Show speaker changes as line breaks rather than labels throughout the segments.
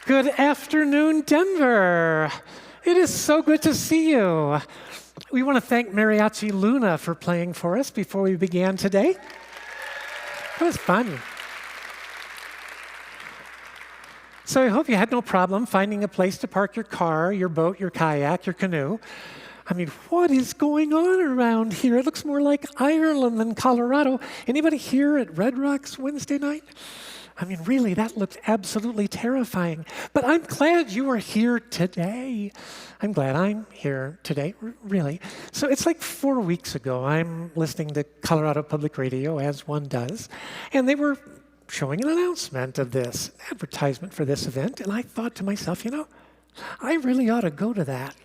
Good afternoon, Denver. It is so good to see you. We want to thank Mariachi Luna for playing for us before we began today. That was fun. So I hope you had no problem finding a place to park your car, your boat, your kayak, your canoe. I mean, what is going on around here? It looks more like Ireland than Colorado. Anybody here at Red Rocks Wednesday night? I mean, really, that looked absolutely terrifying. But I'm glad you are here today. I'm glad I'm here today, really. So it's like 4 weeks ago, I'm listening to Colorado Public Radio, as one does, and they were showing an announcement of this, advertisement for this event, and I thought to myself, you know, I really ought to go to that.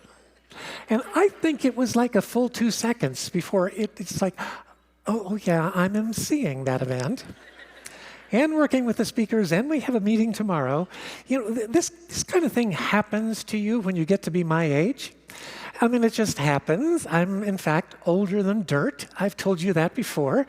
And I think it was like a full 2 seconds before it's like, oh yeah, I'm emceeing that event. And working with the speakers, and we have a meeting tomorrow. You know, this kind of thing happens to you when you get to be my age. I mean, it just happens. I'm, in fact, older than dirt. I've told you that before.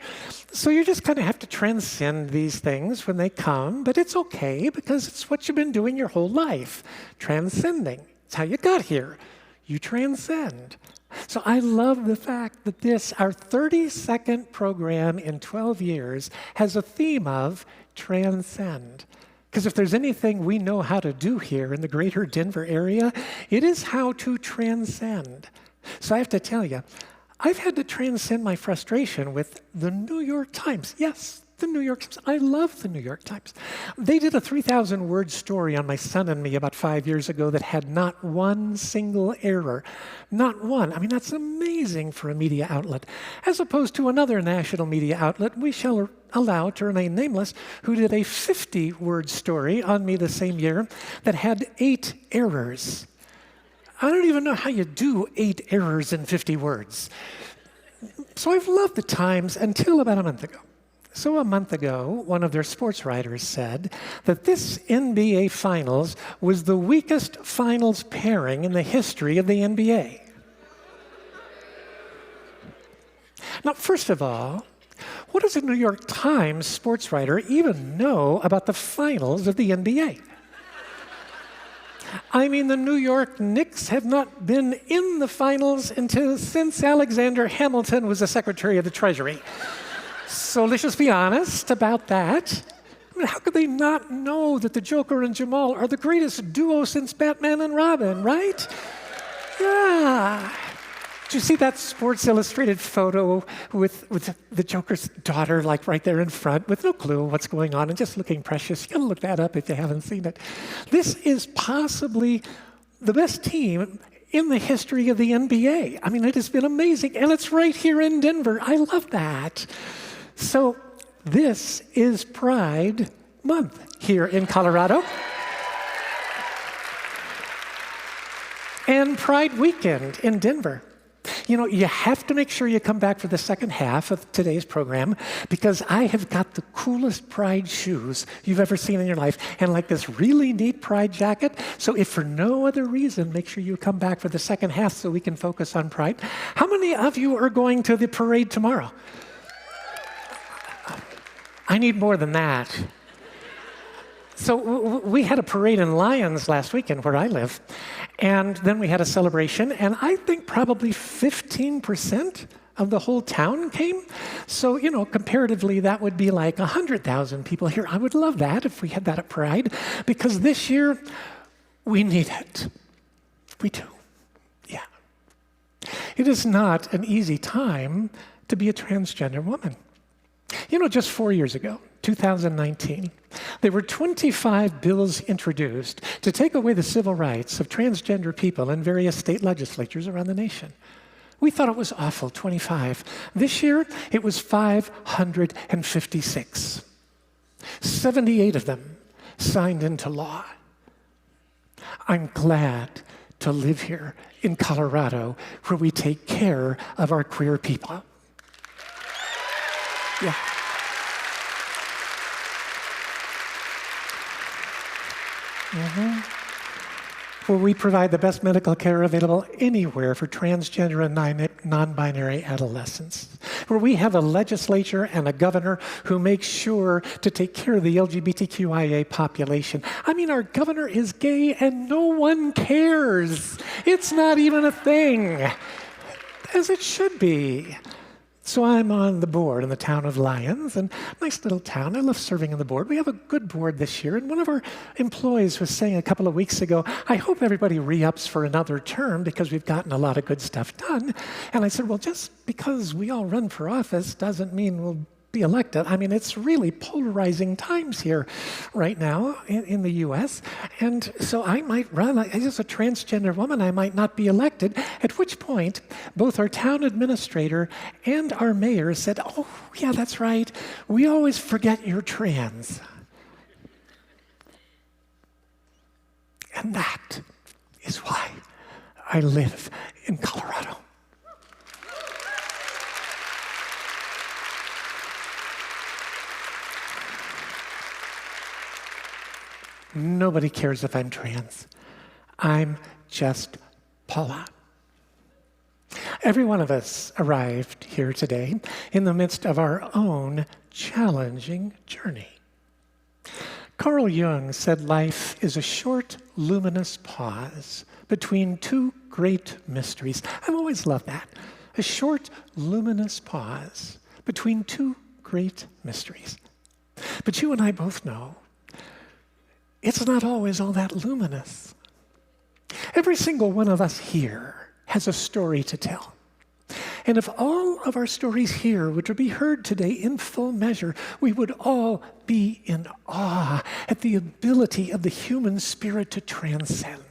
So you just kind of have to transcend these things when they come, but it's okay because it's what you've been doing your whole life, transcending. It's how you got here. You transcend. So I love the fact that this, our 32nd program in 12 years, has a theme of transcend. Because if there's anything we know how to do here in the greater Denver area, it is how to transcend. So I have to tell you, I've had to transcend my frustration with the New York Times. Yes, the New York Times. I love the New York Times. They did a 3,000-word story on my son and me about 5 years ago that had not one single error. Not one. I mean, that's amazing for a media outlet. As opposed to another national media outlet we shall allow to remain nameless, who did a 50-word story on me the same year that had 8 errors. I don't even know how you do 8 errors in 50 words. So I've loved the Times until about a month ago. So a month ago, one of their sports writers said that this NBA Finals was the weakest finals pairing in the history of the NBA. Now, first of all, what does a New York Times sports writer even know about the finals of the NBA? I mean, the New York Knicks have not been in the finals since Alexander Hamilton was the Secretary of the Treasury. So let's just be honest about that. I mean, how could they not know that the Joker and Jamal are the greatest duo since Batman and Robin, right? Yeah. Did you see that Sports Illustrated photo with the Joker's daughter, like right there in front, with no clue what's going on and just looking precious? You gotta look that up if you haven't seen it. This is possibly the best team in the history of the NBA. I mean, it has been amazing, and it's right here in Denver. I love that. So this is Pride Month here in Colorado. And Pride Weekend in Denver. You know, you have to make sure you come back for the second half of today's program because I have got the coolest Pride shoes you've ever seen in your life and like this really neat Pride jacket. So if for no other reason, make sure you come back for the second half so we can focus on Pride. How many of you are going to the parade tomorrow? I need more than that. So we had a parade in Lyons last weekend where I live, and then we had a celebration, and I think probably 15% of the whole town came. So, you know, comparatively, that would be like 100,000 people here. I would love that if we had that at Pride, because this year, we need it. We do, yeah. It is not an easy time to be a transgender woman. You know, just 4 years ago, 2019, there were 25 bills introduced to take away the civil rights of transgender people in various state legislatures around the nation. We thought it was awful, 25. This year, it was 556. 78 of them signed into law. I'm glad to live here in Colorado where we take care of our queer people. Yeah. Where we provide the best medical care available anywhere for transgender and non-binary adolescents. where we have a legislature and a governor who makes sure to take care of the LGBTQIA population. I mean, our governor is gay and no one cares. It's not even a thing, as it should be. So I'm on the board in the town of Lyons, and nice little town. I love serving on the board. We have a good board this year, and one of our employees was saying a couple of weeks ago, I hope everybody re-ups for another term because we've gotten a lot of good stuff done. And I said, well, just because we all run for office doesn't mean we'll be elected. I mean, it's really polarizing times here right now in the US. And so I might run, as a transgender woman, I might not be elected, at which point both our town administrator and our mayor said, oh, yeah, that's right. We always forget you're trans. And that is why I live in Colorado. Nobody cares if I'm trans. I'm just Paula. Every one of us arrived here today in the midst of our own challenging journey. Carl Jung said life is a short, luminous pause between two great mysteries. I've always loved that. A short, luminous pause between two great mysteries. But you and I both know it's not always all that luminous. Every single one of us here has a story to tell. And if all of our stories here were to be heard today in full measure, we would all be in awe at the ability of the human spirit to transcend.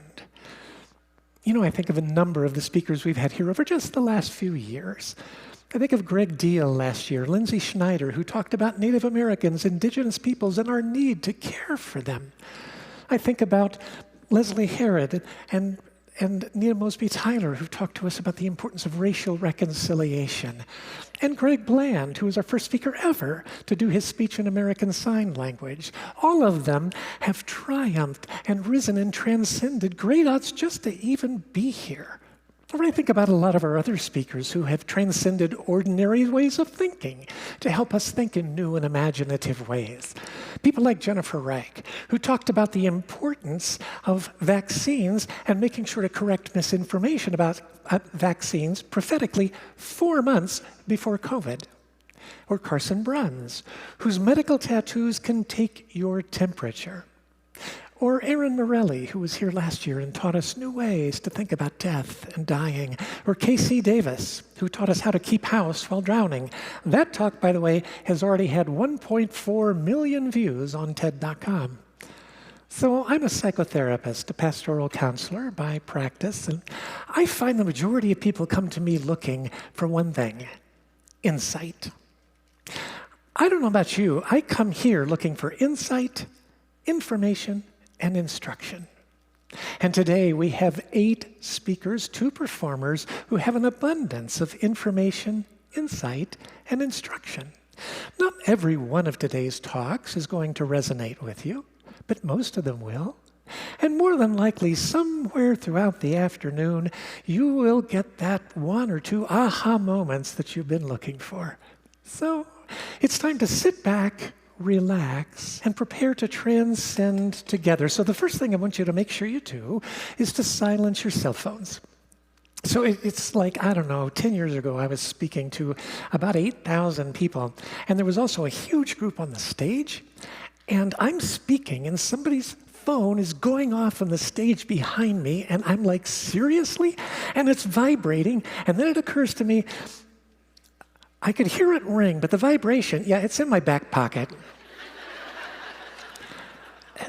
You know, I think of a number of the speakers we've had here over just the last few years. I think of Greg Deal last year, Lindsay Schneider, who talked about Native Americans, indigenous peoples, and our need to care for them. I think about Leslie Herod and Nina Mosby Tyler, who talked to us about the importance of racial reconciliation. And Greg Bland, who was our first speaker ever to do his speech in American Sign Language. All of them have triumphed and risen and transcended great odds just to even be here. Or I think about a lot of our other speakers who have transcended ordinary ways of thinking to help us think in new and imaginative ways. People like Jennifer Reich, who talked about the importance of vaccines and making sure to correct misinformation about vaccines prophetically 4 months before COVID. Or Carson Bruns, whose medical tattoos can take your temperature. Or Aaron Morelli, who was here last year and taught us new ways to think about death and dying. Or K.C. Davis, who taught us how to keep house while drowning. That talk, by the way, has already had 1.4 million views on TED.com. So I'm a psychotherapist, a pastoral counselor by practice, and I find the majority of people come to me looking for one thing: insight. I don't know about you, I come here looking for insight, information, and instruction. And today we have 8 speakers, 2 performers who have an abundance of information, insight, and instruction. Not every one of today's talks is going to resonate with you, but most of them will. And more than likely, somewhere throughout the afternoon, you will get that 1 or 2 aha moments that you've been looking for. So it's time to sit back, relax, and prepare to transcend together. So the first thing I want you to make sure you do is to silence your cell phones. So it's like, I don't know, 10 years ago I was speaking to about 8,000 people, and there was also a huge group on the stage, and I'm speaking, and somebody's phone is going off on the stage behind me, and I'm like, seriously? And it's vibrating, and then it occurs to me, I could hear it ring, but the vibration, yeah, it's in my back pocket.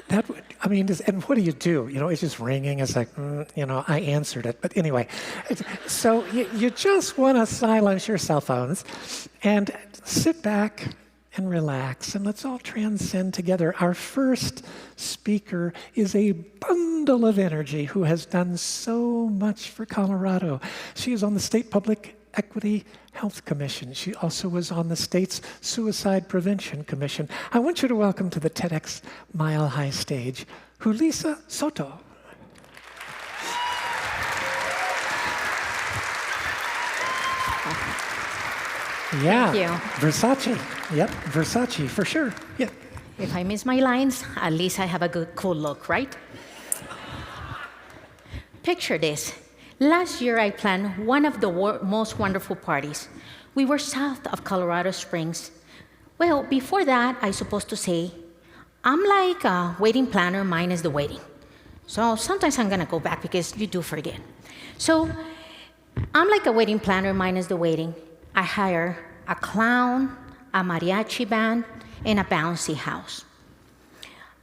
And what do? You know, it's just ringing. It's like, I answered it. But anyway, so you just want to silence your cell phones and sit back and relax, and let's all transcend together. Our first speaker is a bundle of energy who has done so much for Colorado. She is on the State Public Equity Health Commission. She also was on the state's Suicide Prevention Commission. I want you to welcome to the TEDxMileHigh stage, Julissa Soto. Yeah.
Thank you.
Versace. Yep, Versace, for sure. Yep.
If I miss my lines, at least I have a good, cool look, right? Picture this. Last year, I planned one of the most wonderful parties. We were south of Colorado Springs. Well, before that, I supposed to say, I'm like a wedding planner minus the wedding. So sometimes I'm gonna go back because you do forget. So I'm like a wedding planner minus the wedding. I hire a clown, a mariachi band, and a bouncy house.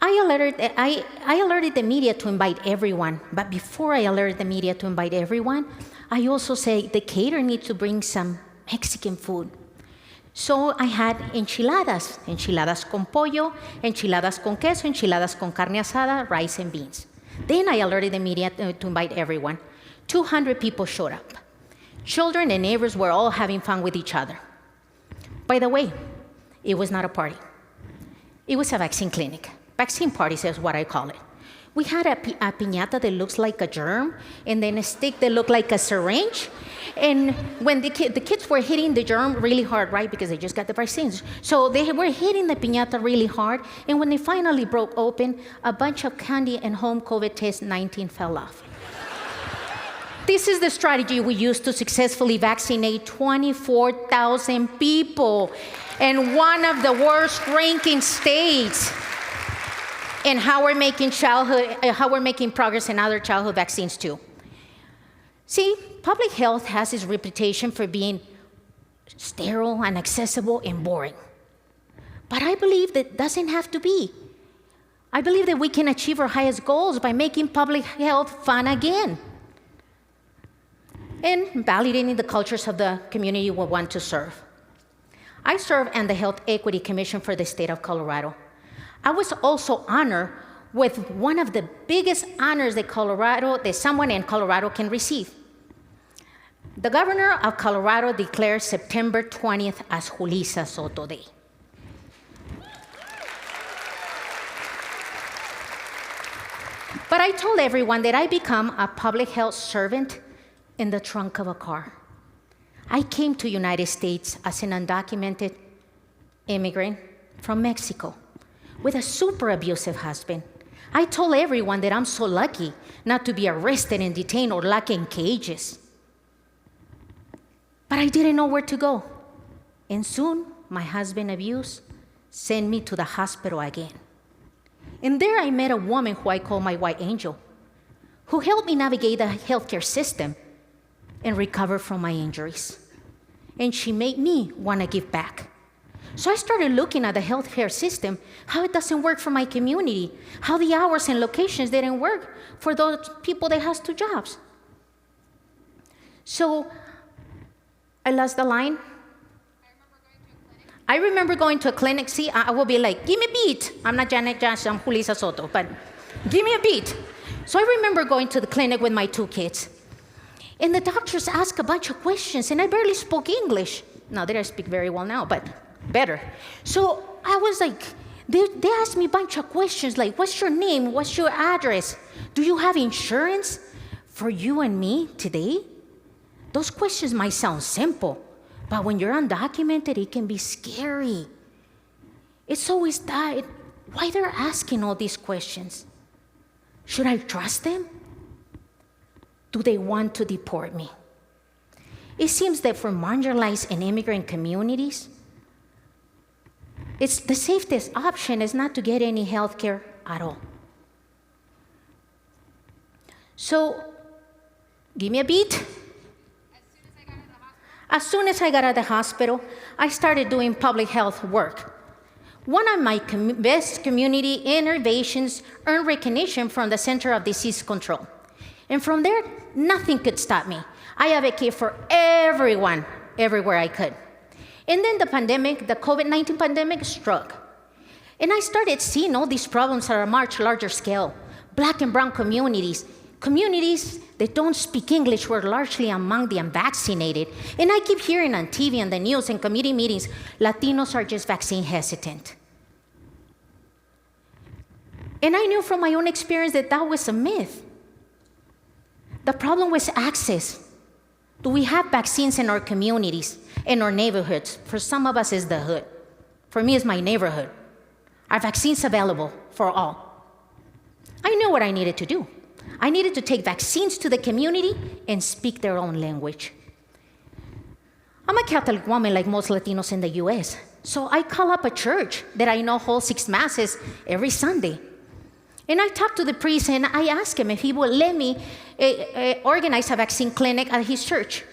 I alerted the media to invite everyone, but before I alerted the media to invite everyone, I also say the caterer needs to bring some Mexican food. So I had enchiladas, enchiladas con pollo, enchiladas con queso, enchiladas con carne asada, rice and beans. Then I alerted the media to invite everyone. 200 people showed up. Children and neighbors were all having fun with each other. By the way, it was not a party. It was a vaccine clinic. Vaccine parties is what I call it. We had a piñata that looks like a germ, and then a stick that looked like a syringe. And when the kids were hitting the germ really hard, right, because they just got the vaccines. So they were hitting the piñata really hard, and when they finally broke open, a bunch of candy and home COVID test 19 fell off. This is the strategy we used to successfully vaccinate 24,000 people in one of the worst ranking states. And how we're making progress in other childhood vaccines too. See, public health has its reputation for being sterile, inaccessible, and boring. But I believe that doesn't have to be. I believe that we can achieve our highest goals by making public health fun again and validating the cultures of the community we want to serve. I serve on the Health Equity Commission for the state of Colorado. I was also honored with one of the biggest honors that someone in Colorado can receive. The governor of Colorado declared September 20th as Julissa Soto Day. But I told everyone that I become a public health servant in the trunk of a car. I came to the United States as an undocumented immigrant from Mexico with a super abusive husband. I told everyone that I'm so lucky not to be arrested and detained or locked in cages. But I didn't know where to go. And soon, my husband abuse sent me to the hospital again. And there I met a woman who I call my white angel, who helped me navigate the healthcare system and recover from my injuries. And she made me want to give back. So I started looking at the healthcare system, how it doesn't work for my community, how the hours and locations didn't work for those people that has 2 jobs. So I lost the line. I remember going to a clinic. See, I will be like, give me a beat. I'm not Janet Jackson, I'm Julissa Soto, but give me a beat. So I remember going to the clinic with my 2 kids. And the doctors asked a bunch of questions, and I barely spoke English. Now, that I speak very well now, but better. So I was like, they asked me a bunch of questions like, what's your name? What's your address? Do you have insurance for you and me today? Those questions might sound simple, but when you're undocumented, it can be scary. It's always that. Why they're asking all these questions? Should I trust them? Do they want to deport me? It seems that for marginalized and immigrant communities, it's the safest option is not to get any health care at all. So, give me a beat. As soon as I got out of the hospital, I started doing public health work. One of my best community innovations earned recognition from the Center of Disease Control. And from there, nothing could stop me. I advocate for everyone, everywhere I could. And then the pandemic, the COVID-19 pandemic struck. And I started seeing all these problems at a much larger scale. Black and brown communities that don't speak English were largely among the unvaccinated. And I keep hearing on TV and the news and committee meetings, Latinos are just vaccine hesitant. And I knew from my own experience that that was a myth. The problem was access. Do we have vaccines in our communities? In our neighborhoods, for some of us, it's the hood. For me, it's my neighborhood. Are vaccines available for all? I knew what I needed to do. I needed to take vaccines to the community and speak their own language. I'm a Catholic woman like most Latinos in the US, so I call up a church that I know holds 6 masses every Sunday. And I talked to the priest and I asked him if he would let me organize a vaccine clinic at his church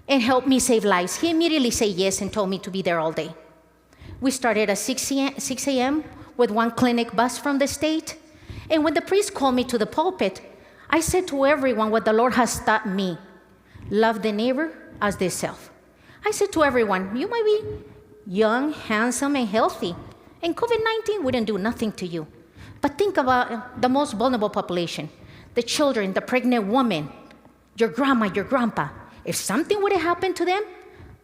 and help me save lives. He immediately said yes and told me to be there all day. We started at 6 a.m. with one clinic bus from the state. And when the priest called me to the pulpit, I said to everyone what the Lord has taught me: love the neighbor as thyself. I said to everyone, you might be young, handsome, and healthy, and COVID-19 wouldn't do nothing to you. But think about the most vulnerable population, the children, the pregnant woman, your grandma, your grandpa. If something would have happened to them,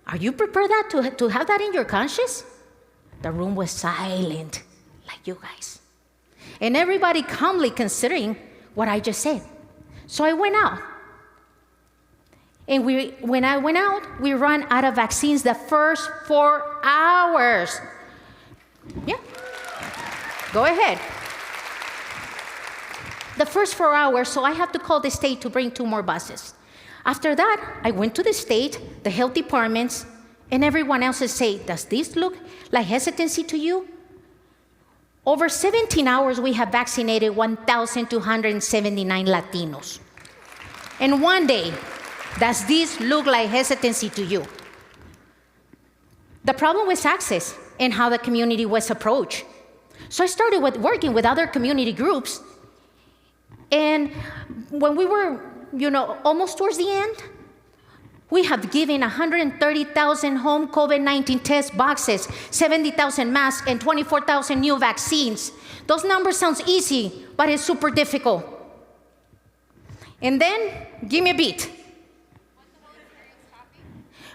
are you prepared to have that in your conscience? The room was silent, like you guys. And everybody calmly considering what I just said. So I went out. And when I went out, we ran out of vaccines the first 4 hours. Yeah, go ahead. The first 4 hours, so I have to call the state to bring 2 more buses. After that, I went to the state, the health departments, and everyone else say, does this look like hesitancy to you? Over 17 hours, we have vaccinated 1,279 Latinos. And one day, does this look like hesitancy to you? The problem was access and how the community was approached. So I started working with other community groups. And when we were, almost towards the end, we have given 130,000 home COVID-19 test boxes, 70,000 masks, and 24,000 new vaccines. Those numbers sound easy, but it's super difficult. And then, give me a beat.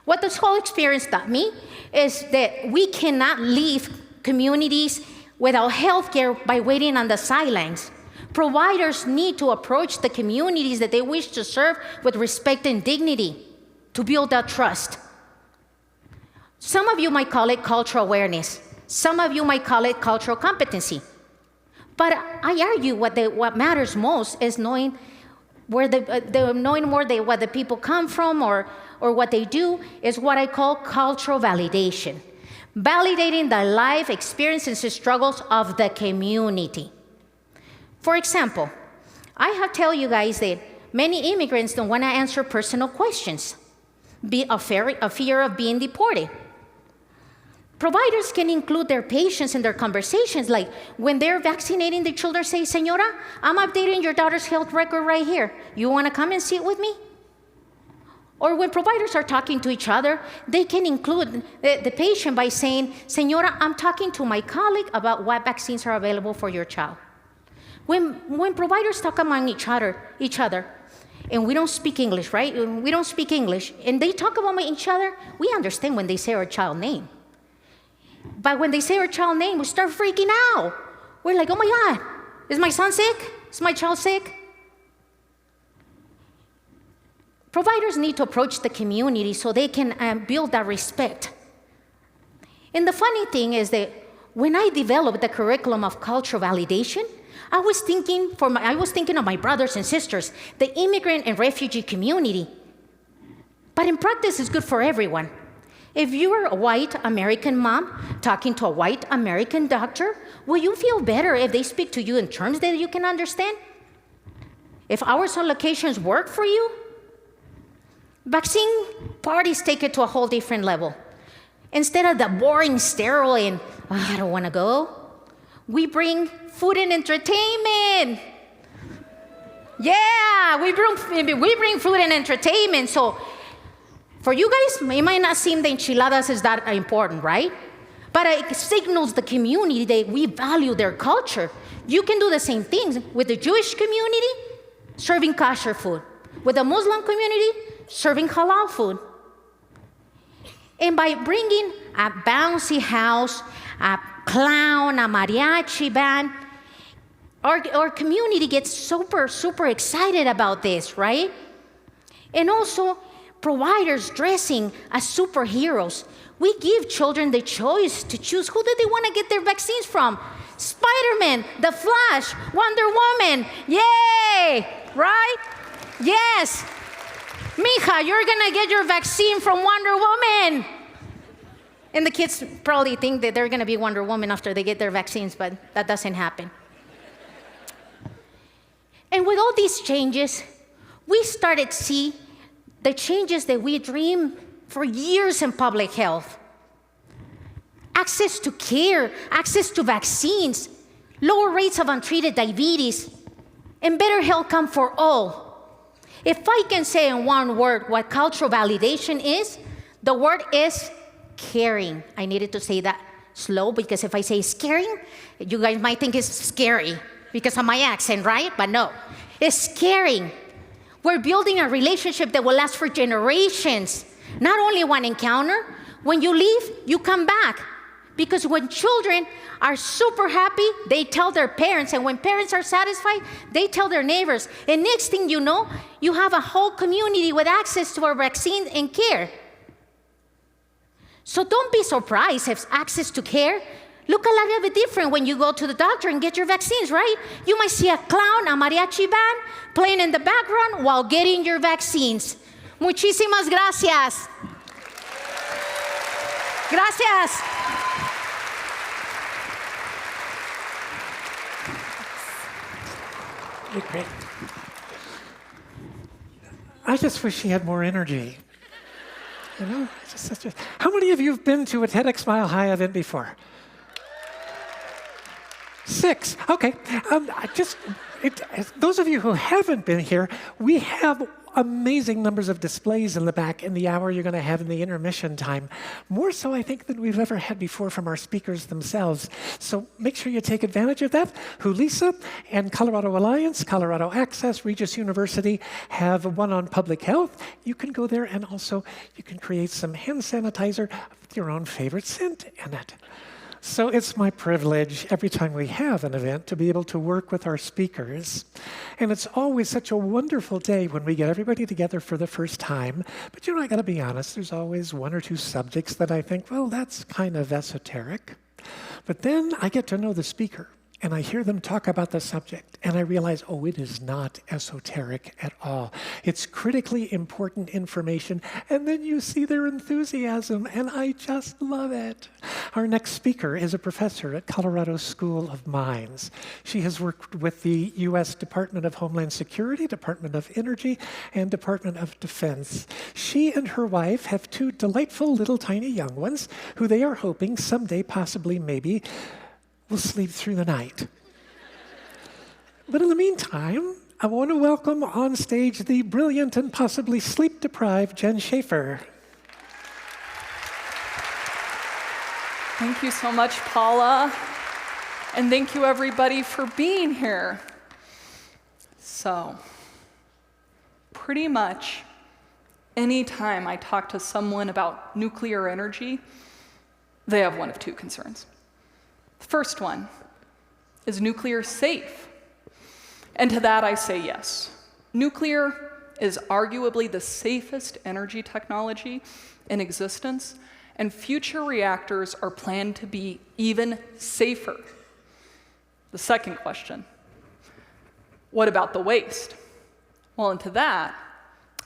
What this whole experience taught me is that we cannot leave communities without healthcare by waiting on the sidelines. Providers need to approach the communities that they wish to serve with respect and dignity to build that trust. Some of you might call it cultural awareness. Some of you might call it cultural competency. But I argue what matters most is knowing where where the people come from or what they do is what I call cultural validation. Validating the life experiences and struggles of the community. For example, I have tell you guys that many immigrants don't want to answer personal questions, be a fear of being deported. Providers can include their patients in their conversations, like when they're vaccinating the children, say, Señora, I'm updating your daughter's health record right here. You want to come and sit with me? Or when providers are talking to each other, they can include the patient by saying, Señora, I'm talking to my colleague about what vaccines are available for your child. When providers talk among each other, and we don't speak English, right? We don't speak English, and they talk about each other, we understand when they say our child name. But when they say our child name, we start freaking out. We're like, oh my God, is my son sick? Is my child sick? Providers need to approach the community so they can build that respect. And the funny thing is that when I developed the curriculum of cultural validation, I was thinking of my brothers and sisters, the immigrant and refugee community. But in practice, it's good for everyone. If you're a white American mom talking to a white American doctor, will you feel better if they speak to you in terms that you can understand? If hours on locations work for you? Vaccine parties take it to a whole different level. Instead of the boring, sterile, and I don't want to go, we bring food and entertainment. Yeah, we bring food and entertainment. So for you guys, it might not seem the enchiladas is that important, right? But it signals the community that we value their culture. You can do the same things with the Jewish community, serving kosher food. With the Muslim community, serving halal food. And by bringing a bouncy house, a clown, a mariachi band, our community gets super, super excited about this, right? And also, providers dressing as superheroes. We give children the choice to choose who do they want to get their vaccines from. Spider-Man, The Flash, Wonder Woman, yay, right? Yes. Mija, you're going to get your vaccine from Wonder Woman. And the kids probably think that they're going to be Wonder Woman after they get their vaccines, but that doesn't happen. And with all these changes, we started to see the changes that we dreamed for years in public health. Access to care, access to vaccines, lower rates of untreated diabetes, and better health come for all. If I can say in one word what cultural validation is, the word is caring. I needed to say that slow because if I say caring, you guys might think it's scary because of my accent, right? But no, it's caring. We're building a relationship that will last for generations. Not only one encounter. When you leave, you come back. Because when children are super happy, they tell their parents. And when parents are satisfied, they tell their neighbors. And next thing you know, you have a whole community with access to our vaccine and care. So don't be surprised if access to care look a little bit different when you go to the doctor and get your vaccines, right? You might see a clown, a mariachi band, playing in the background while getting your vaccines. Muchísimas gracias. Gracias.
You're great. I just wish she had more energy. You know, how many of you have been to a TEDxMileHigh event before? 6. Okay. Those of you who haven't been here, we have amazing numbers of displays in the back in the hour you're going to have in the intermission time. More so, I think, than we've ever had before from our speakers themselves. So make sure you take advantage of that. Hulisa and Colorado Alliance, Colorado Access, Regis University have one on public health. You can go there and also you can create some hand sanitizer with your own favorite scent in it. So it's my privilege every time we have an event to be able to work with our speakers. And it's always such a wonderful day when we get everybody together for the first time. But you know, I gotta be honest, there's always one or two subjects that I think, well, that's kind of esoteric. But then I get to know the speaker and I hear them talk about the subject and I realize, oh, it is not esoteric at all. It's critically important information. And then you see their enthusiasm and I just love it. Our next speaker is a professor at Colorado School of Mines. She has worked with the U.S. Department of Homeland Security, Department of Energy, and Department of Defense. She and her wife have 2 delightful little tiny young ones who they are hoping someday, possibly, maybe, will sleep through the night. But in the meantime, I want to welcome on stage the brilliant and possibly sleep-deprived Jen Schaefer.
Thank you so much, Paula. And thank you, everybody, for being here. So, pretty much anytime I talk to someone about nuclear energy, they have one of 2 concerns. The first one, is nuclear safe? And to that I say yes. Nuclear is arguably the safest energy technology in existence, and future reactors are planned to be even safer. The second question, what about the waste? Well, and to that,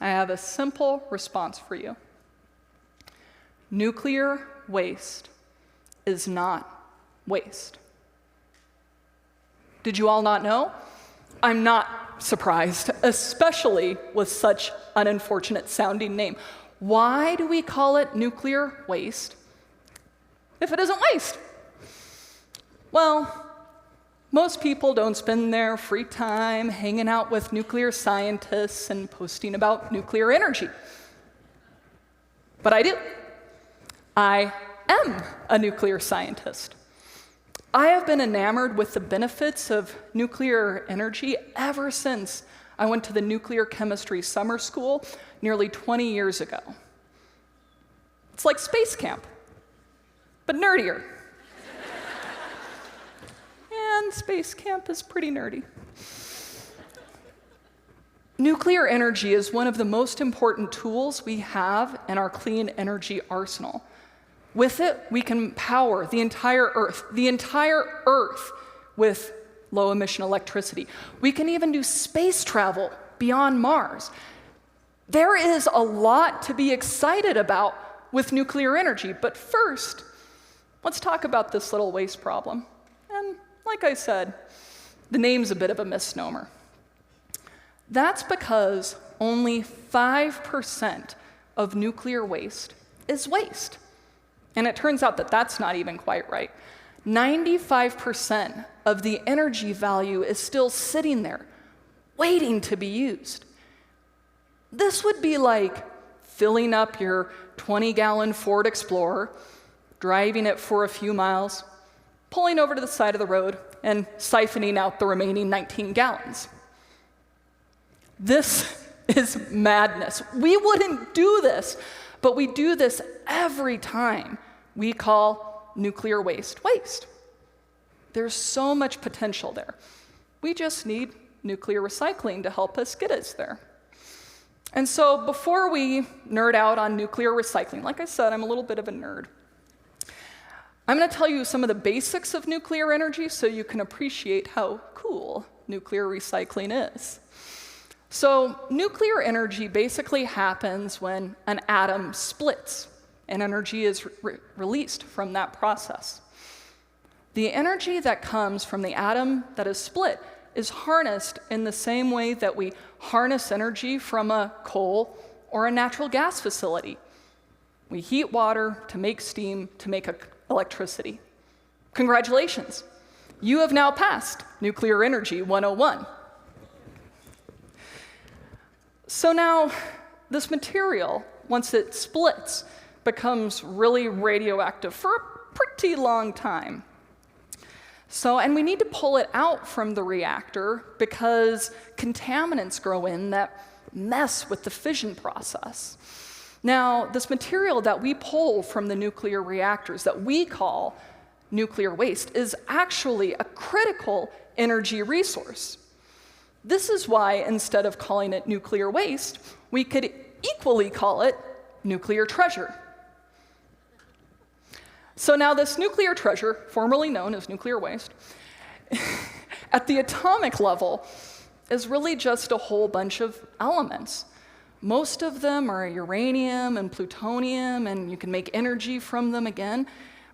I have a simple response for you. Nuclear waste is not waste. Did you all not know? I'm not surprised, especially with such an unfortunate sounding name. Why do we call it nuclear waste if it isn't waste? Well, most people don't spend their free time hanging out with nuclear scientists and posting about nuclear energy. But I do. I am a nuclear scientist. I have been enamored with the benefits of nuclear energy ever since I went to the nuclear chemistry summer school nearly 20 years ago. It's like space camp, but nerdier. And space camp is pretty nerdy. Nuclear energy is one of the most important tools we have in our clean energy arsenal. With it, we can power the entire Earth with low-emission electricity. We can even do space travel beyond Mars. There is a lot to be excited about with nuclear energy, but first, let's talk about this little waste problem. And like I said, the name's a bit of a misnomer. That's because only 5% of nuclear waste is waste. And it turns out that that's not even quite right. 95% of the energy value is still sitting there, waiting to be used. This would be like filling up your 20-gallon Ford Explorer, driving it for a few miles, pulling over to the side of the road, and siphoning out the remaining 19 gallons. This is madness. We wouldn't do this, but we do this every time we call nuclear waste waste. There's so much potential there. We just need nuclear recycling to help us get us there. And so before we nerd out on nuclear recycling, like I said, I'm a little bit of a nerd. I'm going to tell you some of the basics of nuclear energy so you can appreciate how cool nuclear recycling is. So nuclear energy basically happens when an atom splits and energy is released from that process. The energy that comes from the atom that is split is harnessed in the same way that we harness energy from a coal or a natural gas facility. We heat water to make steam to make electricity. Congratulations, you have now passed Nuclear Energy 101. So now, this material, once it splits, becomes really radioactive for a pretty long time. And we need to pull it out from the reactor because contaminants grow in that mess with the fission process. Now, this material that we pull from the nuclear reactors that we call nuclear waste is actually a critical energy resource. This is why, instead of calling it nuclear waste, we could equally call it nuclear treasure. So now this nuclear treasure, formerly known as nuclear waste, at the atomic level is really just a whole bunch of elements. Most of them are uranium and plutonium, and you can make energy from them again,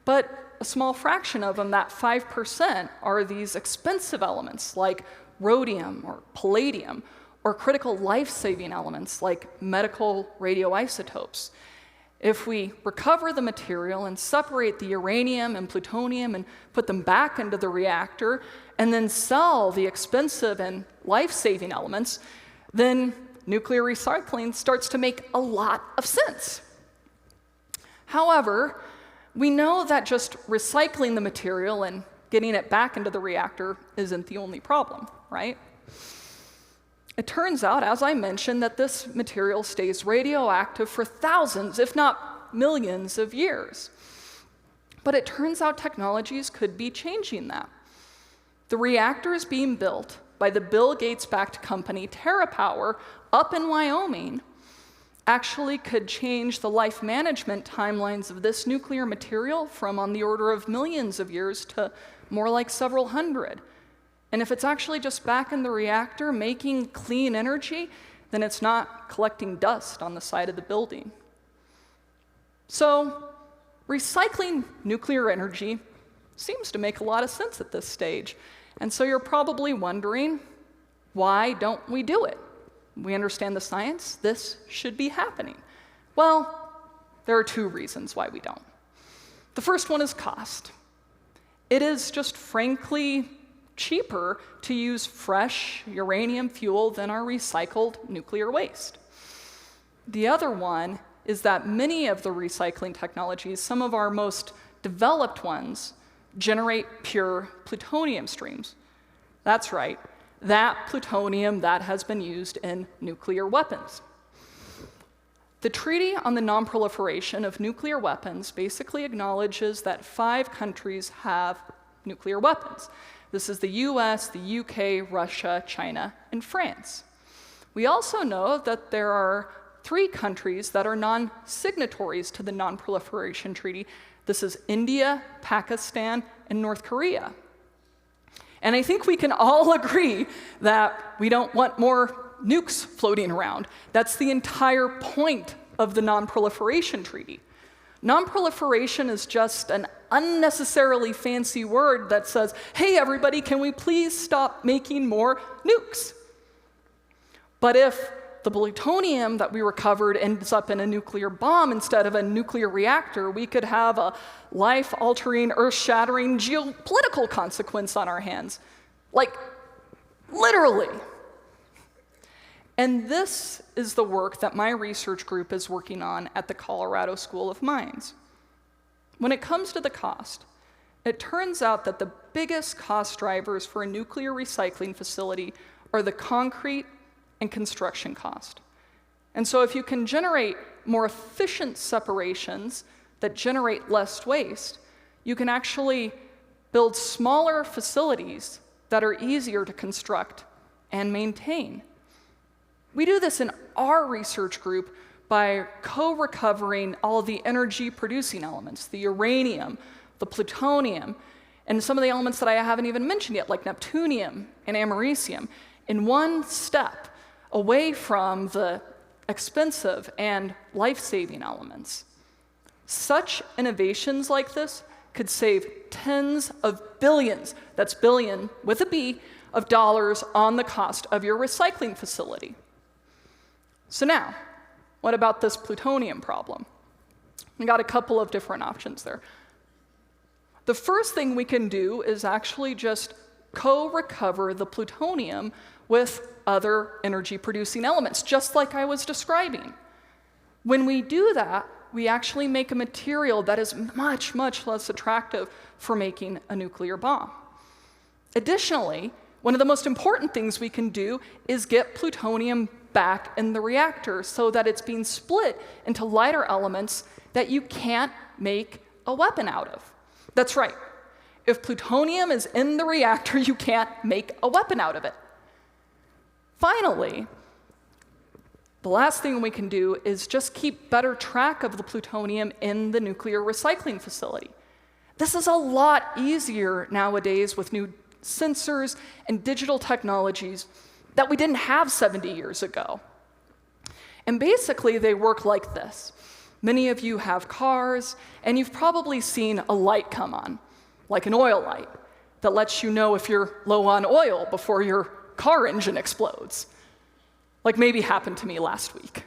but a small fraction of them, that 5%, are these expensive elements like rhodium or palladium, or critical life-saving elements like medical radioisotopes. If we recover the material and separate the uranium and plutonium and put them back into the reactor, and then sell the expensive and life-saving elements, then nuclear recycling starts to make a lot of sense. However, we know that just recycling the material and getting it back into the reactor isn't the only problem, right? It turns out, as I mentioned, that this material stays radioactive for thousands, if not millions of years. But it turns out technologies could be changing that. The reactors being built by the Bill Gates-backed company TerraPower up in Wyoming actually could change the life management timelines of this nuclear material from on the order of millions of years to more like several hundred. And if it's actually just back in the reactor making clean energy, then it's not collecting dust on the side of the building. So recycling nuclear energy seems to make a lot of sense at this stage. And so you're probably wondering, why don't we do it? We understand the science. This should be happening. Well, there are two reasons why we don't. The first one is cost. It is just frankly cheaper to use fresh uranium fuel than our recycled nuclear waste. The other one is that many of the recycling technologies, some of our most developed ones, generate pure plutonium streams. That's right, that plutonium that has been used in nuclear weapons. The Treaty on the Non-Proliferation of Nuclear Weapons basically acknowledges that 5 countries have nuclear weapons. This is the US, the UK, Russia, China, and France. We also know that there are 3 countries that are non-signatories to the Non-Proliferation Treaty. This is India, Pakistan, and North Korea. And I think we can all agree that we don't want more nukes floating around. That's the entire point of the Non-Proliferation Treaty. Non-proliferation is just an unnecessarily fancy word that says, hey, everybody, can we please stop making more nukes? But if the plutonium that we recovered ends up in a nuclear bomb instead of a nuclear reactor, we could have a life-altering, earth-shattering geopolitical consequence on our hands. Like, literally. And this is the work that my research group is working on at the Colorado School of Mines. When it comes to the cost, it turns out that the biggest cost drivers for a nuclear recycling facility are the concrete and construction cost. And so if you can generate more efficient separations that generate less waste, you can actually build smaller facilities that are easier to construct and maintain. We do this in our research group by co-recovering all of the energy-producing elements, the uranium, the plutonium, and some of the elements that I haven't even mentioned yet, like neptunium and americium, in one step away from the expensive and life-saving elements. Such innovations like this could save tens of billions, that's billion with a B, of dollars on the cost of your recycling facility. So now, what about this plutonium problem? We got a couple of different options there. The first thing we can do is actually just co-recover the plutonium with other energy-producing elements, just like I was describing. When we do that, we actually make a material that is much, much less attractive for making a nuclear bomb. Additionally, one of the most important things we can do is get plutonium back in the reactor so that it's being split into lighter elements that you can't make a weapon out of. That's right. If plutonium is in the reactor, you can't make a weapon out of it. Finally, the last thing we can do is just keep better track of the plutonium in the nuclear recycling facility. This is a lot easier nowadays with new sensors and digital technologies that we didn't have 70 years ago. And basically, they work like this. Many of you have cars, and you've probably seen a light come on, like an oil light, that lets you know if you're low on oil before your car engine explodes, like maybe happened to me last week.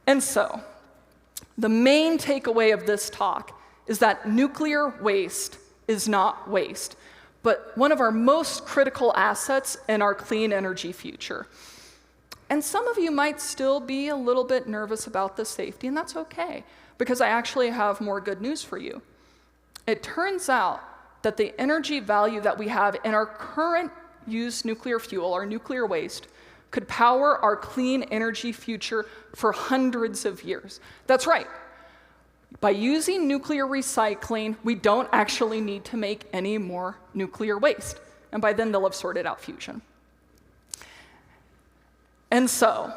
And so, the main takeaway of this talk is that nuclear waste is not waste, but one of our most critical assets in our clean energy future. And some of you might still be a little bit nervous about the safety, and that's okay, because I actually have more good news for you. It turns out that the energy value that we have in our current used nuclear fuel, our nuclear waste, could power our clean energy future for hundreds of years. That's right. By using nuclear recycling, we don't actually need to make any more nuclear waste. And by then, they'll have sorted out fusion. And so,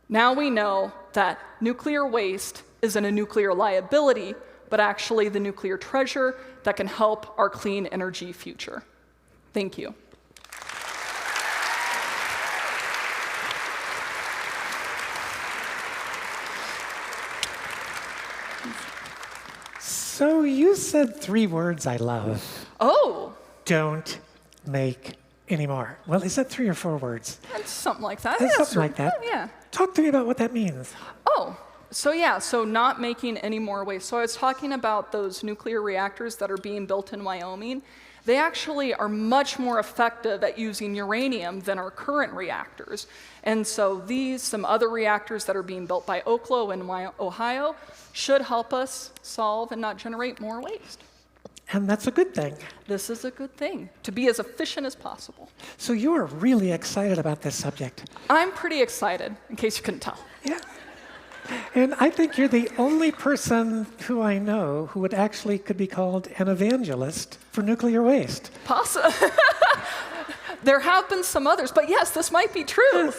now we know that nuclear waste isn't a nuclear liability, but actually the nuclear treasure that can help our clean energy future. Thank you.
So you said 3 words I love.
Oh,
Don't make any more. Well, is that 3 or 4 words?
that's something like that.
It's
Yeah,
something like that.
Yeah.
Talk to me about what that means.
Oh, so not making any more waste. So I was talking about those nuclear reactors that are being built in Wyoming. They actually are much more effective at using uranium than our current reactors. And so some other reactors that are being built by Oklo in Ohio should help us solve and not generate more waste.
And that's a good thing.
This is a good thing, to be as efficient as possible.
So you're really excited about this subject.
I'm pretty excited, in case you couldn't tell.
Yeah. And I think you're the only person who I know who could be called an evangelist for nuclear waste.
There have been some others, but yes, this might be true.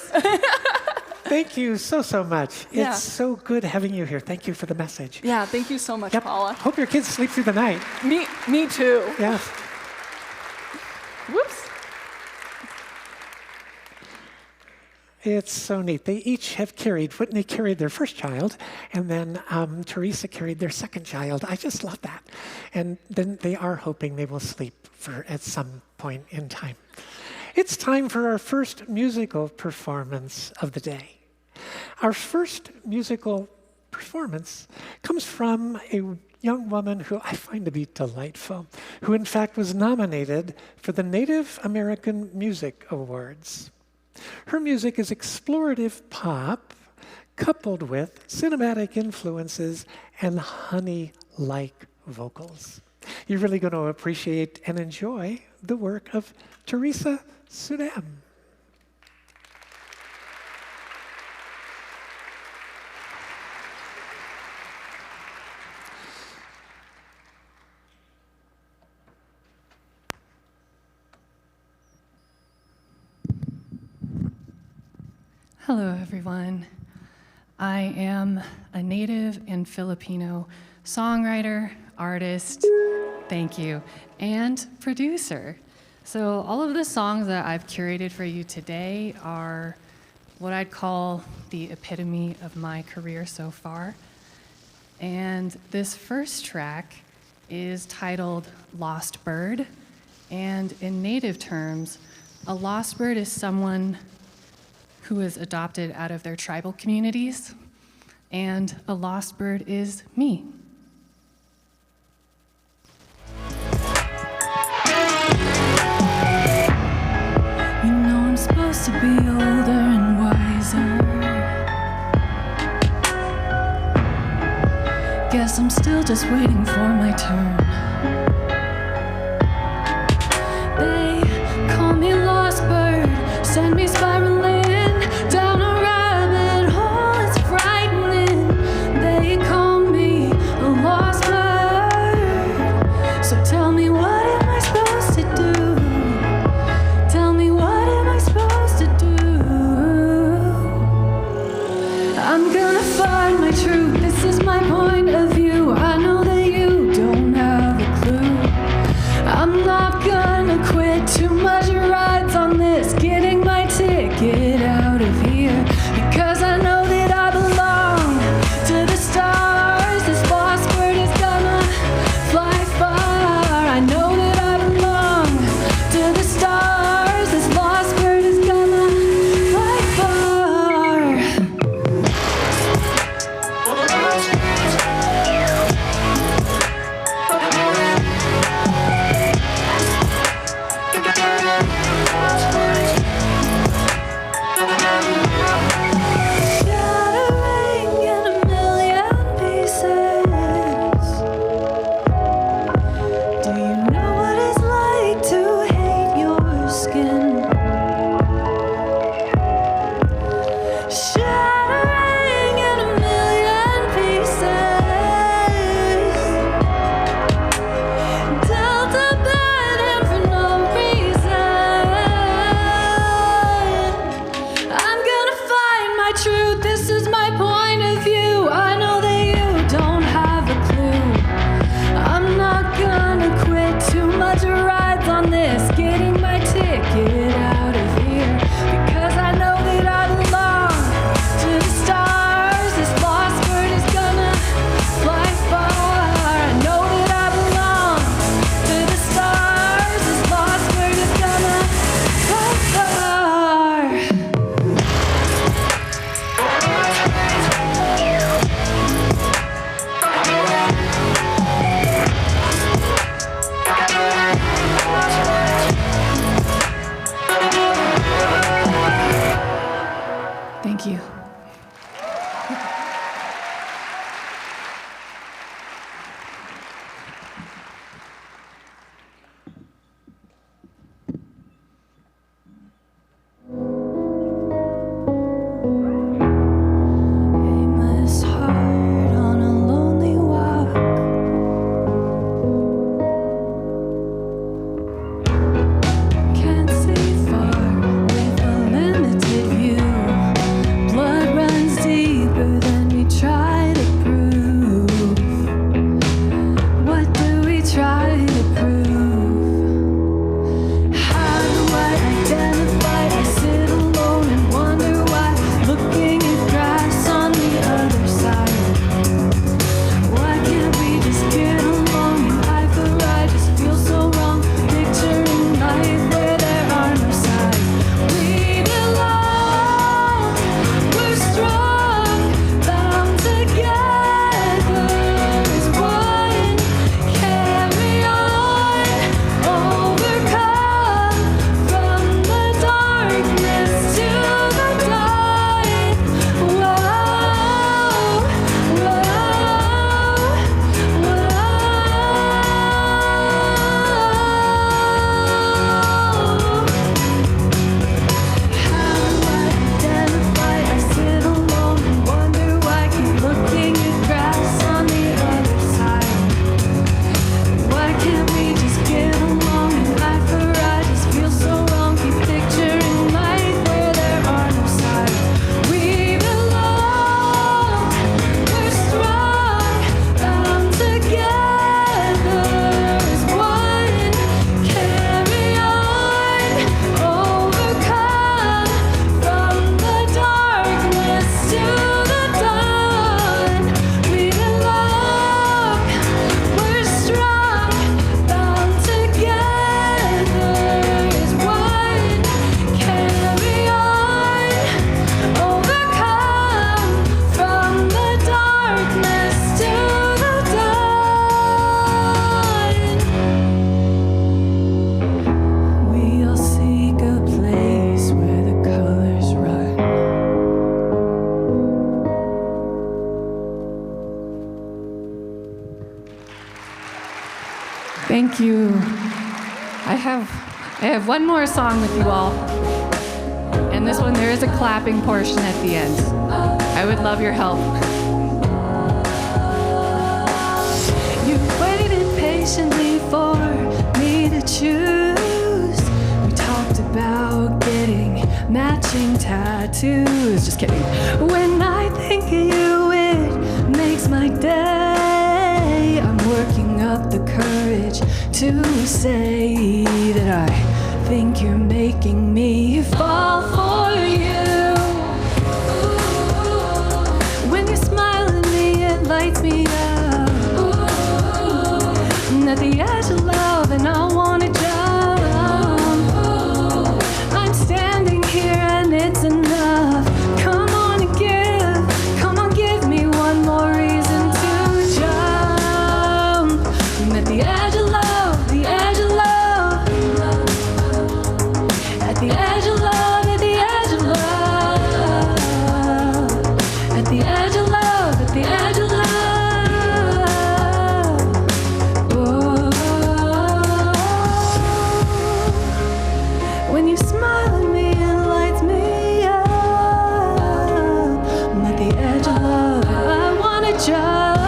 Thank you so much.
Yeah.
It's so good having you here. Thank you for the message.
Yeah, thank you so much,
Yep.
Paula.
Hope your kids sleep through the night.
Me too.
Yes.
Whoops.
It's so neat. They each have carried, Whitney carried their first child, and then Teresa carried their second child. I just love that. And then they are hoping they will sleep at some point in time. It's time for our first musical performance of the day. Our first musical performance comes from a young woman who I find to be delightful, who in fact was nominated for the Native American Music Awards. Her music is explorative pop coupled with cinematic influences and honey-like vocals. You're really going to appreciate and enjoy the work of Teresa Sudam.
Hello, everyone. I am a Native and Filipino songwriter, artist, thank you, and producer. So all of the songs that I've curated for you today are what I'd call the epitome of my career so far. And this first track is titled Lost Bird. And in Native terms, a lost bird is someone who is adopted out of their tribal communities, and a lost bird is me. You know I'm supposed to be older and wiser. Guess I'm still just waiting for my turn. They call me lost bird, send me spiraling down a rabbit hole, it's frightening. They call me a lost bird. So tell me, what am I supposed to do? Tell me, what am I supposed to do? I'm gonna find my truth, this is my point of view. I know that you don't have Thank you. I have one more song with you all. And this one, there is a clapping portion at the end. I would love your help. You waited patiently for me to choose. We talked about getting matching tattoos. Just kidding. When I think of you, it makes my day. I'm working up the courage to say that I think you're making me fall for you. When you smile at me, it lights me up. And at the edge of love, and I wanna jump. I'm standing here and it's enough. Come on, give me one more reason to jump. I'm at the edge of love, the edge of love. At the edge of love, at the edge of love. At the edge of love, at the edge of love. Oh. When you smile at me, it lights me up. I'm at the edge of love, and I wanna jump.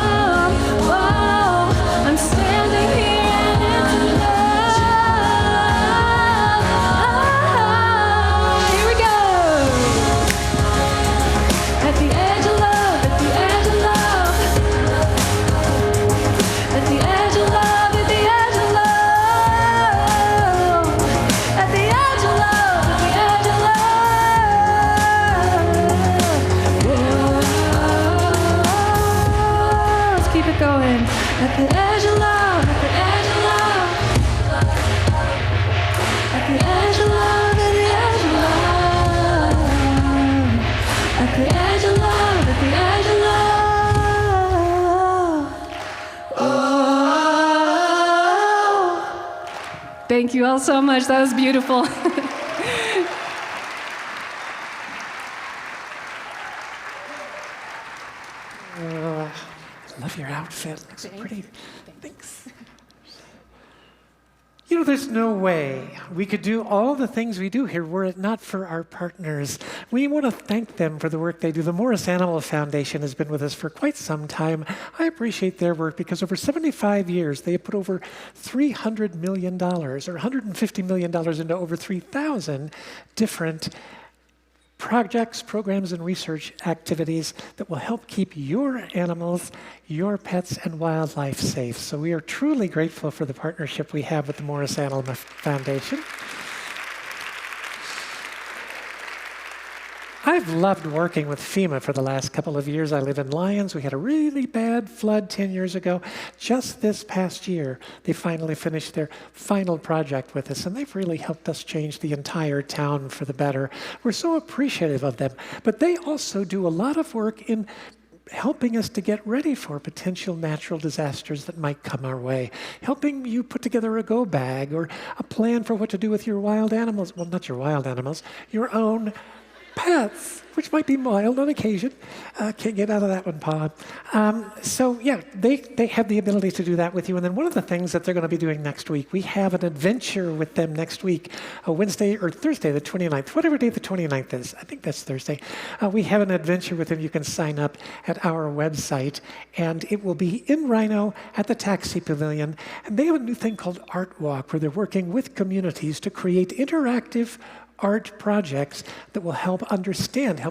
Oh, I'm standing here and it's enough. Here we go. At the edge of love, at the edge of love. At the edge of love, at the edge of love. At the edge of love, at the edge of love. Whoa. Let's keep it going. At the edge of love, at the edge of love. At the edge of love, at the edge of love. At the edge of love, at the edge of love. Oh. Thank you all so much. That was beautiful.
Love your outfit. Looks so pretty. Thanks. You know, there's no way we could do all the things we do here were it not for our partners. We want to thank them for the work they do. The Morris Animal Foundation has been with us for quite some time. I appreciate their work because over 75 years, they have put over $300 million or $150 million into over 3,000 different projects, programs, and research activities that will help keep your animals, your pets, and wildlife safe. So we are truly grateful for the partnership we have with the Morris Animal Foundation. I've loved working with FEMA for the last couple of years. I live in Lyons. We had a really bad flood 10 years ago. Just this past year, they finally finished their final project with us, and they've really helped us change the entire town for the better. We're so appreciative of them. But they also do a lot of work in helping us to get ready for potential natural disasters that might come our way, helping you put together a go bag or a plan for what to do with your wild animals. Well, not your wild animals, your own pets, which might be mild on occasion. Can't get out of that one, Paula. So yeah, they have the ability to do that with you. And then one of the things that they're going to be doing next week, we have an adventure with them next week, Wednesday or Thursday, the 29th, whatever day the 29th is. I think that's Thursday. We have an adventure with them. You can sign up at our website, and it will be in Rhino at the Taxi Pavilion. And they have a new thing called Art Walk, where they're working with communities to create interactive art projects that will help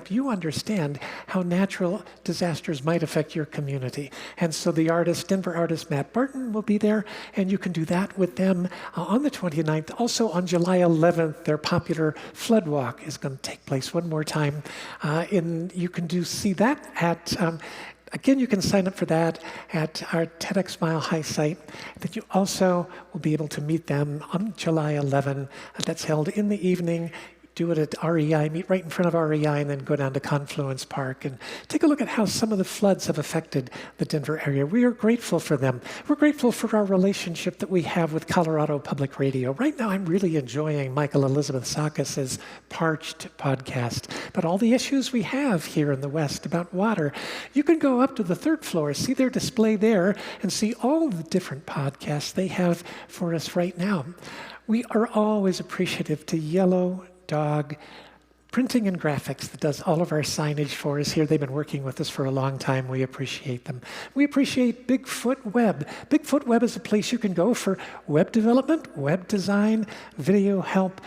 you understand how natural disasters might affect your community. And so the Denver artist Matt Barton will be there, and you can do that with them on the 29th. Also on July 11th, their popular Flood Walk is going to take place one more time. You can see that at again, you can sign up for that at our TEDxMileHigh site. That you also will be able to meet them on July 11. That's held in the evening. do it at REI, meet right in front of REI, and then go down to Confluence Park and take a look at how some of the floods have affected the Denver area. We are grateful for them. We're grateful for our relationship that we have with Colorado Public Radio. Right now, I'm really enjoying Michael Elizabeth Sakas's Parched podcast, but all the issues we have here in the West about water. You can go up to the third floor, see their display there, and see all the different podcasts they have for us right now. We are always appreciative to Yellow Dog Printing and Graphics that does all of our signage for us here. They've been working with us for a long time. We appreciate them. We appreciate Bigfoot Web. Bigfoot Web is a place you can go for web development, web design, video help,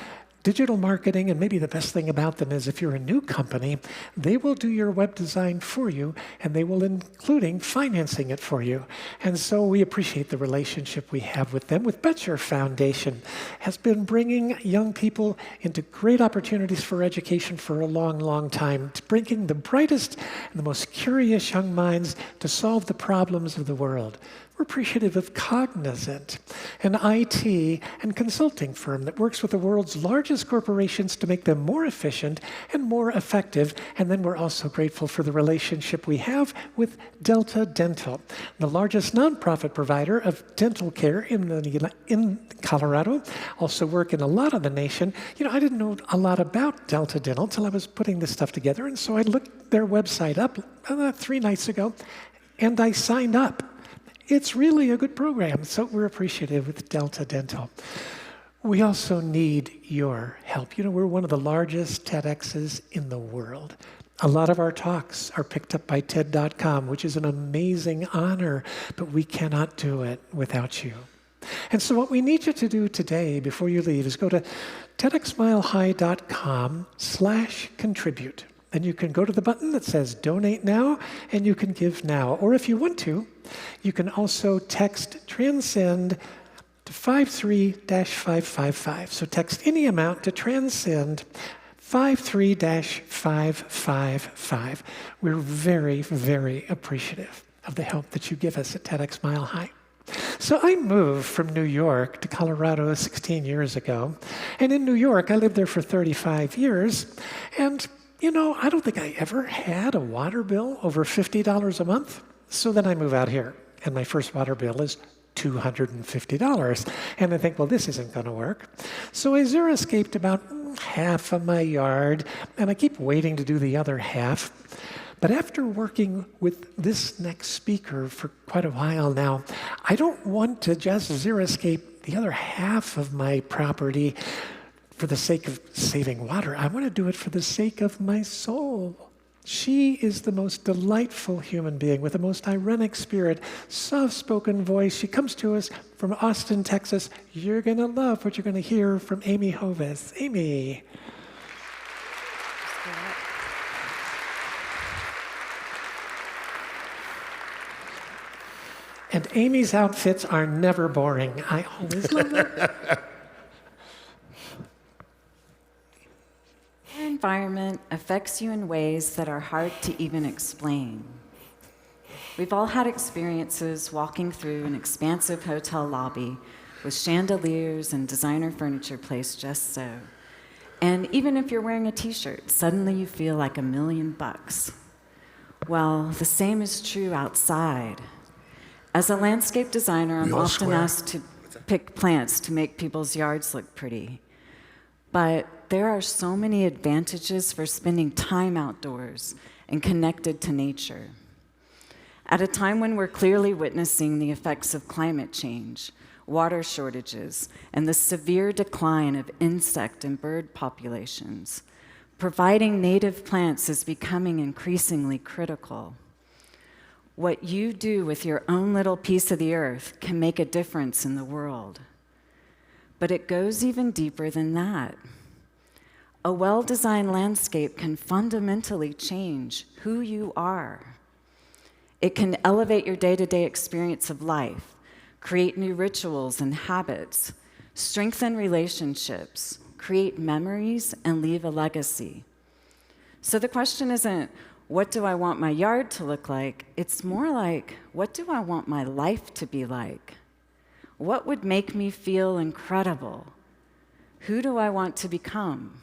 digital marketing, and maybe the best thing about them is if you're a new company, they will do your web design for you, and they will including financing it for you. And so we appreciate the relationship we have with them. With Betcher Foundation has been bringing young people into great opportunities for education for a long, long time. It's bringing the brightest and the most curious young minds to solve the problems of the world. We're appreciative of Cognizant, an IT and consulting firm that works with the world's largest corporations to make them more efficient and more effective. And then we're also grateful for the relationship we have with Delta Dental, the largest nonprofit provider of dental care in Colorado, also work in a lot of the nation. You know, I didn't know a lot about Delta Dental until I was putting this stuff together, and so I looked their website up 3 nights ago, and I signed up. It's really a good program, so we're appreciative with Delta Dental. We also need your help. You know, we're one of the largest TEDx's in the world. A lot of our talks are picked up by TED.com, which is an amazing honor, but we cannot do it without you. And so what we need you to do today before you leave is go to TEDxMileHigh.com/contribute. And you can go to the button that says Donate Now, and you can give now. Or if you want to, you can also text Transcend to 53-555. So text any amount to Transcend 53-555. We're very, very appreciative of the help that you give us at TEDx Mile High. So I moved from New York to Colorado 16 years ago. And in New York, I lived there for 35 years. And you know, I don't think I ever had a water bill over $50 a month. So then I move out here, and my first water bill is $250. And I think, well, this isn't going to work. So I xeriscaped about half of my yard, and I keep waiting to do the other half. But after working with this next speaker for quite a while now, I don't want to just xeriscape the other half of my property for the sake of saving water. I want to do it for the sake of my soul. She is the most delightful human being with the most ironic spirit, soft-spoken voice. She comes to us from Austin, Texas. You're going to love what you're going to hear from Amy Hovis. Amy. And Amy's outfits are never boring. I always love them.
Our environment affects you in ways that are hard to even explain. We've all had experiences walking through an expansive hotel lobby with chandeliers and designer furniture placed just so. And even if you're wearing a t-shirt, suddenly you feel like $1 million. Well, the same is true outside. As a landscape designer, I'm often asked to pick plants to make people's yards look pretty. But there are so many advantages for spending time outdoors and connected to nature. At a time when we're clearly witnessing the effects of climate change, water shortages, and the severe decline of insect and bird populations, providing native plants is becoming increasingly critical. What you do with your own little piece of the earth can make a difference in the world. But it goes even deeper than that. A well-designed landscape can fundamentally change who you are. It can elevate your day-to-day experience of life, create new rituals and habits, strengthen relationships, create memories, and leave a legacy. So the question isn't, what do I want my yard to look like? It's more like, what do I want my life to be like? What would make me feel incredible? Who do I want to become?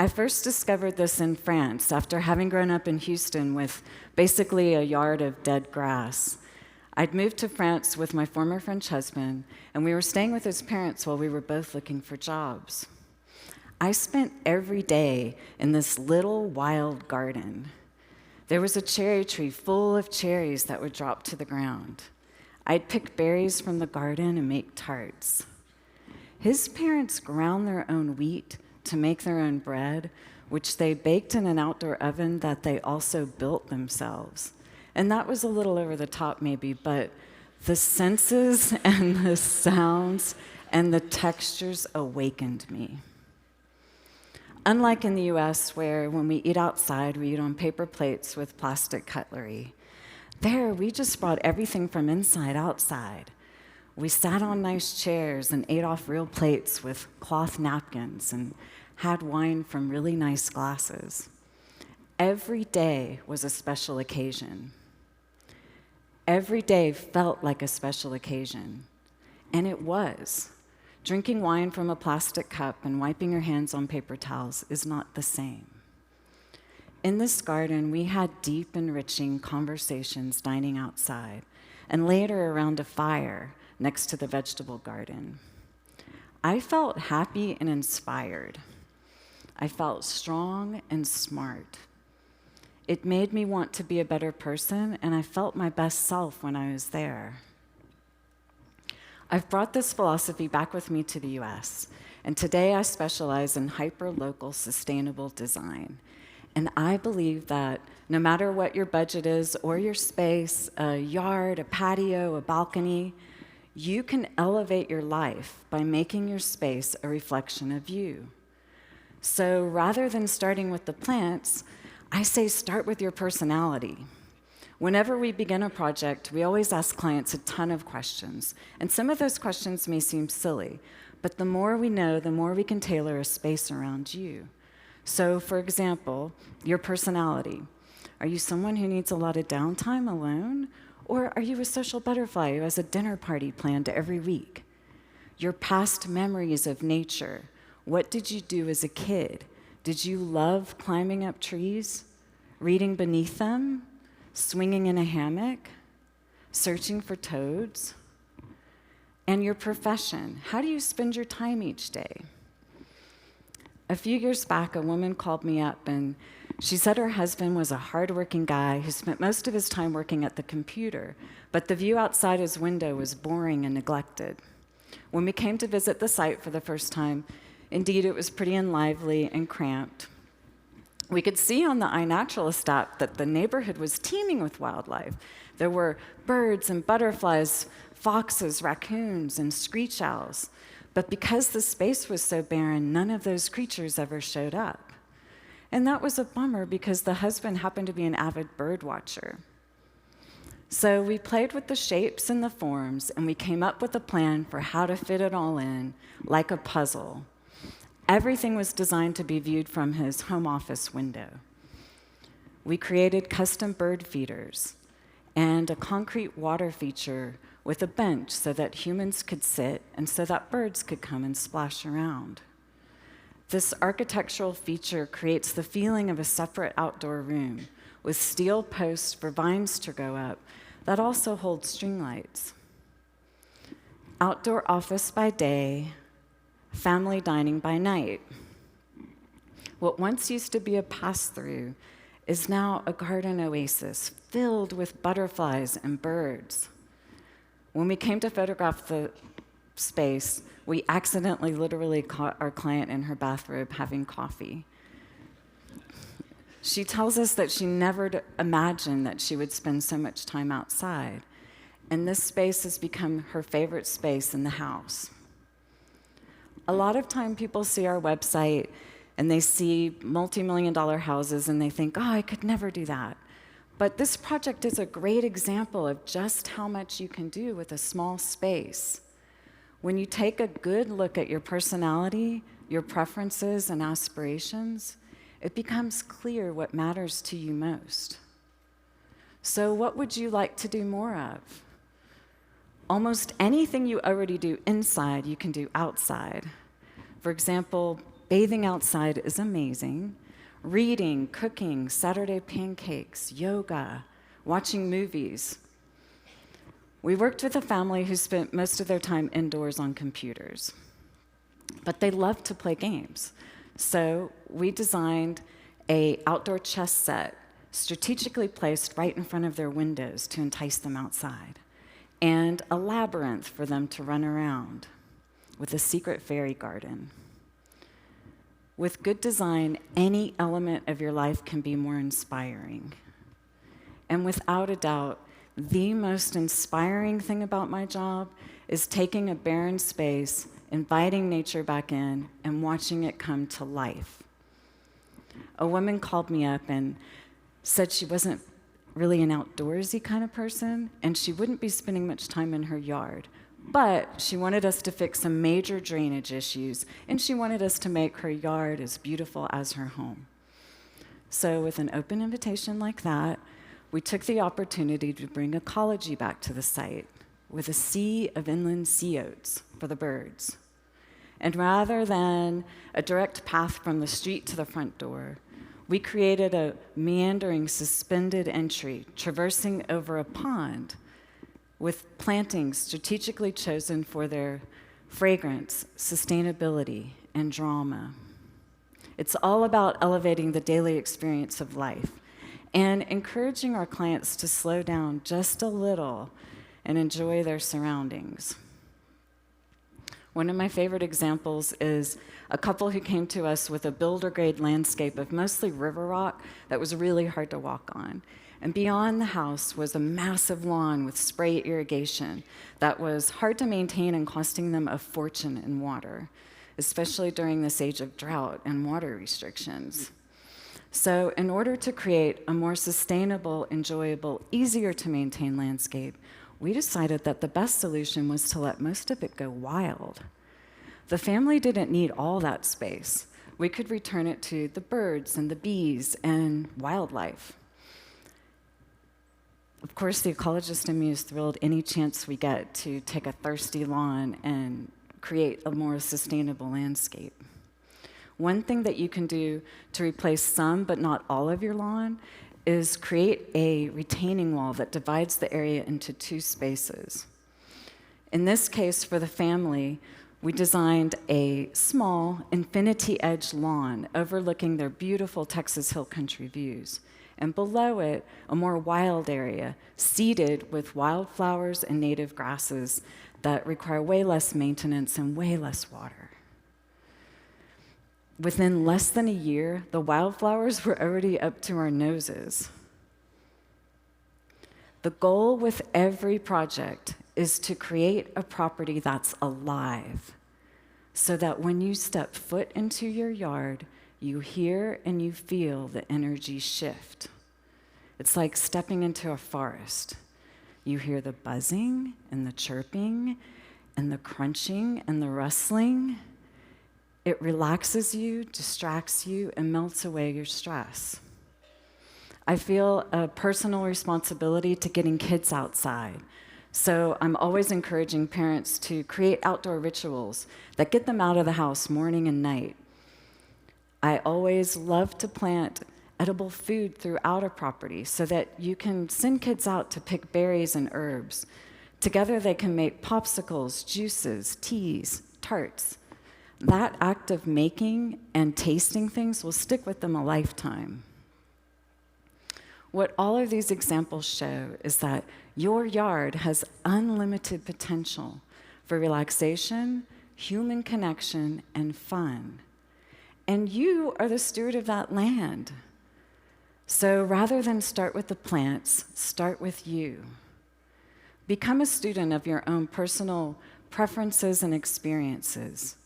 I first discovered this in France after having grown up in Houston with basically a yard of dead grass. I'd moved to France with my former French husband, and we were staying with his parents while we were both looking for jobs. I spent every day in this little wild garden. There was a cherry tree full of cherries that would drop to the ground. I'd pick berries from the garden and make tarts. His parents ground their own wheat to make their own bread, which they baked in an outdoor oven that they also built themselves. And that was a little over the top maybe, but the senses and the sounds and the textures awakened me. Unlike in the US, where when we eat outside, we eat on paper plates with plastic cutlery. There, we just brought everything from inside outside. We sat on nice chairs and ate off real plates with cloth napkins and had wine from really nice glasses. Every day was a special occasion. Every day felt like a special occasion, and it was. Drinking wine from a plastic cup and wiping your hands on paper towels is not the same. In this garden, we had deep, enriching conversations dining outside, and later around a fire next to the vegetable garden. I felt happy and inspired. I felt strong and smart. It made me want to be a better person, and I felt my best self when I was there. I've brought this philosophy back with me to the US, and today I specialize in hyper-local sustainable design. And I believe that no matter what your budget is or your space, a yard, a patio, a balcony, you can elevate your life by making your space a reflection of you. So rather than starting with the plants, I say start with your personality. Whenever we begin a project, we always ask clients a ton of questions. And some of those questions may seem silly, but the more we know, the more we can tailor a space around you. So, for example, your personality. Are you someone who needs a lot of downtime alone? Or are you a social butterfly who has a dinner party planned every week? Your past memories of nature. What did you do as a kid? Did you love climbing up trees, reading beneath them, swinging in a hammock, searching for toads? And your profession. How do you spend your time each day? A few years back, a woman called me up, and she said her husband was a hardworking guy who spent most of his time working at the computer, but the view outside his window was boring and neglected. When we came to visit the site for the first time, indeed, it was pretty unlively and cramped. We could see on the iNaturalist app that the neighborhood was teeming with wildlife. There were birds and butterflies, foxes, raccoons, and screech owls. But because the space was so barren, none of those creatures ever showed up. And that was a bummer because the husband happened to be an avid bird watcher. So we played with the shapes and the forms, and we came up with a plan for how to fit it all in, like a puzzle. Everything was designed to be viewed from his home office window. We created custom bird feeders and a concrete water feature with a bench so that humans could sit and so that birds could come and splash around. This architectural feature creates the feeling of a separate outdoor room with steel posts for vines to go up that also hold string lights. Outdoor office by day, family dining by night. What once used to be a pass-through is now a garden oasis filled with butterflies and birds. When we came to photograph the space, we accidentally literally caught our client in her bathrobe having coffee. She tells us that she never imagined that she would spend so much time outside, and this space has become her favorite space in the house. A lot of time people see our website and they see multi-million-dollar houses and they think, oh, I could never do that. But this project is a great example of just how much you can do with a small space. When you take a good look at your personality, your preferences and aspirations, it becomes clear what matters to you most. So what would you like to do more of? Almost anything you already do inside, you can do outside. For example, Bathing outside is amazing. Reading, cooking, Saturday pancakes, yoga, watching movies. We worked with a family who spent most of their time indoors on computers, but they loved to play games. So we designed an outdoor chess set strategically placed right in front of their windows to entice them outside, and a labyrinth for them to run around with a secret fairy garden. With good design, any element of your life can be more inspiring. And without a doubt, the most inspiring thing about my job is taking a barren space, inviting nature back in, and watching it come to life. A woman called me up and said she wasn't really an outdoorsy kind of person, and she wouldn't be spending much time in her yard. But she wanted us to fix some major drainage issues, and she wanted us to make her yard as beautiful as her home. So with an open invitation like that, we took the opportunity to bring ecology back to the site with a sea of inland sea oats for the birds. And rather than a direct path from the street to the front door, we created a meandering, suspended entry traversing over a pond with plantings strategically chosen for their fragrance, sustainability, and drama. It's all about elevating the daily experience of life and encouraging our clients to slow down just a little and enjoy their surroundings. One of my favorite examples is a couple who came to us with a builder-grade landscape of mostly river rock that was really hard to walk on. And beyond the house was a massive lawn with spray irrigation that was hard to maintain and costing them a fortune in water, especially during this age of drought and water restrictions. So in order to create a more sustainable, enjoyable, easier to maintain landscape, we decided that the best solution was to let most of it go wild. The family didn't need all that space. We could return it to the birds and the bees and wildlife. Of course, the ecologist in me is thrilled any chance we get to take a thirsty lawn and create a more sustainable landscape. One thing that you can do to replace some but not all of your lawn is create a retaining wall that divides the area into two spaces. In this case, for the family, we designed a small infinity edge lawn overlooking their beautiful Texas Hill Country views, and below it, a more wild area seeded with wildflowers and native grasses that require way less maintenance and way less water. Within less than a year, the wildflowers were already up to our noses. The goal with every project is to create a property that's alive, so that when you step foot into your yard, you hear and you feel the energy shift. It's like stepping into a forest. You hear the buzzing and the chirping and the crunching and the rustling. It relaxes you, distracts you, and melts away your stress. I feel a personal responsibility to getting kids outside. So I'm always encouraging parents to create outdoor rituals that get them out of the house morning and night. I always love to plant edible food throughout a property so that you can send kids out to pick berries and herbs. Together they can make popsicles, juices, teas, tarts. That act of making and tasting things will stick with them a lifetime. What all of these examples show is that your yard has unlimited potential for relaxation, human connection, and fun. And you are the steward of that land. So rather than start with the plants, start with you. Become a student of your own personal preferences and experiences.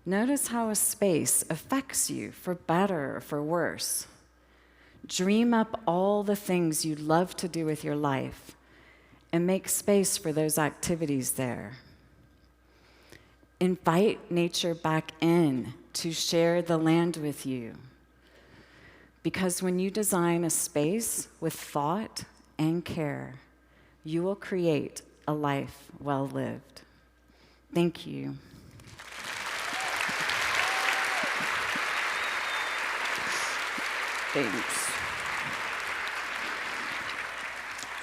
Notice how a space affects you for better or for worse. Dream up all the things you'd love to do with your life and make space for those activities there. Invite nature back in to share the land with you. Because when you design a space with thought and care, you will create a life well lived. Thank you. Thanks.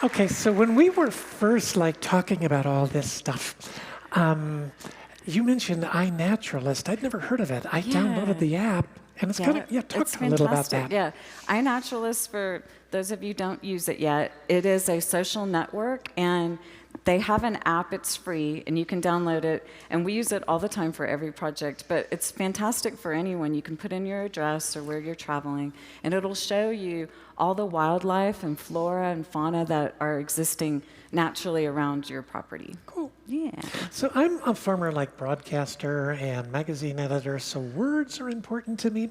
Okay, so when we were first talking about all this stuff, you mentioned iNaturalist. I'd never heard of it. I downloaded the app, and it's talk
it's
a little about
fantastic.
that.
Yeah, iNaturalist, for those of you who don't use it yet, it is a social network, and they have an app. It's free, and you can download it, and we use it all the time for every project, but it's fantastic for anyone. You can put in your address or where you're traveling, and it'll show you all the wildlife and flora and fauna that are existing naturally around your property.
Cool.
Yeah.
So I'm a former broadcaster and magazine editor, so words are important to me.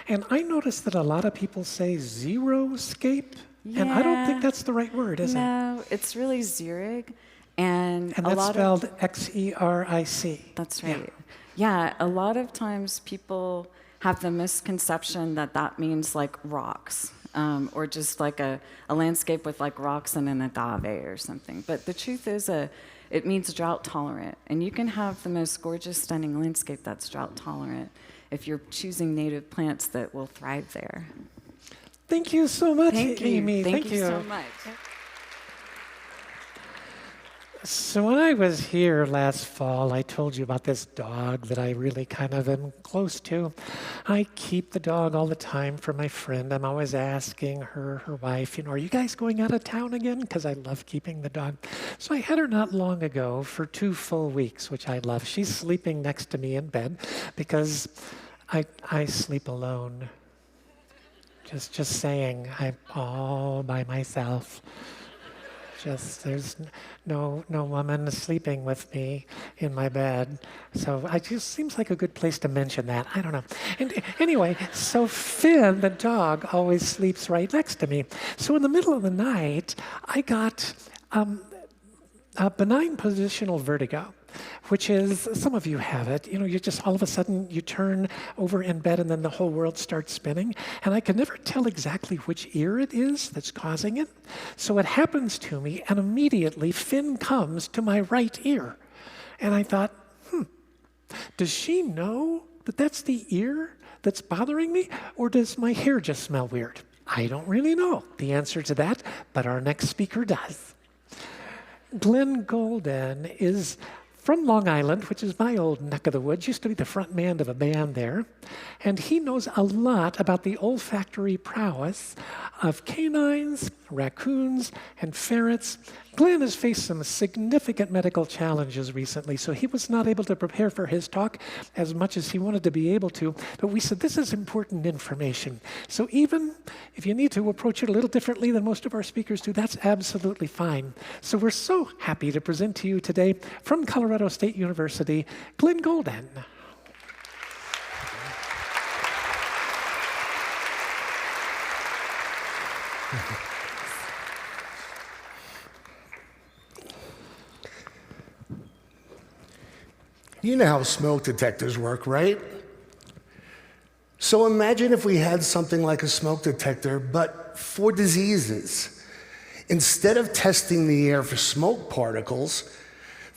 And I noticed that a lot of people say xeriscape, and I don't think that's the right word, is it?
No, it's really xerig. And
that's spelled X-E-R-I-C.
That's right. Yeah, a lot of times people have the misconception that that means rocks, or just a landscape with rocks and an agave or something. But the truth is it means drought tolerant. And you can have the most gorgeous, stunning landscape that's drought tolerant if you're choosing native plants that will thrive there.
Thank you so much,
Thank you.
Amy.
Thank you so much.
So when I was here last fall, I told you about this dog that I really kind of am close to. I keep the dog all the time for my friend. I'm always asking her wife, are you guys going out of town again? Because I love keeping the dog. So I had her not long ago for 2 full weeks, which I love. She's sleeping next to me in bed because I sleep alone. Just saying, I'm all by myself. There's no woman sleeping with me in my bed. So it just seems like a good place to mention that. I don't know. And anyway, so Finn, the dog, always sleeps right next to me. So in the middle of the night, I got a benign positional vertigo, which is, some of you have it. You just all of a sudden you turn over in bed and then the whole world starts spinning. And I can never tell exactly which ear it is that's causing it. So it happens to me, and immediately Finn comes to my right ear. And I thought, does she know that that's the ear that's bothering me? Or does my hair just smell weird? I don't really know the answer to that, but our next speaker does. Glenn Golden is from Long Island, which is my old neck of the woods, used to be the front man of a band there. And he knows a lot about the olfactory prowess of canines, raccoons, and ferrets. Glenn has faced some significant medical challenges recently, so he was not able to prepare for his talk as much as he wanted to be able to. But we said, this is important information. So even if you need to approach it a little differently than most of our speakers do, that's absolutely fine. So we're so happy to present to you today from Colorado State University, Glenn Golden.
You know how smoke detectors work, right? So imagine if we had something like a smoke detector, but for diseases. Instead of testing the air for smoke particles,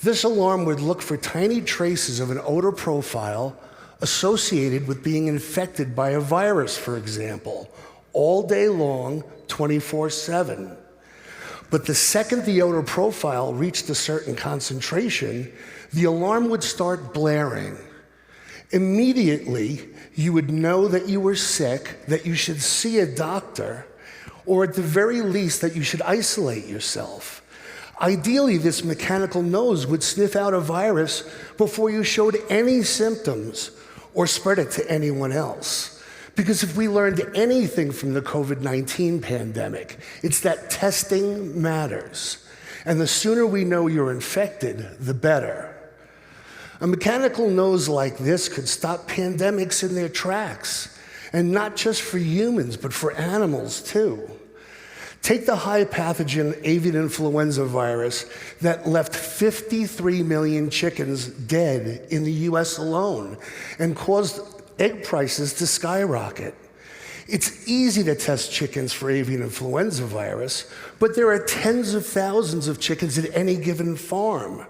this alarm would look for tiny traces of an odor profile associated with being infected by a virus, for example, all day long, 24/7. But the second the odor profile reached a certain concentration, the alarm would start blaring. Immediately, you would know that you were sick, that you should see a doctor, or at the very least, that you should isolate yourself. Ideally, this mechanical nose would sniff out a virus before you showed any symptoms or spread it to anyone else. Because if we learned anything from the COVID-19 pandemic, it's that testing matters. And the sooner we know you're infected, the better. A mechanical nose like this could stop pandemics in their tracks, and not just for humans, but for animals too. Take the high pathogen avian influenza virus that left 53 million chickens dead in the US alone and caused egg prices to skyrocket. It's easy to test chickens for avian influenza virus, but there are tens of thousands of chickens at any given farm.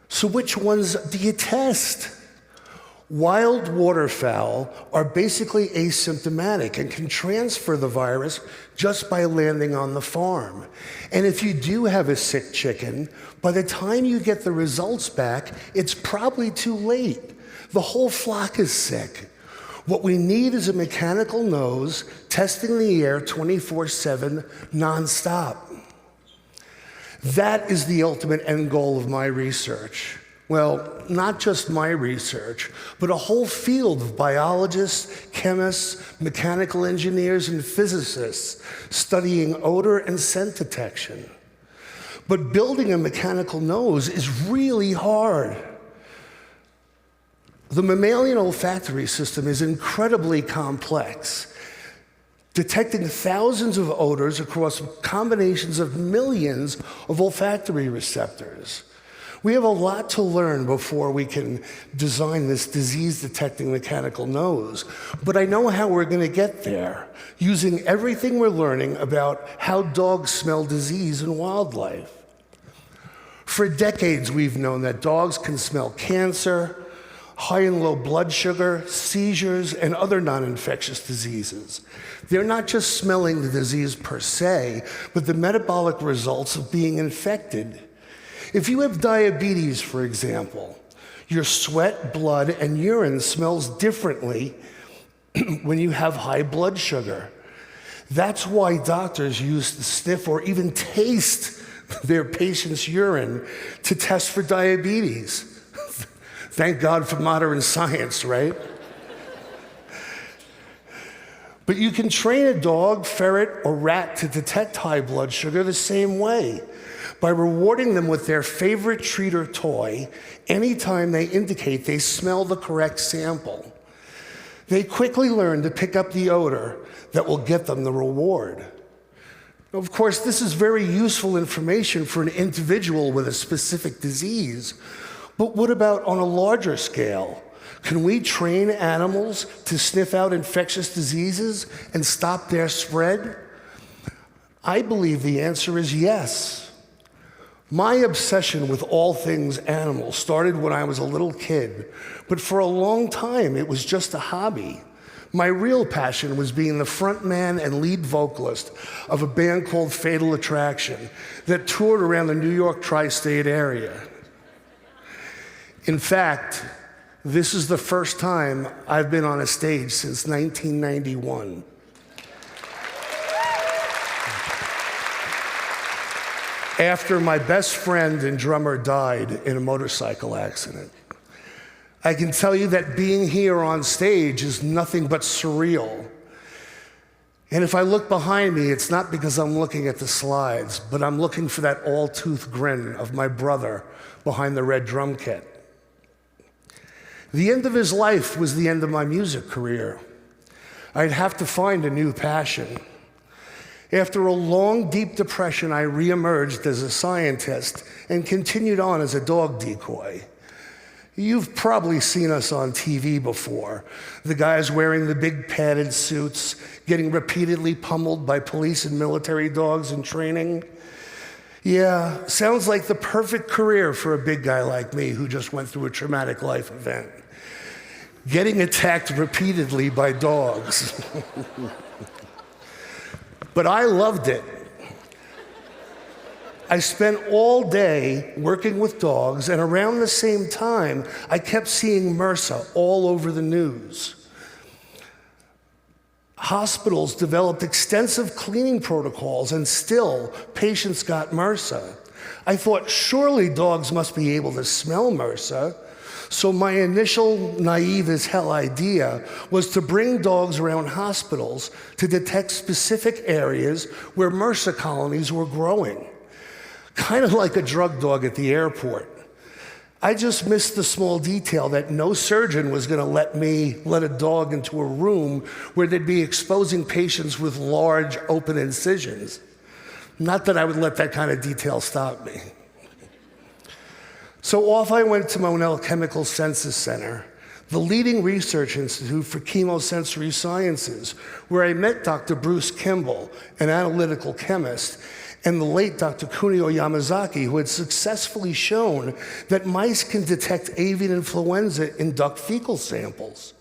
So which ones do you test? Wild waterfowl are basically asymptomatic and can transfer the virus just by landing on the farm. And if you do have a sick chicken, by the time you get the results back, it's probably too late. The whole flock is sick. What we need is a mechanical nose testing the air 24/7, nonstop. That is the ultimate end goal of my research. Well, not just my research, but a whole field of biologists, chemists, mechanical engineers, and physicists studying odor and scent detection. But building a mechanical nose is really hard. The mammalian olfactory system is incredibly complex, detecting thousands of odors across combinations of millions of olfactory receptors. We have a lot to learn before we can design this disease-detecting mechanical nose, but I know how we're going to get there, using everything we're learning about how dogs smell disease in wildlife. For decades, we've known that dogs can smell cancer, high and low blood sugar, seizures, and other non-infectious diseases. They're not just smelling the disease per se, but the metabolic results of being infected. If you have diabetes, for example, your sweat, blood, and urine smells differently when you have high blood sugar. That's why doctors use to sniff or even taste their patient's urine to test for diabetes. Thank God for modern science, right? But you can train a dog, ferret, or rat to detect high blood sugar the same way, by rewarding them with their favorite treat or toy anytime they indicate they smell the correct sample. They quickly learn to pick up the odor that will get them the reward. Of course, this is very useful information for an individual with a specific disease, but what about on a larger scale? Can we train animals to sniff out infectious diseases and stop their spread? I believe the answer is yes. My obsession with all things animal started when I was a little kid, but for a long time it was just a hobby. My real passion was being the front man and lead vocalist of a band called Fatal Attraction that toured around the New York tri-state area. In fact, this is the first time I've been on a stage since 1991. After my best friend and drummer died in a motorcycle accident. I can tell you that being here on stage is nothing but surreal. And if I look behind me, it's not because I'm looking at the slides, but I'm looking for that all-tooth grin of my brother behind the red drum kit. The end of his life was the end of my music career. I'd have to find a new passion. After a long, deep depression, I reemerged as a scientist and continued on as a dog decoy. You've probably seen us on TV before. The guys wearing the big padded suits, getting repeatedly pummeled by police and military dogs in training. Yeah, sounds like the perfect career for a big guy like me who just went through a traumatic life event. Getting attacked repeatedly by dogs. But I loved it. I spent all day working with dogs, and around the same time, I kept seeing MRSA all over the news. Hospitals developed extensive cleaning protocols, and still, patients got MRSA. I thought, surely dogs must be able to smell MRSA. So my initial naive as hell idea was to bring dogs around hospitals to detect specific areas where MRSA colonies were growing. Kind of like a drug dog at the airport. I just missed the small detail that no surgeon was going to let a dog into a room where they'd be exposing patients with large open incisions. Not that I would let that kind of detail stop me. So off I went to Monell Chemical Senses Center, the leading research institute for chemosensory sciences, where I met Dr. Bruce Kimball, an analytical chemist, and the late Dr. Kunio Yamazaki, who had successfully shown that mice can detect avian influenza in duck fecal samples.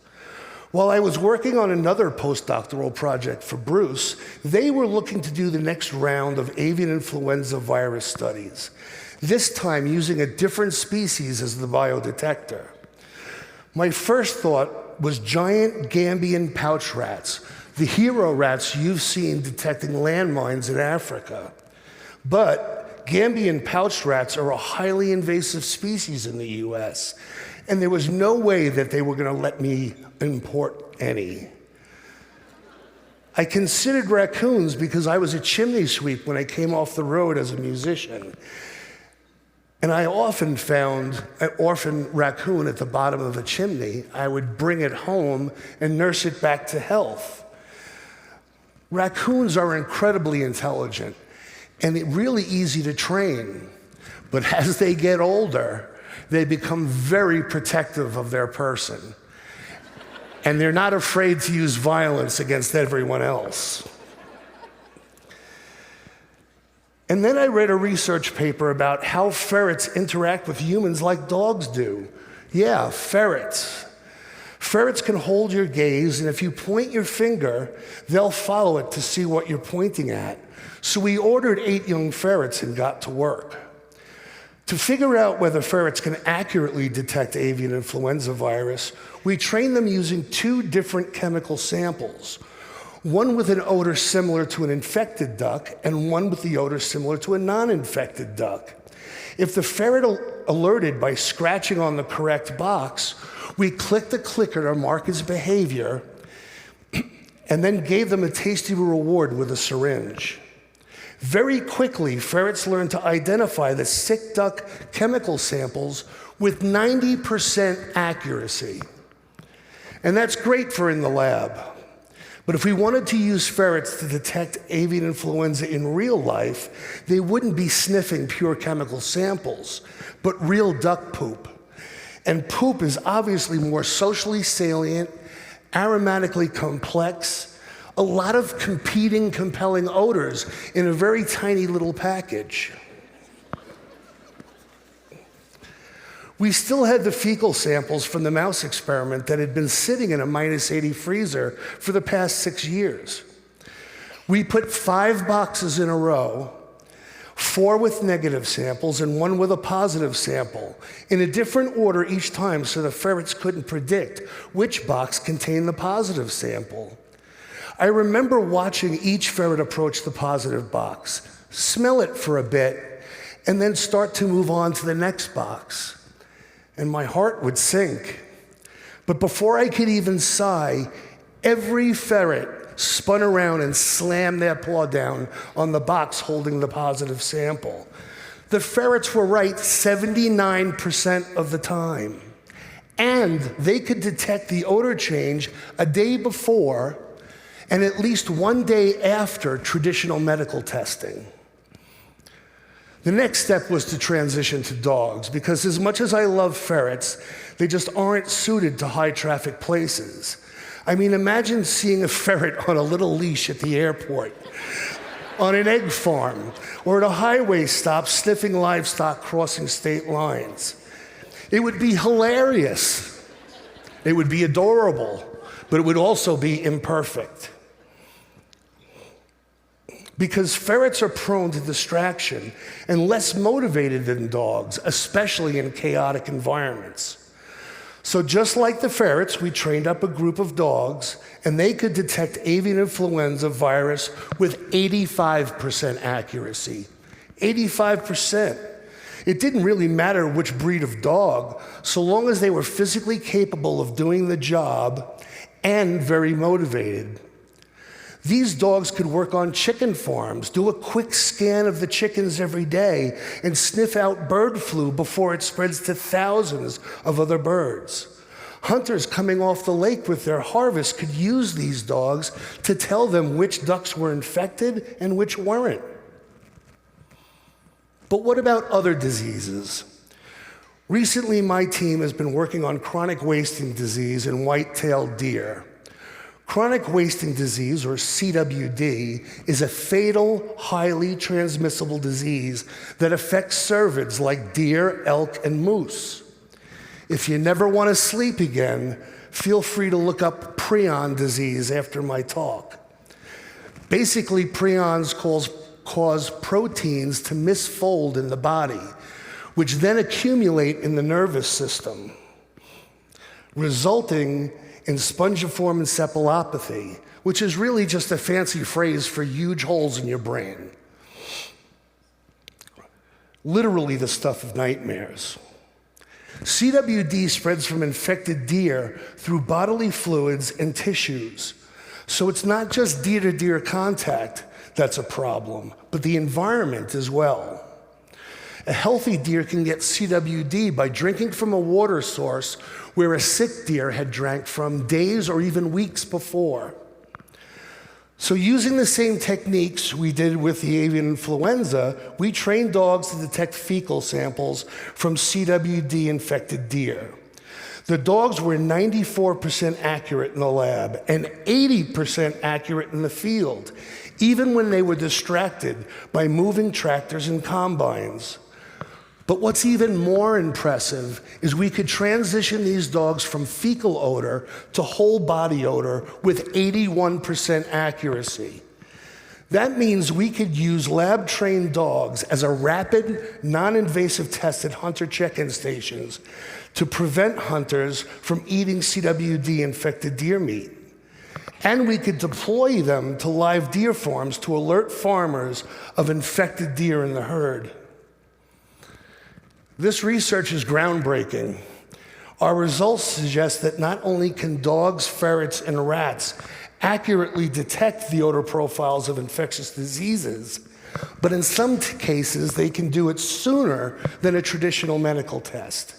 While I was working on another postdoctoral project for Bruce, they were looking to do the next round of avian influenza virus studies, this time using a different species as the biodetector. My first thought was giant Gambian pouch rats, the hero rats you've seen detecting landmines in Africa. But Gambian pouch rats are a highly invasive species in the US, and there was no way that they were going to let me import any. I considered raccoons because I was a chimney sweep when I came off the road as a musician. And I often found an orphan raccoon at the bottom of a chimney. I would bring it home and nurse it back to health. Raccoons are incredibly intelligent and really easy to train. But as they get older, they become very protective of their person. And they're not afraid to use violence against everyone else. And then I read a research paper about how ferrets interact with humans like dogs do. Yeah, ferrets. Ferrets can hold your gaze, and if you point your finger, they'll follow it to see what you're pointing at. So we ordered 8 young ferrets and got to work. To figure out whether ferrets can accurately detect avian influenza virus, we trained them using 2 different chemical samples, one with an odor similar to an infected duck and one with the odor similar to a non-infected duck. If the ferret alerted by scratching on the correct box, we clicked the clicker to mark his behavior and then gave them a tasty reward with a syringe. Very quickly, ferrets learned to identify the sick duck chemical samples with 90% accuracy. And that's great for in the lab. But if we wanted to use ferrets to detect avian influenza in real life, they wouldn't be sniffing pure chemical samples, but real duck poop. And poop is obviously more socially salient, aromatically complex, a lot of competing, compelling odors in a very tiny little package. We still had the fecal samples from the mouse experiment that had been sitting in a -80 freezer for the past 6 years. We put 5 boxes in a row, 4 with negative samples and 1 with a positive sample, in a different order each time so the ferrets couldn't predict which box contained the positive sample. I remember watching each ferret approach the positive box, smell it for a bit, and then start to move on to the next box. And my heart would sink. But before I could even sigh, every ferret spun around and slammed their paw down on the box holding the positive sample. The ferrets were right 79% of the time. And they could detect the odor change a day before and at least 1 day after traditional medical testing. The next step was to transition to dogs, because as much as I love ferrets, they just aren't suited to high-traffic places. I mean, imagine seeing a ferret on a little leash at the airport, on an egg farm, or at a highway stop sniffing livestock crossing state lines. It would be hilarious. It would be adorable, but it would also be imperfect. Because ferrets are prone to distraction and less motivated than dogs, especially in chaotic environments. So just like the ferrets, we trained up a group of dogs, and they could detect avian influenza virus with 85% accuracy. 85%. It didn't really matter which breed of dog, so long as they were physically capable of doing the job and very motivated. These dogs could work on chicken farms, do a quick scan of the chickens every day, and sniff out bird flu before it spreads to thousands of other birds. Hunters coming off the lake with their harvest could use these dogs to tell them which ducks were infected and which weren't. But what about other diseases? Recently, my team has been working on chronic wasting disease in white-tailed deer. Chronic wasting disease, or CWD, is a fatal, highly transmissible disease that affects cervids like deer, elk, and moose. If you never want to sleep again, feel free to look up prion disease after my talk. Basically, prions cause proteins to misfold in the body, which then accumulate in the nervous system, resulting in spongiform encephalopathy, which is really just a fancy phrase for huge holes in your brain. Literally the stuff of nightmares. CWD spreads from infected deer through bodily fluids and tissues. So it's not just deer-to-deer contact that's a problem, but the environment as well. A healthy deer can get CWD by drinking from a water source where a sick deer had drank from days or even weeks before. So using the same techniques we did with the avian influenza, we trained dogs to detect fecal samples from CWD-infected deer. The dogs were 94% accurate in the lab and 80% accurate in the field, even when they were distracted by moving tractors and combines. But what's even more impressive is we could transition these dogs from fecal odor to whole body odor with 81% accuracy. That means we could use lab-trained dogs as a rapid, non-invasive test at hunter check-in stations to prevent hunters from eating CWD-infected deer meat. And we could deploy them to live deer farms to alert farmers of infected deer in the herd. This research is groundbreaking. Our results suggest that not only can dogs, ferrets, and rats accurately detect the odor profiles of infectious diseases, but in some cases, they can do it sooner than a traditional medical test.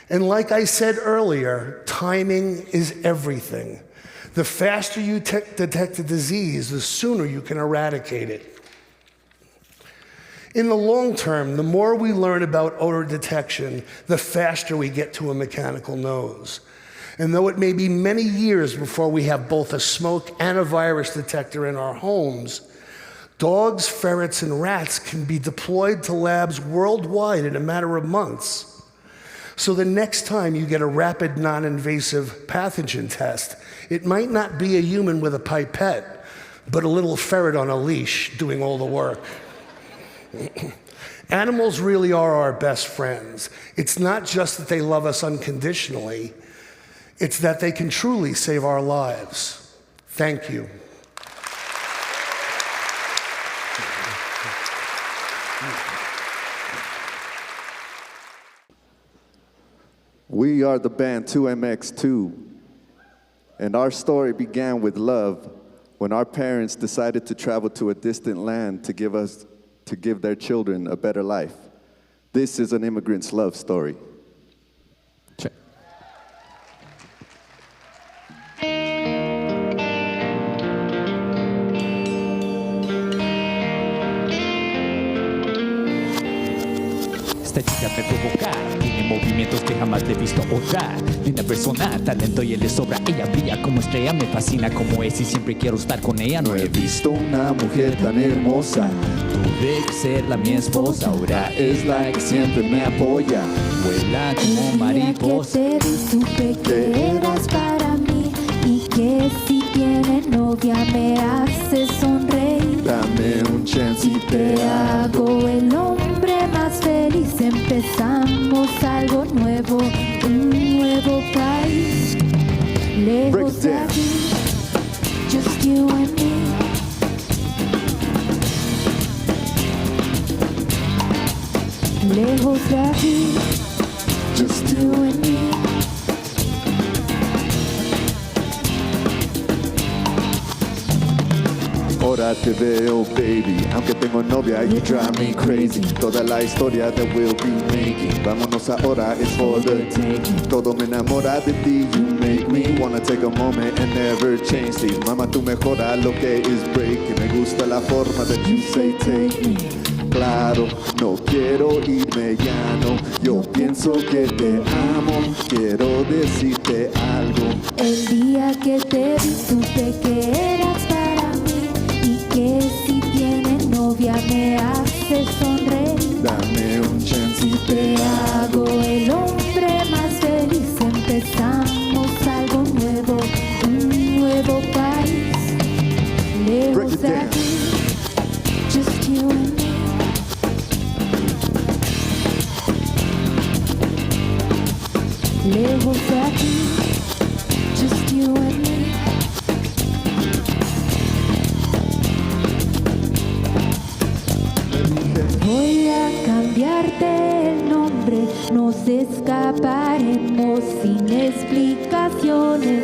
And like I said earlier, timing is everything. The faster you detect a disease, the sooner you can eradicate it. In the long term, the more we learn about odor detection, the faster we get to a mechanical nose. And though it may be many years before we have both a smoke and a virus detector in our homes, dogs, ferrets, and rats can be deployed to labs worldwide in a matter of months. So the next time you get a rapid, non-invasive pathogen test, it might not be a human with a pipette, but a little ferret on a leash doing all the work. Animals really are our best friends. It's not just that they love us unconditionally, it's that they can truly save our lives. Thank you.
We are the band 2MX2, and our story began with love when our parents decided to travel to a distant land to give their children a better life. This is an immigrant's love story.
Check. Esta chica me provoca, tiene movimientos que jamás le he visto otra. De una persona, talento y él le sobra. Ella brilla como estrella, me fascina como es y siempre quiero estar con ella.
No he visto una mujer tan hermosa.
Tuve que ser la mi esposa, ahora
Es la que siempre me apoya.
vuela como mariposa.
El día que te vi supe que eras para mí y que si tienes novia me hace sonreír.
Dame un chance y
Te hago el hombre más feliz. Empezamos algo nuevo, un nuevo país. Lejos de aquí, just you and me. Lejos de aquí, just you and me.
Ahora te veo, baby, aunque tengo novia, you drive me crazy. Toda la historia that we'll be making. Vámonos ahora, it's for the taking. Todo me enamora de ti, you make me wanna take a moment and never change. Sí, mamá, tú mejora lo que is breaking. Me gusta la forma that you say take me. Claro, no quiero irme ya no. Yo pienso que te amo, quiero decirte algo.
El día que te vi supe lejos de aquí, just you and me. Voy a cambiarte el nombre, nos escaparemos sin explicaciones.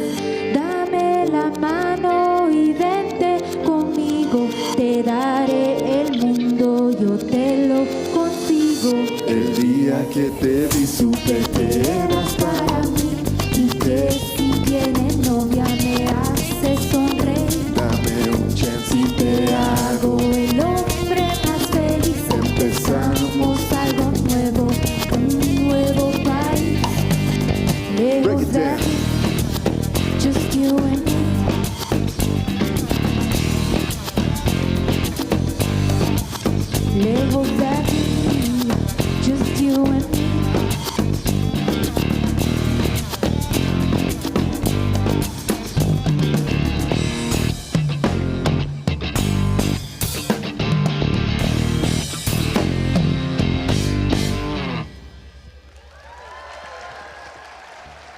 Dame la mano y vente conmigo, te daré el mundo, yo te lo consigo.
El día que te vi supe que eras
Para mí, y que si tienes novia me hace sonreír.
Dame un chance y te hago.
Hago el hombre más feliz. Empezamos algo nuevo, un nuevo país.
Break
Lejos
it
de
down.
aquí, just you and me. Lejos de aquí, just you and me.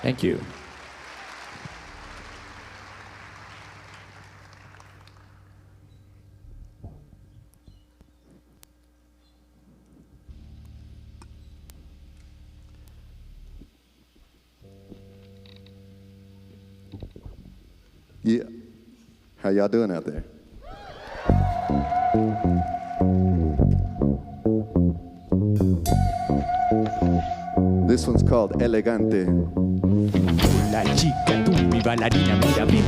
Thank you.
Yeah. How y'all doing out there? This one's called Elegante.
La chica, tú mi bailarina, mira, ven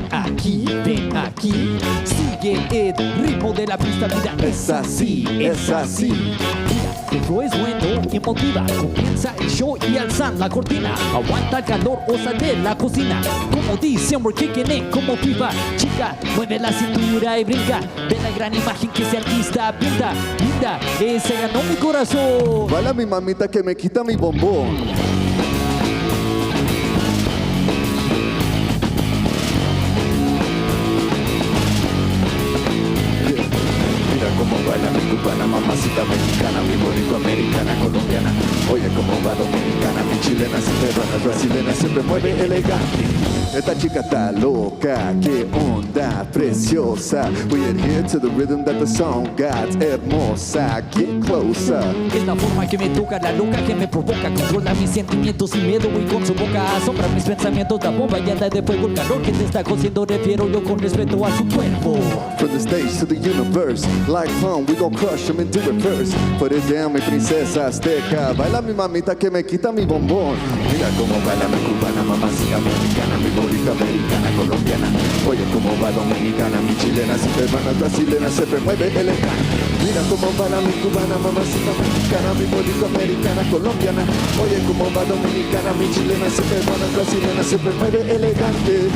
aquí. Sigue el ritmo de la pista, mira,
Es así, es así.
Mira, el flow es bueno y motiva. Comienza el show y alzan la cortina. Aguanta el calor, osa de la cocina. Como dice, we're kicking it como pipa. Chica, mueve la cintura y brinca. Ve la gran imagen que ese artista pinta. Linda, ese ganó mi corazón.
Baila mi mamita que me quita mi bombón. Mira cómo baila mi cubana, mamacita mexicana, mi boricua americana, colombiana. Oye cómo va dominicana, mi chilena, siempre peruana, brasilera, siempre mueve elegante. Esta chica está loca, qué onda preciosa. We adhere to the rhythm that the song got. Hermosa, get closer.
Es la forma que me toca, la loca que me provoca. Controla mis sentimientos sin miedo y con su boca asombra mis pensamientos. La bomba llanta de fuego, el calor que te está cociendo. Refiero yo con respeto a su cuerpo.
From the stage to the universe, like fun, we gon' crush them and do it first. Put it down, mi princesa azteca. Baila mi mamita que me quita mi bombón. Mira cómo baila mi cubana, mamacita mexicana, mi boricua americana, colombiana. Oye cómo va dominicana, mi chilena, siempre peruana, brasilera, siempre mueve elegante. Mira cómo baila mi cubana, mamacita mexicana, mi boricua americana, colombiana. Oye cómo va dominicana, mi chilena, siempre peruana, brasilera, siempre mueve elegante.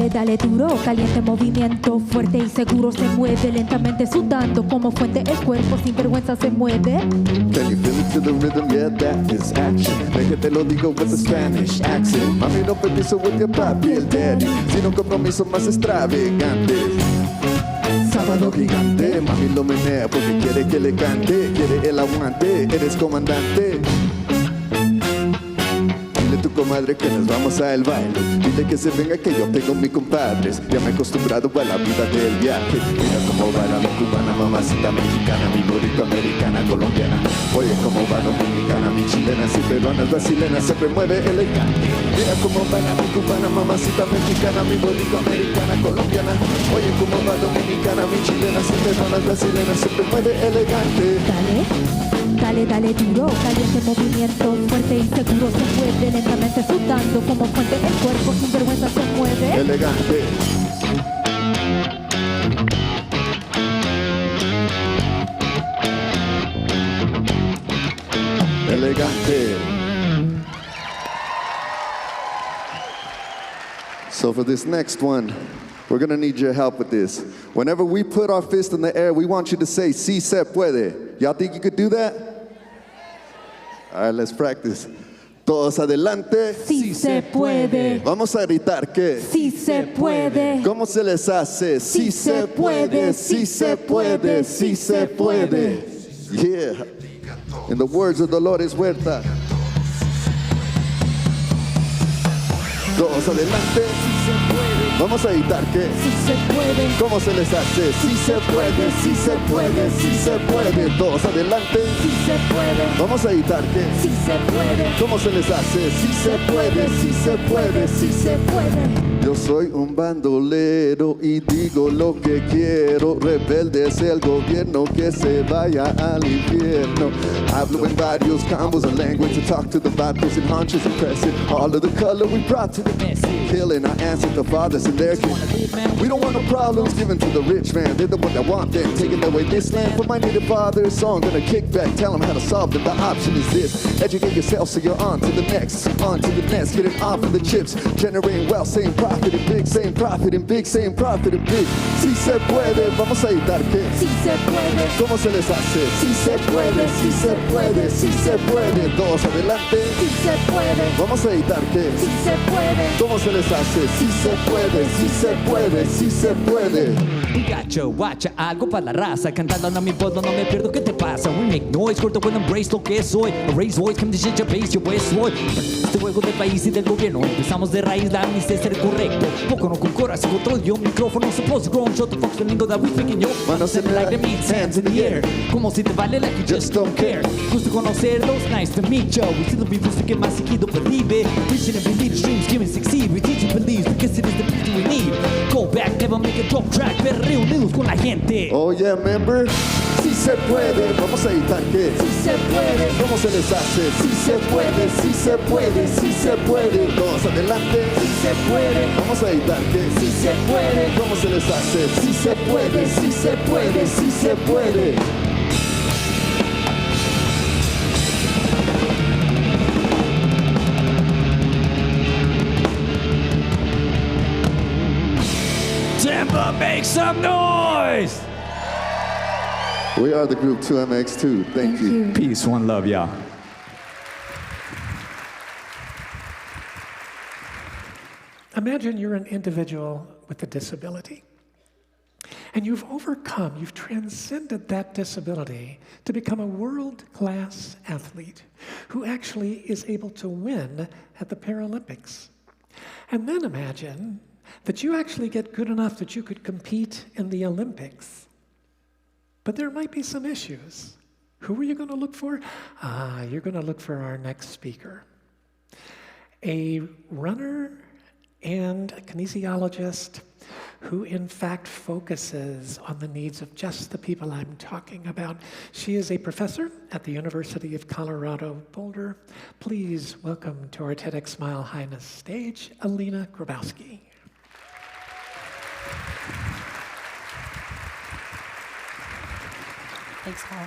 Dale duro, caliente movimiento, fuerte y seguro se mueve, lentamente sudando como fuente el cuerpo sin vergüenza se mueve.
Can you feel it to the rhythm? Yeah, that is action. Deje te lo digo with a Spanish accent. Mami, no permiso with your papi, el daddy. Sin un compromiso más extravagante. Sábado gigante, mami lo menea porque quiere que le cante. Quiere el aguante, eres comandante. Dile a tu comadre que nos vamos a el baile. Dile que se venga que yo tengo mis compadres. Ya me he acostumbrado a la vida del viaje. Mira cómo baila mi cubana, mamacita mexicana, mi boricua americana, colombiana. Oye cómo va dominicana, mi chilena, si peruana, brasilera, siempre mueve elegante. Mira cómo baila mi cubana, mamacita mexicana, mi boricua americana, colombiana. Oye cómo va dominicana, mi chilena, si peruana, brasilera, siempre mueve elegante.
Dale duro, caliente movimiento, fuerte y seguro se mueve, lentamente sudando como fuente el cuerpo sin vergüenza se mueve.
Elegante. Elegante. So for this next one, we're gonna need your help with this. Whenever we put our fist in the air, we want you to say, "Si se puede." Y'all think you could do that? All right, let's practice. Todos adelante.
Si se puede.
Vamos a gritar que.
Si se puede.
¿Cómo se les hace? Si se puede, si se puede, si se puede. Yeah. In the words of Dolores Huerta. Todos adelante. Vamos a gritar que ¿cómo se les hace? Sí se puede, sí se puede, sí se puede. Todos adelante. Vamos a gritar que ¿cómo se les hace? Sí se puede, sí se puede, sí se puede. Yo soy un bandolero y digo lo que quiero. Rebelde es el gobierno, que se vaya al infierno. Hablo en varios combos of language to talk to the vatos and hunches and pressing all of the color we brought to the message. Killing our ancestor fathers and their kids. We don't want no problems given to the rich man. They're the one that want them, taking away this land from my native fathers. So I'm gonna kick back, tell them how to solve it. The option is this: educate yourself so you're on to the next, on to the next. Get it off of the chips, generating wealth, saying profit and big, saying profit and big, saying profit and big. Si se puede, vamos a gritar que
Si se puede,
¿cómo se les hace? Si se puede, si se puede, si se puede. Todos adelante.
si se puede,
Vamos a gritar que
si se puede.
¿cómo se les hace? Si se puede, si se puede, si se puede.
Gacho, guacha, algo para la raza. Cantando a mi pueblo, no me pierdo, ¿qué te pasa? We make noise, corto when embrace lo que soy. Erase voice, come to shit your base, yo pues soy. Este juego del país y del gobierno. Empezamos de raíz, la amistad es ser correcto. Poco no con corazón, control yo, micrófono, supposed to grow and shut the fuck's the lingo that we speaking, yo. Manos en el aire, means hands in the air. Como si te vale like you just don't care. Gusto conocerlos, nice to meet you. We still be music que más seguido believe it. Reaching every leader, streams, give and succeed. We teach you believe because it is the beauty we need. Go back, never make a drop track, pero reunidos con la gente.
Oh yeah, member. Si se puede, vamos a gritar que
Si se puede,
¿cómo se les hace? Si se puede, si se puede, si se puede. Todos adelante.
si se puede,
Vamos a gritar que
si se puede,
¿cómo se les hace? Si se puede, si se puede, si se puede.
Tampa, make some noise!
We are the group 2MX2. Thank you.
Peace, one love, y'all.
Imagine you're an individual with a disability. And you've overcome, you've transcended that disability to become a world-class athlete who actually is able to win at the Paralympics. And then imagine that you actually get good enough that you could compete in the Olympics. But there might be some issues. Who are you going to look for? You're going to look for our next speaker. A runner and a kinesiologist who in fact focuses on the needs of just the people I'm talking about. She is a professor at the University of Colorado Boulder. Please welcome to our TEDxMileHigh stage, Alina Grabowski.
Thanks, Paul.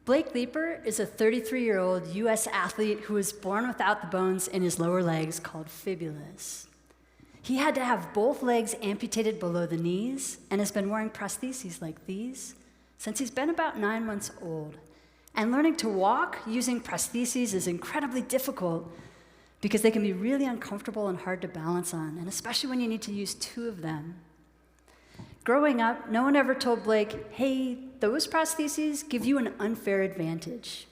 Blake Leeper is a 33-year-old U.S. athlete who was born without the bones in his lower legs called fibulas. He had to have both legs amputated below the knees and has been wearing prostheses like these since he's been about 9 months old. And learning to walk using prostheses is incredibly difficult because they can be really uncomfortable and hard to balance on, and especially when you need to use two of them. Growing up, no one ever told Blake, hey, those prostheses give you an unfair advantage.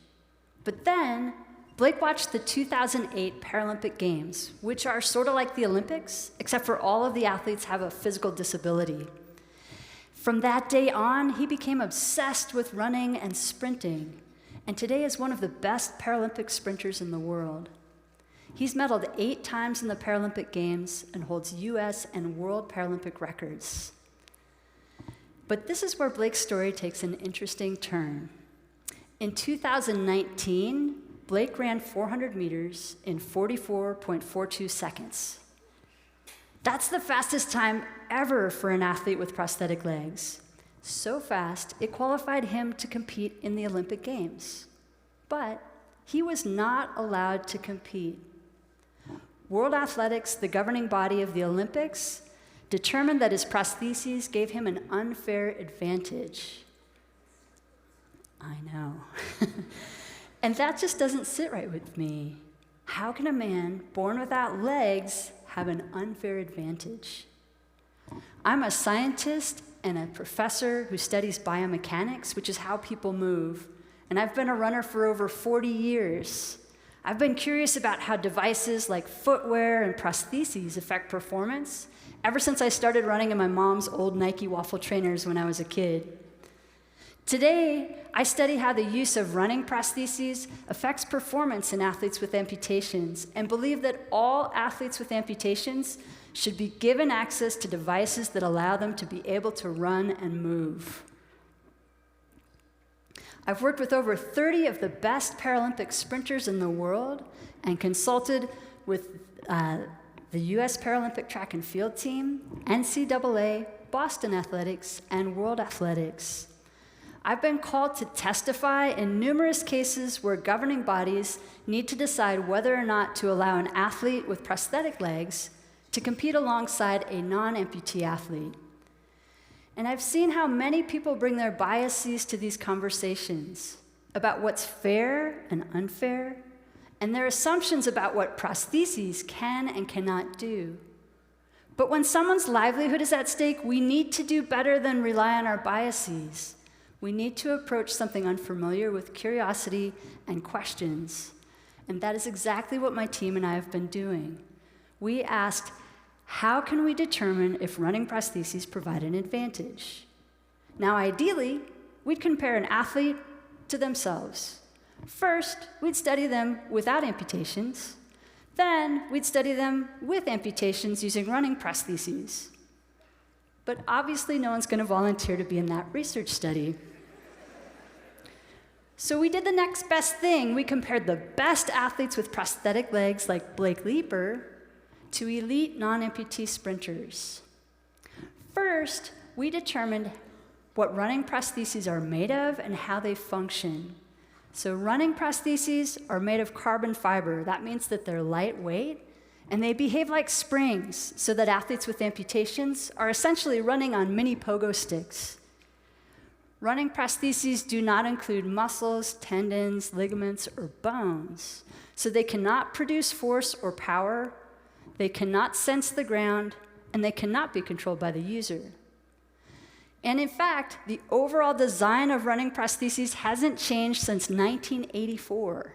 But then, Blake watched the 2008 Paralympic Games, which are sort of like the Olympics, except for all of the athletes have a physical disability. From that day on, he became obsessed with running and sprinting, and today is one of the best Paralympic sprinters in the world. He's medaled 8 times in the Paralympic Games and holds US and World Paralympic records. But this is where Blake's story takes an interesting turn. In 2019, Blake ran 400 meters in 44.42 seconds. That's the fastest time ever for an athlete with prosthetic legs. So fast, it qualified him to compete in the Olympic Games. But he was not allowed to compete. World Athletics, the governing body of the Olympics, determined that his prostheses gave him an unfair advantage. I know. And that just doesn't sit right with me. How can a man born without legs have an unfair advantage? I'm a scientist and a professor who studies biomechanics, which is how people move, and I've been a runner for over 40 years. I've been curious about how devices like footwear and prostheses affect performance ever since I started running in my mom's old Nike waffle trainers when I was a kid. Today, I study how the use of running prostheses affects performance in athletes with amputations and believe that all athletes with amputations should be given access to devices that allow them to be able to run and move. I've worked with over 30 of the best Paralympic sprinters in the world and consulted with the US Paralympic track and field team, NCAA, Boston Athletics, and World Athletics. I've been called to testify in numerous cases where governing bodies need to decide whether or not to allow an athlete with prosthetic legs to compete alongside a non-amputee athlete. And I've seen how many people bring their biases to these conversations about what's fair and unfair, and their assumptions about what prostheses can and cannot do. But when someone's livelihood is at stake, we need to do better than rely on our biases. We need to approach something unfamiliar with curiosity and questions. And that is exactly what my team and I have been doing. We asked, how can we determine if running prostheses provide an advantage? Now, ideally, we'd compare an athlete to themselves. First, we'd study them without amputations. Then, we'd study them with amputations using running prostheses. But obviously, no one's going to volunteer to be in that research study. So we did the next best thing. We compared the best athletes with prosthetic legs like Blake Leeper to elite non-amputee sprinters. First, we determined what running prostheses are made of and how they function. So running prostheses are made of carbon fiber. That means that they're lightweight, and they behave like springs, so that athletes with amputations are essentially running on mini pogo sticks. Running prostheses do not include muscles, tendons, ligaments, or bones, so they cannot produce force or power, they cannot sense the ground, and they cannot be controlled by the user. And in fact, the overall design of running prostheses hasn't changed since 1984,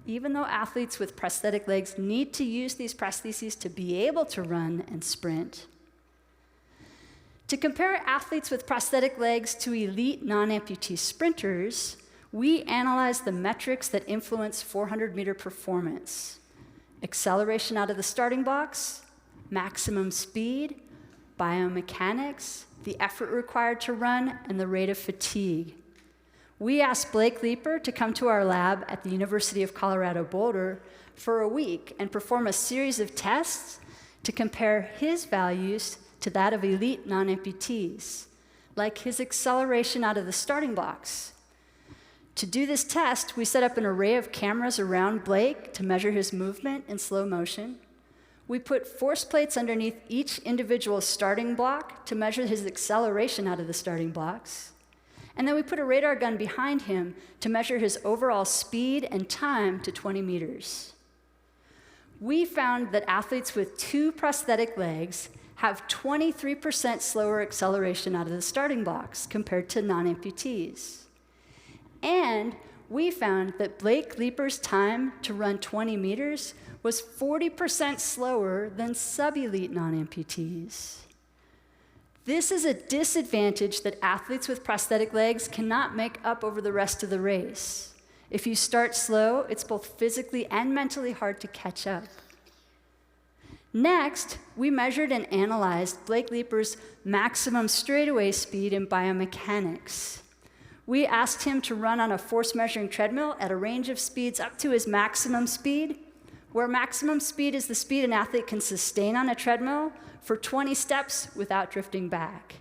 even though athletes with prosthetic legs need to use these prostheses to be able to run and sprint. To compare athletes with prosthetic legs to elite non-amputee sprinters, we analyzed the metrics that influence 400-meter performance: acceleration out of the starting blocks, maximum speed, biomechanics, the effort required to run, and the rate of fatigue. We asked Blake Leeper to come to our lab at the University of Colorado Boulder for a week and perform a series of tests to compare his values to that of elite non-amputees, like his acceleration out of the starting blocks. To do this test, we set up an array of cameras around Blake to measure his movement in slow motion. We put force plates underneath each individual starting block to measure his acceleration out of the starting blocks. And then we put a radar gun behind him to measure his overall speed and time to 20 meters. We found that athletes with 2 prosthetic legs have 23% slower acceleration out of the starting blocks compared to non-amputees. And we found that Blake Leeper's time to run 20 meters was 40% slower than sub-elite non-amputees. This is a disadvantage that athletes with prosthetic legs cannot make up over the rest of the race. If you start slow, it's both physically and mentally hard to catch up. Next, we measured and analyzed Blake Leeper's maximum straightaway speed in biomechanics. We asked him to run on a force-measuring treadmill at a range of speeds up to his maximum speed, where maximum speed is the speed an athlete can sustain on a treadmill for 20 steps without drifting back.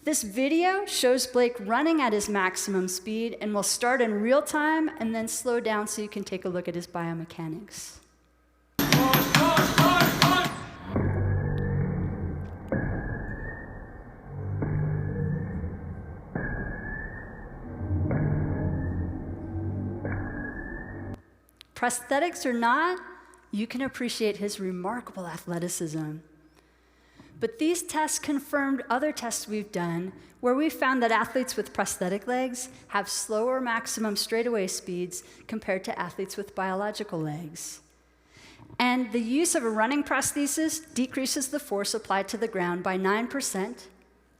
This video shows Blake running at his maximum speed and will start in real time and then slow down so you can take a look at his biomechanics. Prosthetics or not, you can appreciate his remarkable athleticism. But these tests confirmed other tests we've done where we found that athletes with prosthetic legs have slower maximum straightaway speeds compared to athletes with biological legs. And the use of a running prosthesis decreases the force applied to the ground by 9%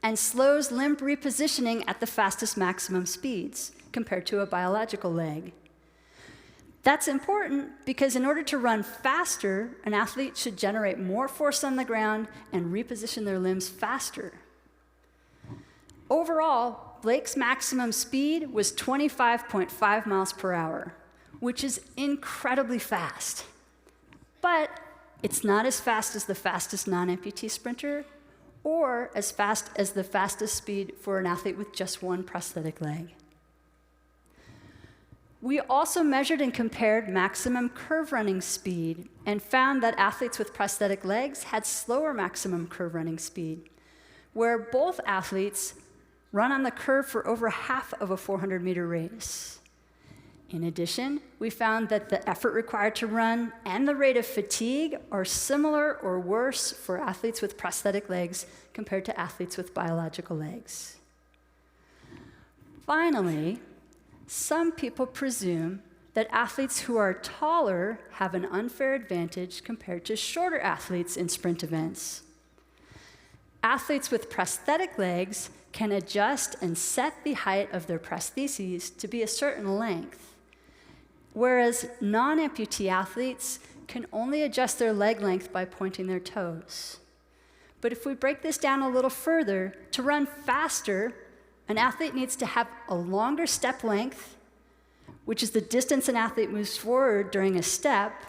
and slows limb repositioning at the fastest maximum speeds compared to a biological leg. That's important because in order to run faster, an athlete should generate more force on the ground and reposition their limbs faster. Overall, Blake's maximum speed was 25.5 miles per hour, which is incredibly fast. But it's not as fast as the fastest non-amputee sprinter or as fast as the fastest speed for an athlete with just one prosthetic leg. We also measured and compared maximum curve running speed and found that athletes with prosthetic legs had slower maximum curve running speed, where both athletes run on the curve for over half of a 400-meter race. In addition, we found that the effort required to run and the rate of fatigue are similar or worse for athletes with prosthetic legs compared to athletes with biological legs. Finally, some people presume that athletes who are taller have an unfair advantage compared to shorter athletes in sprint events. Athletes with prosthetic legs can adjust and set the height of their prostheses to be a certain length, whereas non-amputee athletes can only adjust their leg length by pointing their toes. But if we break this down a little further, to run faster, an athlete needs to have a longer step length, which is the distance an athlete moves forward during a step,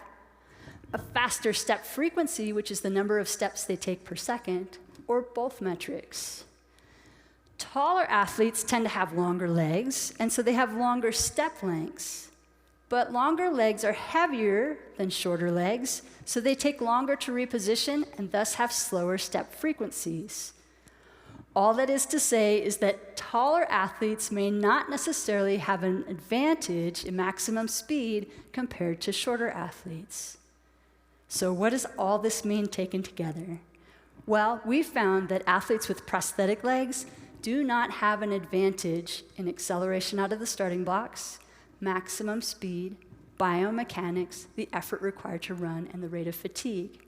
a faster step frequency, which is the number of steps they take per second, or both metrics. Taller athletes tend to have longer legs, and so they have longer step lengths. But longer legs are heavier than shorter legs, so they take longer to reposition and thus have slower step frequencies. All that is to say is that taller athletes may not necessarily have an advantage in maximum speed compared to shorter athletes. So what does all this mean taken together? Well, we found that athletes with prosthetic legs do not have an advantage in acceleration out of the starting blocks, maximum speed, biomechanics, the effort required to run, and the rate of fatigue.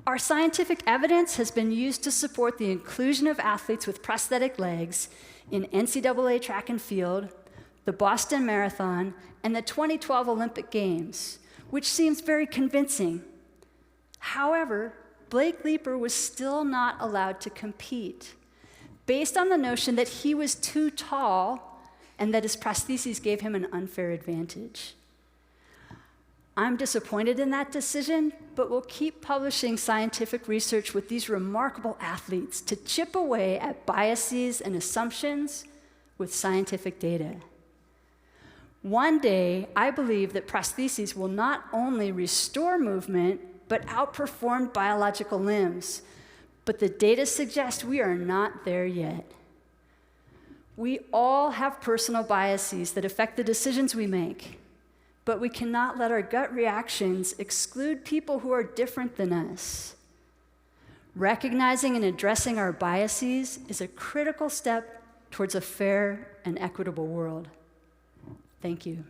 Our scientific evidence has been used to support the inclusion of athletes with prosthetic legs in NCAA track and field, the Boston Marathon, and the 2012 Olympic Games, which seems very convincing. However, Blake Leeper was still not allowed to compete, based on the notion that he was too tall and that his prostheses gave him an unfair advantage. I'm disappointed in that decision, but we'll keep publishing scientific research with these remarkable athletes to chip away at biases and assumptions with scientific data. One day, I believe that prostheses will not only restore movement, but outperform biological limbs. But the data suggest we are not there yet. We all have personal biases that affect the decisions we make, but we cannot let our gut reactions exclude people who are different than us. Recognizing and addressing our biases is a critical step towards a fair and equitable world. Thank you.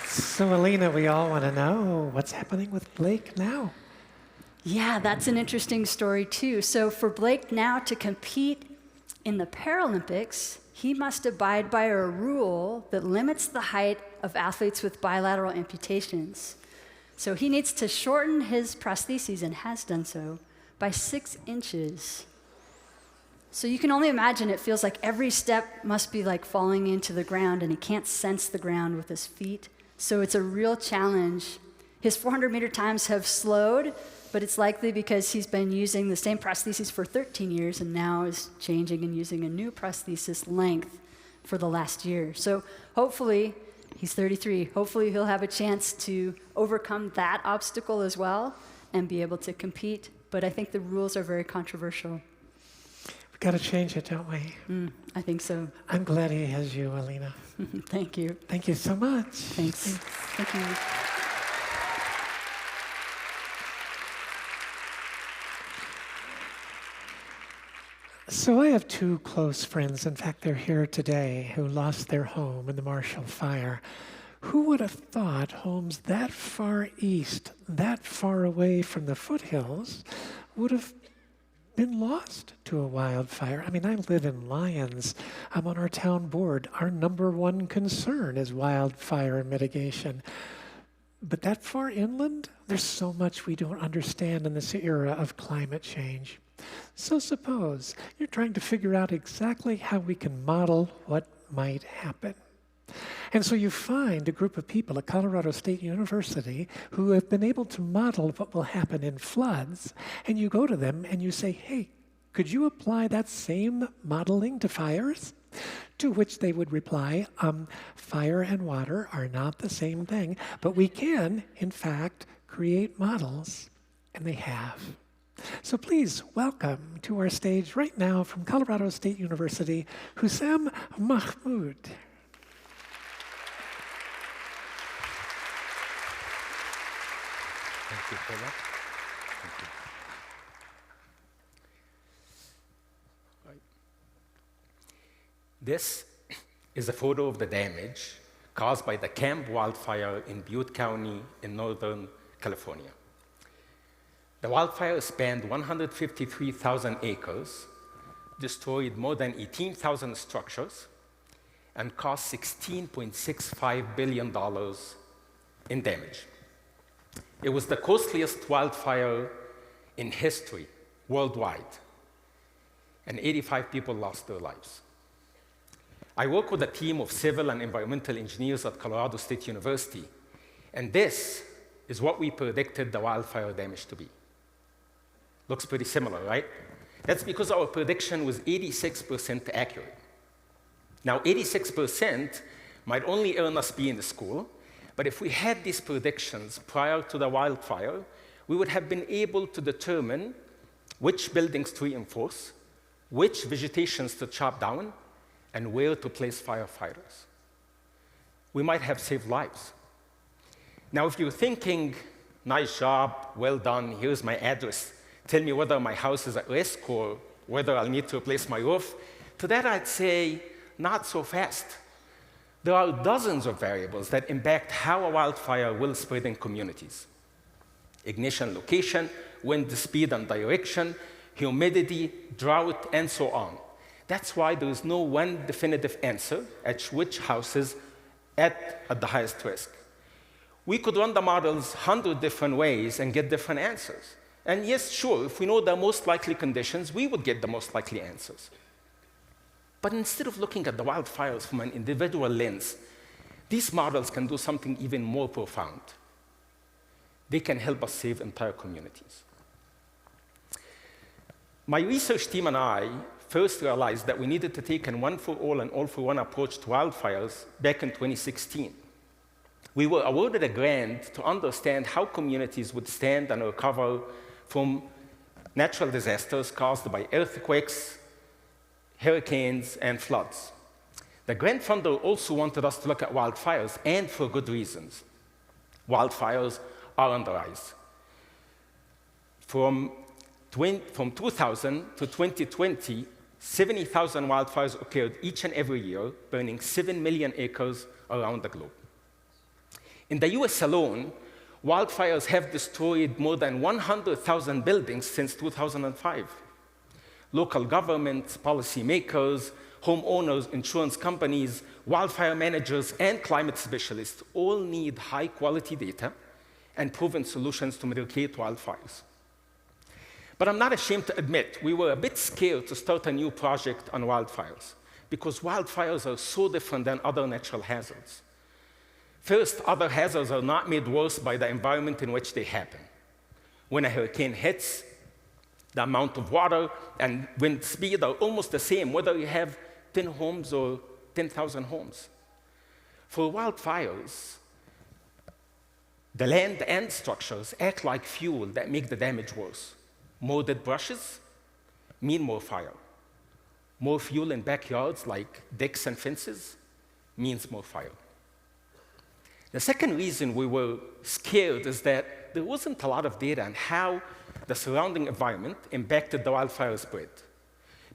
So, Alina, we all want to know what's happening with Blake now.
Yeah, that's an interesting story, too. So for Blake now to compete in the Paralympics, he must abide by a rule that limits the height of athletes with bilateral amputations. So he needs to shorten his prostheses, and has done so, by 6 inches. So you can only imagine it feels like every step must be like falling into the ground, and he can't sense the ground with his feet. So it's a real challenge. His 400-meter times have slowed, but it's likely because he's been using the same prosthesis for 13 years and now is changing and using a new prosthesis length for the last year. So hopefully, he's 33, hopefully he'll have a chance to overcome that obstacle as well and be able to compete. But I think the rules are very controversial.
We've got to change it, don't we?
I think so.
I'm glad he has you, Alina.
Thank you.
Thank you so much.
Thanks. Thank you.
So I have two close friends, in fact, they're here today, who lost their home in the Marshall Fire. Who would have thought homes that far east, that far away from the foothills, would have been lost to a wildfire? I mean, I live in Lyons. I'm on our town board. Our number one concern is wildfire mitigation. But that far inland, there's so much we don't understand in this era of climate change. So suppose you're trying to figure out exactly how we can model what might happen. And so you find a group of people at Colorado State University who have been able to model what will happen in floods, and you go to them and you say, hey, could you apply that same modeling to fires? To which they would reply, fire and water are not the same thing, but we can, in fact, create models, and they have. So please welcome to our stage right now from Colorado State University, Hussam Mahmoud.
Thank you for that. Thank you. Right. This is a photo of the damage caused by the Camp Wildfire in Butte County in Northern California. The wildfire spanned 153,000 acres, destroyed more than 18,000 structures, and cost $16.65 billion in damage. It was the costliest wildfire in history worldwide, and 85 people lost their lives. I work with a team of civil and environmental engineers at Colorado State University, and this is what we predicted the wildfire damage to be. Looks pretty similar, right? That's because our prediction was 86% accurate. Now, 86% might only earn us B in the school, but if we had these predictions prior to the wildfire, we would have been able to determine which buildings to reinforce, which vegetations to chop down, and where to place firefighters. We might have saved lives. Now, if you're thinking, nice job, well done, here's my address, tell me whether my house is at risk or whether I'll need to replace my roof, to that I'd say, not so fast. There are dozens of variables that impact how a wildfire will spread in communities. Ignition location, wind speed and direction, humidity, drought, and so on. That's why there is no one definitive answer at which houses at the highest risk. We could run the models 100 different ways and get different answers. And yes, sure, if we know the most likely conditions, we would get the most likely answers. But instead of looking at the wildfires from an individual lens, these models can do something even more profound. They can help us save entire communities. My research team and I first realized that we needed to take a one-for-all and all-for-one approach to wildfires back in 2016. We were awarded a grant to understand how communities would stand and recover from natural disasters caused by earthquakes, hurricanes, and floods. The grant funder also wanted us to look at wildfires, and for good reasons. Wildfires are on the rise. From 2000 to 2020, 70,000 wildfires occurred each and every year, burning 7 million acres around the globe. In the US alone, wildfires have destroyed more than 100,000 buildings since 2005. Local governments, policymakers, homeowners, insurance companies, wildfire managers, and climate specialists all need high-quality data and proven solutions to mitigate wildfires. But I'm not ashamed to admit we were a bit scared to start a new project on wildfires because wildfires are so different than other natural hazards. First, other hazards are not made worse by the environment in which they happen. When a hurricane hits, the amount of water and wind speed are almost the same, whether you have 10 homes or 10,000 homes. For wildfires, the land and structures act like fuel that make the damage worse. More dead brushes mean more fire. more fuel in backyards like decks and fences means more fire. The second reason we were scared is that there wasn't a lot of data on how the surrounding environment impacted the wildfire spread.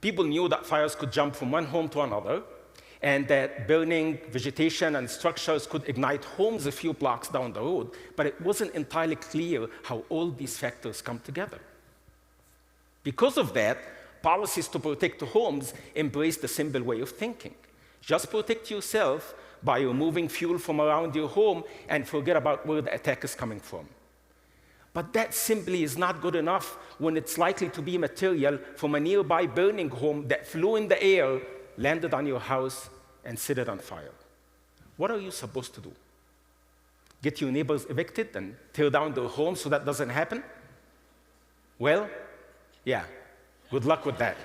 People knew that fires could jump from one home to another, and that burning vegetation and structures could ignite homes a few blocks down the road, but it wasn't entirely clear how all these factors come together. Because of that, policies to protect homes embrace the simple way of thinking. Just protect yourself by removing fuel from around your home and forget about where the attack is coming from. But that simply is not good enough when it's likely to be material from a nearby burning home that flew in the air, landed on your house, and set it on fire. What are you supposed to do? Get your neighbors evicted and tear down their home so that doesn't happen? Well, yeah, good luck with that.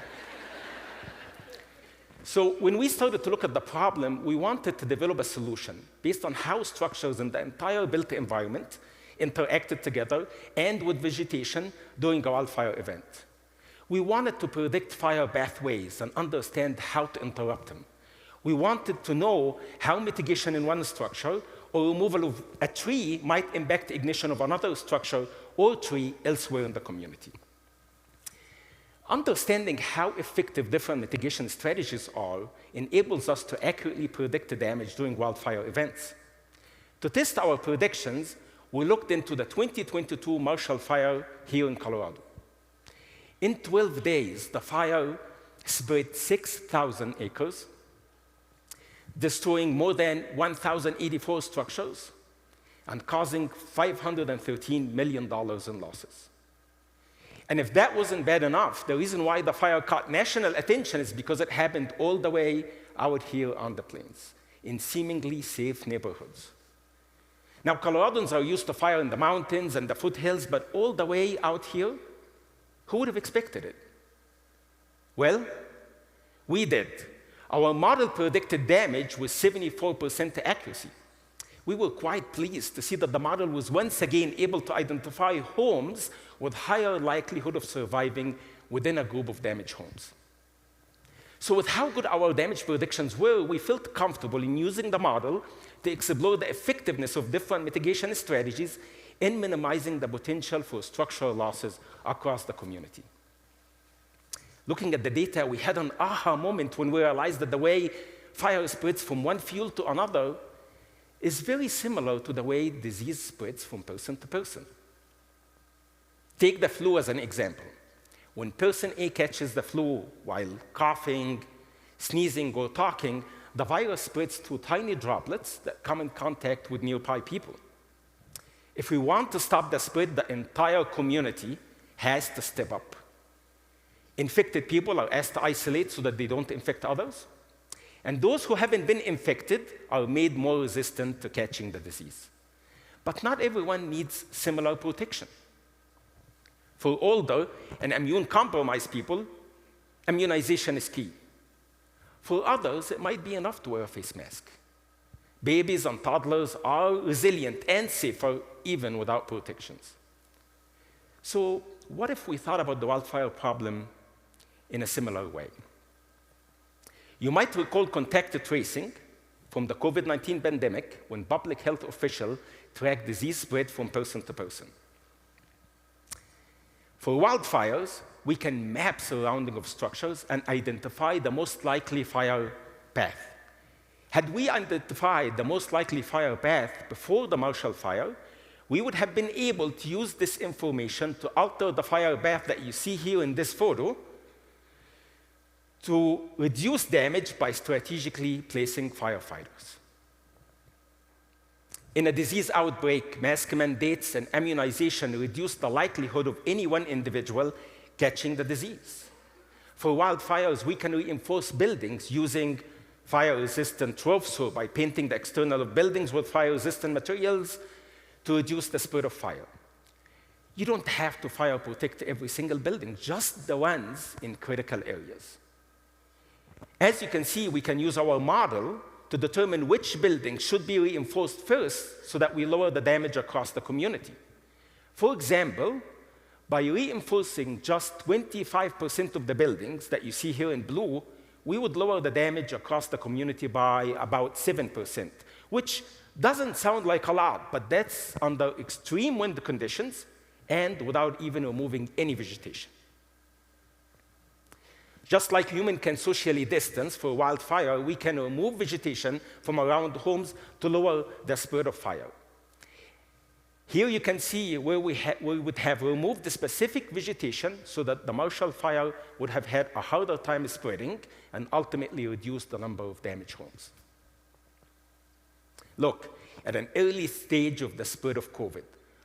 So when we started to look at the problem, we wanted to develop a solution based on how structures in the entire built environment interacted together and with vegetation during a wildfire event. We wanted to predict fire pathways and understand how to interrupt them. We wanted to know how mitigation in one structure or removal of a tree might impact ignition of another structure or tree elsewhere in the community. Understanding how effective different mitigation strategies are enables us to accurately predict the damage during wildfire events. To test our predictions, we looked into the 2022 Marshall Fire here in Colorado. In 12 days, the fire spread 6,000 acres, destroying more than 1,084 structures and causing $513 million in losses. And if that wasn't bad enough, the reason why the fire caught national attention is because it happened all the way out here on the plains, in seemingly safe neighborhoods. Now, Coloradans are used to fire in the mountains and the foothills, but all the way out here, who would have expected it? Well, we did. Our model predicted damage with 74% accuracy. We were quite pleased to see that the model was once again able to identify homes with higher likelihood of surviving within a group of damaged homes. So with how good our damage predictions were, we felt comfortable in using the model to explore the effectiveness of different mitigation strategies in minimizing the potential for structural losses across the community. Looking at the data, we had an aha moment when we realized that the way fire spreads from one fuel to another is very similar to the way disease spreads from person to person. Take the flu as an example. When person A catches the flu while coughing, sneezing, or talking, the virus spreads through tiny droplets that come in contact with nearby people. If we want to stop the spread, the entire community has to step up. Infected people are asked to isolate so that they don't infect others. And those who haven't been infected are made more resistant to catching the disease. But not everyone needs similar protection. For older and immune-compromised people, immunization is key. For others, it might be enough to wear a face mask. Babies and toddlers are resilient and safer even without protections. So what if we thought about the wildfire problem in a similar way? You might recall contact tracing from the COVID-19 pandemic when public health officials tracked disease spread from person to person. For wildfires, we can map surrounding of structures and identify the most likely fire path. Had we identified the most likely fire path before the Marshall Fire, we would have been able to use this information to alter the fire path that you see here in this photo to reduce damage by strategically placing firefighters. In a disease outbreak, mask mandates and immunization reduce the likelihood of any one individual catching the disease. For wildfires, we can reinforce buildings using fire-resistant roofs or by painting the external of buildings with fire-resistant materials to reduce the spread of fire. You don't have to fire protect every single building, just the ones in critical areas. As you can see, we can use our model to determine which buildings should be reinforced first so that we lower the damage across the community. For example, by reinforcing just 25% of the buildings that you see here in blue, we would lower the damage across the community by about 7%, which doesn't sound like a lot, but that's under extreme wind conditions and without even removing any vegetation. Just like humans can socially distance for wildfire, we can remove vegetation from around homes to lower the spread of fire. Here you can see where we would have removed the specific vegetation so that the Marshall Fire would have had a harder time spreading and ultimately reduced the number of damaged homes. Look, at an early stage of the spread of COVID,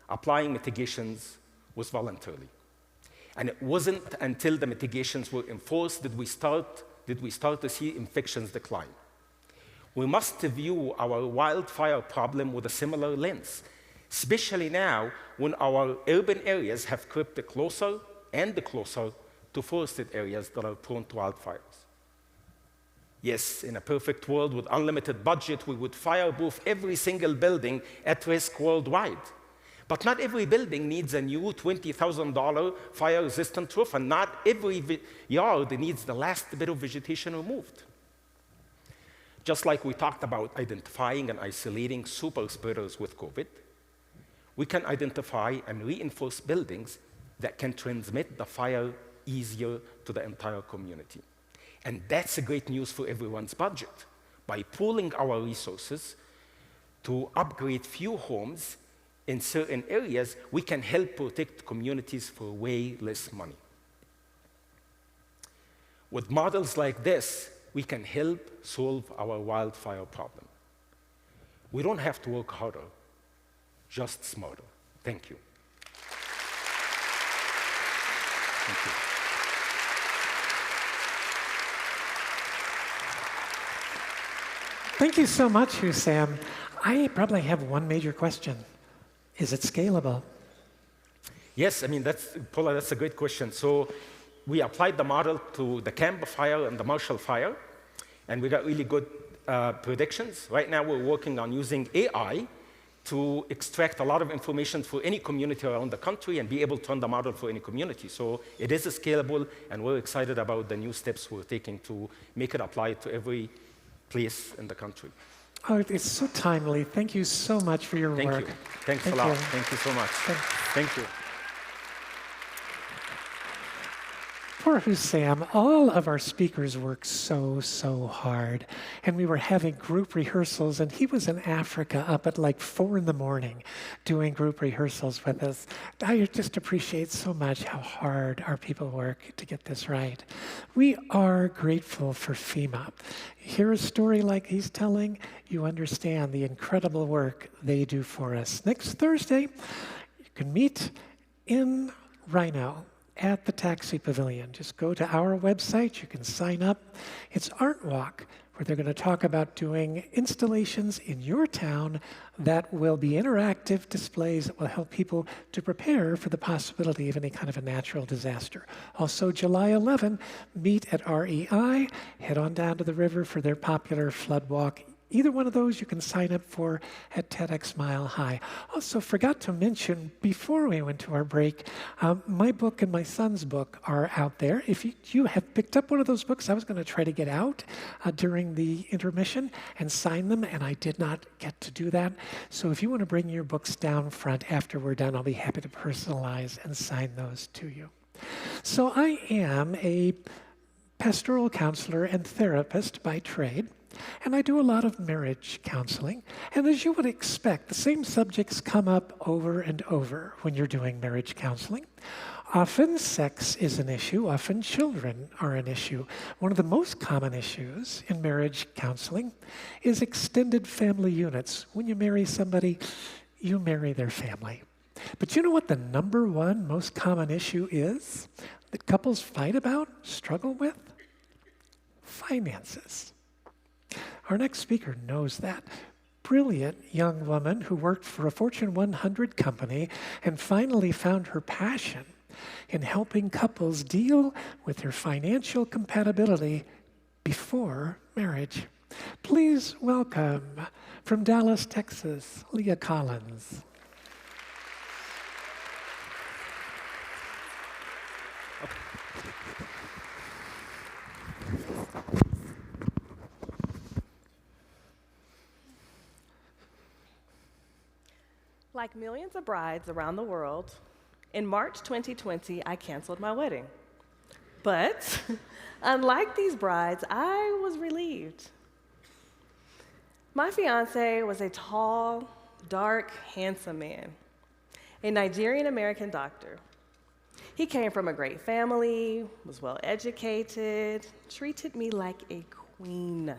applying mitigations was voluntary. And it wasn't until the mitigations were enforced did we start to see infections decline. We must view our wildfire problem with a similar lens, especially now when our urban areas have crept closer and closer to forested areas that are prone to wildfires. Yes, in a perfect world with unlimited budget, we would fireproof every single building at risk worldwide. But not every building needs a new $20,000 fire-resistant roof, and not every yard needs the last bit of vegetation removed. Just like we talked about identifying and isolating super spreaders with COVID, we can identify and reinforce buildings that can transmit the fire easier to the entire community. And that's great news for everyone's budget. By pooling our resources to upgrade few homes in certain areas, we can help protect communities for way less money. With models like this, we can help solve our wildfire problem. We don't have to work harder, just smarter. Thank you. Thank you.
Thank you so much, Hussam. I probably have one major question. Is it scalable?
Yes, I mean, Paula, that's a great question. So we applied the model to the Camp Fire and the Marshall Fire, and we got really good predictions. Right now, we're working on using AI to extract a lot of information for any community around the country and be able to run the model for any community. So it is scalable, and we're excited about the new steps we're taking to make it apply to every place in the country.
Oh, it's so timely. Thank you so much for your work.
Thank you. Thanks a lot. Thank you so much. Thank you.
Poor Hussam, all of our speakers work so hard. And we were having group rehearsals, and he was in Africa up at like 4 in the morning doing group rehearsals with us. I just appreciate so much how hard our people work to get this right. We are grateful for FEMA. Hear a story like he's telling, you understand the incredible work they do for us. Next Thursday, you can meet in Rhino at the Taxi Pavilion. Just go to our website, you can sign up. It's Art Walk, where they're going to talk about doing installations in your town that will be interactive displays that will help people to prepare for the possibility of any kind of a natural disaster. Also, July 11, meet at REI, head on down to the river for their popular flood walk. Either one of those you can sign up for at TEDxMileHigh. Also, forgot to mention before we went to our break, my book and my son's book are out there. If you have picked up one of those books, I was going to try to get out during the intermission and sign them, and I did not get to do that. So if you want to bring your books down front after we're done, I'll be happy to personalize and sign those to you. So I am a pastoral counselor and therapist by trade. And I do a lot of marriage counseling. And as you would expect, the same subjects come up over and over when you're doing marriage counseling. Often sex is an issue. Often children are an issue. One of the most common issues in marriage counseling is extended family units. When you marry somebody, you marry their family. But you know what the #1 most common issue is that couples fight about, struggle with? Finances. Our next speaker knows that. Brilliant young woman who worked for a Fortune 100 company and finally found her passion in helping couples deal with their financial compatibility before marriage. Please welcome from Dallas, Texas, Leah Collins.
Like millions of brides around the world, in March 2020, I canceled my wedding. But unlike these brides, I was relieved. My fiance was a tall, dark, handsome man, a Nigerian-American doctor. He came from a great family, was well-educated, treated me like a queen.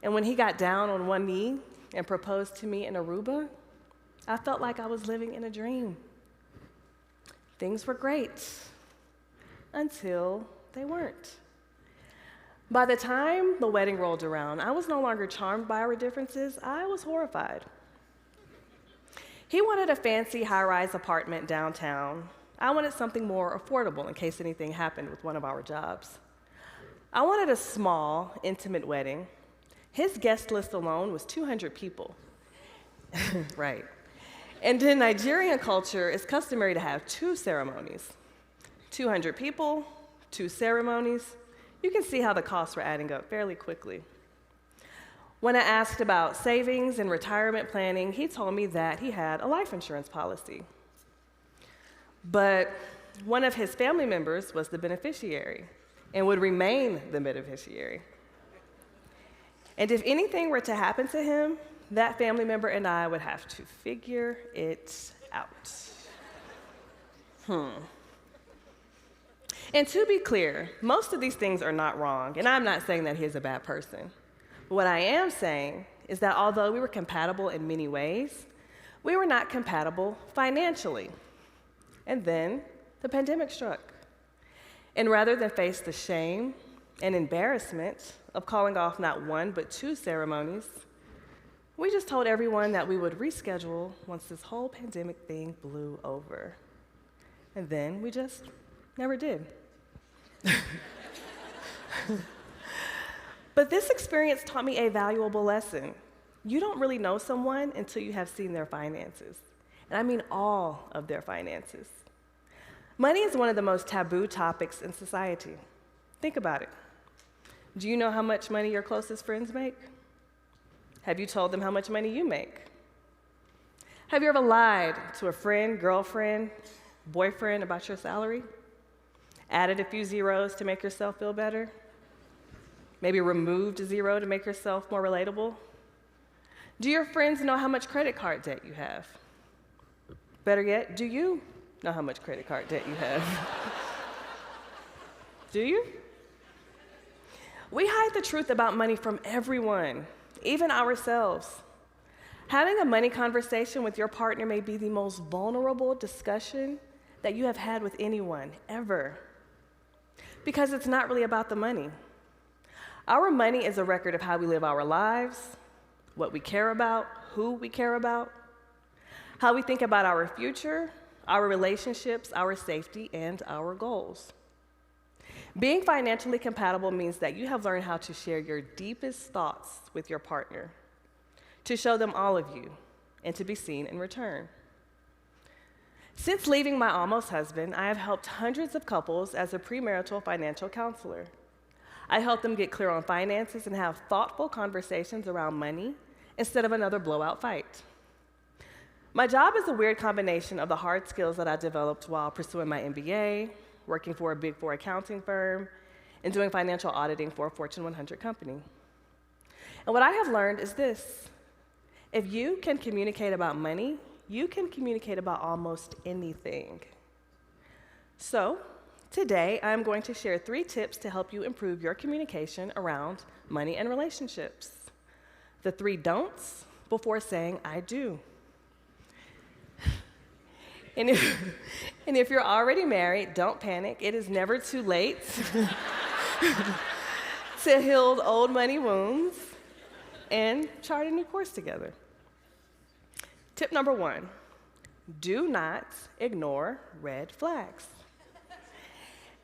And when he got down on one knee and proposed to me in Aruba, I felt like I was living in a dream. Things were great until they weren't. By the time the wedding rolled around, I was no longer charmed by our differences, I was horrified. He wanted a fancy high-rise apartment downtown. I wanted something more affordable in case anything happened with one of our jobs. I wanted a small, intimate wedding. His guest list alone was 200 people. Right. And in Nigerian culture, it's customary to have 2 ceremonies. 200 people, 2 ceremonies. You can see how the costs were adding up fairly quickly. When I asked about savings and retirement planning, he told me that he had a life insurance policy. But one of his family members was the beneficiary and would remain the beneficiary. And if anything were to happen to him, that family member and I would have to figure it out. And to be clear, most of these things are not wrong, and I'm not saying that he is a bad person. But what I am saying is that although we were compatible in many ways, we were not compatible financially. And then the pandemic struck. And rather than face the shame and embarrassment of calling off not 1 but 2 ceremonies, we just told everyone that we would reschedule once this whole pandemic thing blew over. And then we just never did. But this experience taught me a valuable lesson. You don't really know someone until you have seen their finances. And I mean all of their finances. Money is one of the most taboo topics in society. Think about it. Do you know how much money your closest friends make? Have you told them how much money you make? Have you ever lied to a friend, girlfriend, boyfriend about your salary? Added a few zeros to make yourself feel better? Maybe removed a 0 to make yourself more relatable? Do your friends know how much credit card debt you have? Better yet, do you know how much credit card debt you have? Do you? We hide the truth about money from everyone, even ourselves. Having a money conversation with your partner may be the most vulnerable discussion that you have had with anyone, ever. Because it's not really about the money. Our money is a record of how we live our lives, what we care about, who we care about, how we think about our future, our relationships, our safety, and our goals. Being financially compatible means that you have learned how to share your deepest thoughts with your partner, to show them all of you, and to be seen in return. Since leaving my almost husband, I have helped hundreds of couples as a premarital financial counselor. I help them get clear on finances and have thoughtful conversations around money instead of another blowout fight. My job is a weird combination of the hard skills that I developed while pursuing my MBA, working for a Big 4 accounting firm, and doing financial auditing for a Fortune 100 company. And what I have learned is this: if you can communicate about money, you can communicate about almost anything. So, today, I'm going to share 3 tips to help you improve your communication around money and relationships. The 3 don'ts before saying I do. And if you're already married, don't panic. It is never too late to heal old money wounds and chart a new course together. Tip number 1, do not ignore red flags.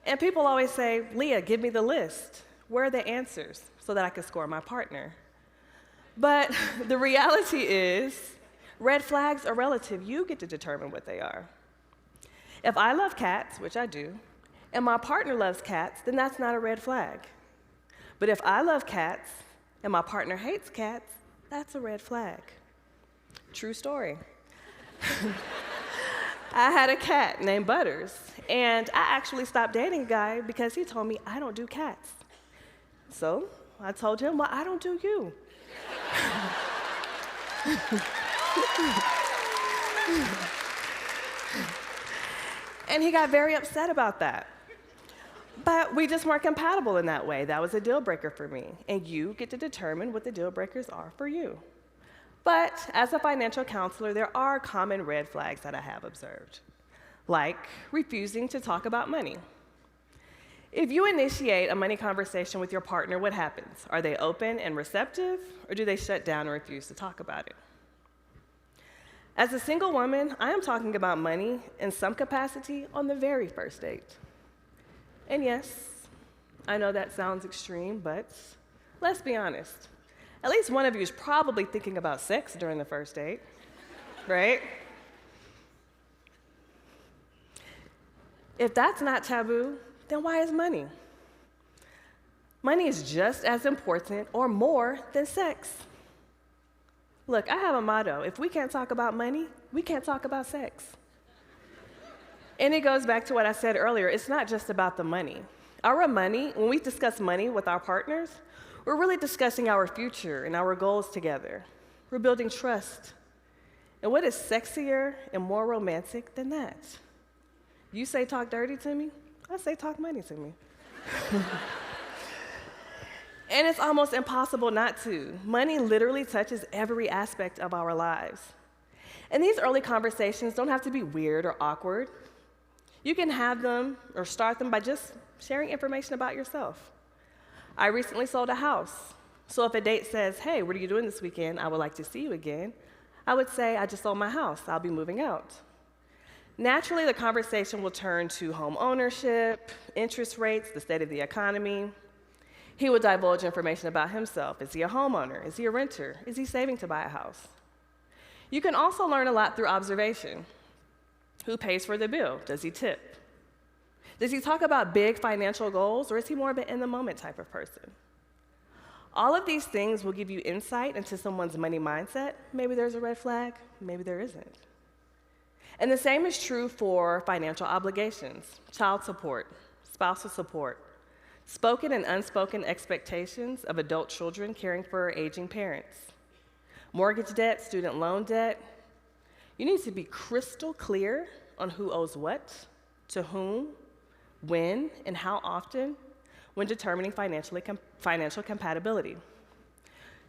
And people always say, Leah, give me the list. Where are the answers so that I can score my partner? But the reality is, red flags are relative. You get to determine what they are. If I love cats, which I do, and my partner loves cats, then that's not a red flag. But if I love cats and my partner hates cats, that's a red flag. True story. I had a cat named Butters, and I actually stopped dating a guy because he told me I don't do cats. So I told him, well, I don't do you. And he got very upset about that. But we just weren't compatible in that way. That was a deal breaker for me. And you get to determine what the deal breakers are for you. But as a financial counselor, there are common red flags that I have observed, like refusing to talk about money. If you initiate a money conversation with your partner, what happens? Are they open and receptive, or do they shut down and refuse to talk about it? As a single woman, I am talking about money in some capacity on the very first date. And yes, I know that sounds extreme, but let's be honest. At least one of you is probably thinking about sex during the first date, right? If that's not taboo, then why is money? Money is just as important or more than sex. Look, I have a motto. If we can't talk about money, we can't talk about sex. And it goes back to what I said earlier. It's not just about the money. Our money, when we discuss money with our partners, we're really discussing our future and our goals together. We're building trust. And what is sexier and more romantic than that? You say talk dirty to me, I say talk money to me. And it's almost impossible not to. Money literally touches every aspect of our lives. And these early conversations don't have to be weird or awkward. You can have them or start them by just sharing information about yourself. I recently sold a house. So if a date says, hey, what are you doing this weekend? I would like to see you again. I would say, I just sold my house. I'll be moving out. Naturally, the conversation will turn to home ownership, interest rates, the state of the economy. He will divulge information about himself. Is he a homeowner? Is he a renter? Is he saving to buy a house? You can also learn a lot through observation. Who pays for the bill? Does he tip? Does he talk about big financial goals, or is he more of an in-the-moment type of person? All of these things will give you insight into someone's money mindset. Maybe there's a red flag, maybe there isn't. And the same is true for financial obligations, child support, spousal support, spoken and unspoken expectations of adult children caring for aging parents, mortgage debt, student loan debt. You need to be crystal clear on who owes what, to whom, when, and how often when determining financial compatibility.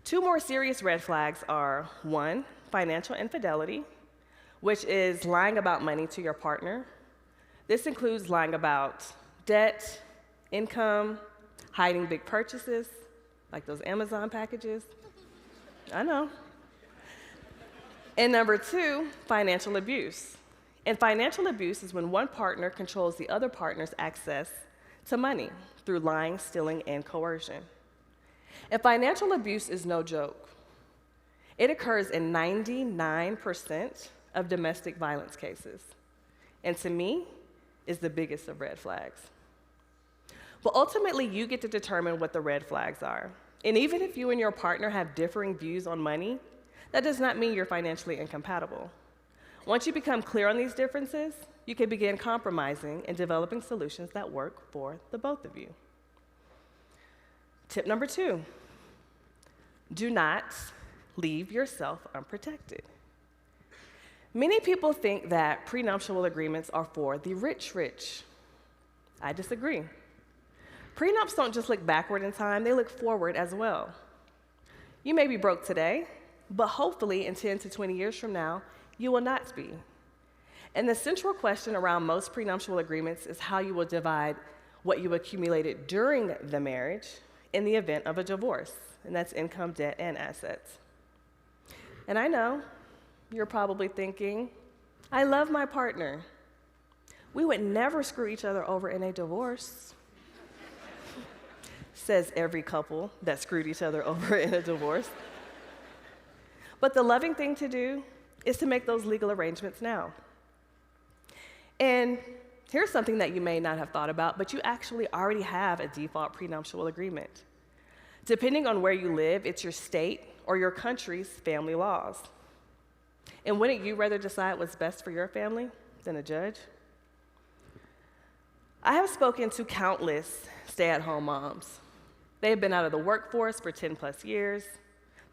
Two more serious red flags are, one, financial infidelity, which is lying about money to your partner. This includes lying about debt, income, hiding big purchases, like those Amazon packages. I know. And number two, financial abuse. And financial abuse is when one partner controls the other partner's access to money through lying, stealing, and coercion. And financial abuse is no joke. It occurs in 99% of domestic violence cases. And to me, is the biggest of red flags. But ultimately, you get to determine what the red flags are. And even if you and your partner have differing views on money, that does not mean you're financially incompatible. Once you become clear on these differences, you can begin compromising and developing solutions that work for the both of you. Tip number 2, do not leave yourself unprotected. Many people think that prenuptial agreements are for the rich. I disagree. Prenups don't just look backward in time, they look forward as well. You may be broke today, but hopefully in 10 to 20 years from now, you will not be. And the central question around most prenuptial agreements is how you will divide what you accumulated during the marriage in the event of a divorce, and that's income, debt, and assets. And I know you're probably thinking, I love my partner. We would never screw each other over in a divorce, says every couple that screwed each other over in a divorce. But the loving thing to do is to make those legal arrangements now. And here's something that you may not have thought about, but you actually already have a default prenuptial agreement. Depending on where you live, it's your state or your country's family laws. And wouldn't you rather decide what's best for your family than a judge? I have spoken to countless stay-at-home moms. They have been out of the workforce for 10 plus years.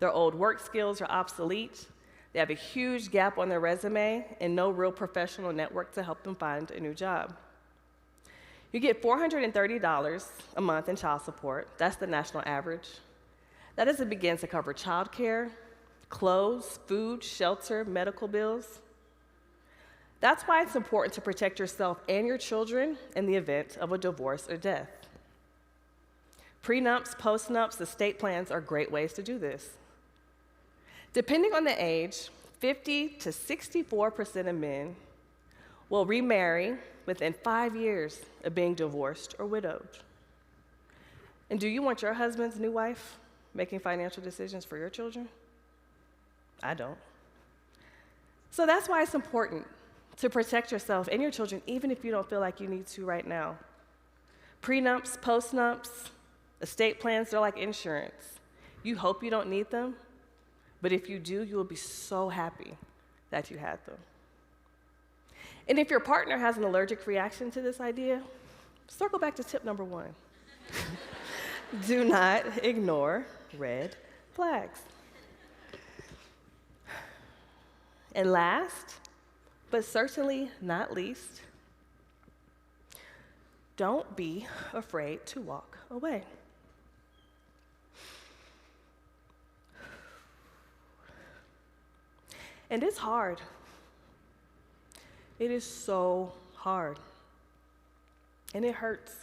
Their old work skills are obsolete. They have a huge gap on their resume and no real professional network to help them find a new job. You get $430 a month in child support. That's the national average. That doesn't begin to cover childcare, clothes, food, shelter, medical bills. That's why it's important to protect yourself and your children in the event of a divorce or death. Prenups, postnups, estate plans are great ways to do this. Depending on the age, 50 to 64% of men will remarry within 5 years of being divorced or widowed. And do you want your husband's new wife making financial decisions for your children? I don't. So that's why it's important to protect yourself and your children, even if you don't feel like you need to right now. Prenups, postnups, estate plans, they're like insurance. You hope you don't need them, but if you do, you will be so happy that you had them. And if your partner has an allergic reaction to this idea, circle back to tip number 1. Do not ignore red flags. And last, but certainly not least, don't be afraid to walk away. And it's hard. It is so hard. And it hurts.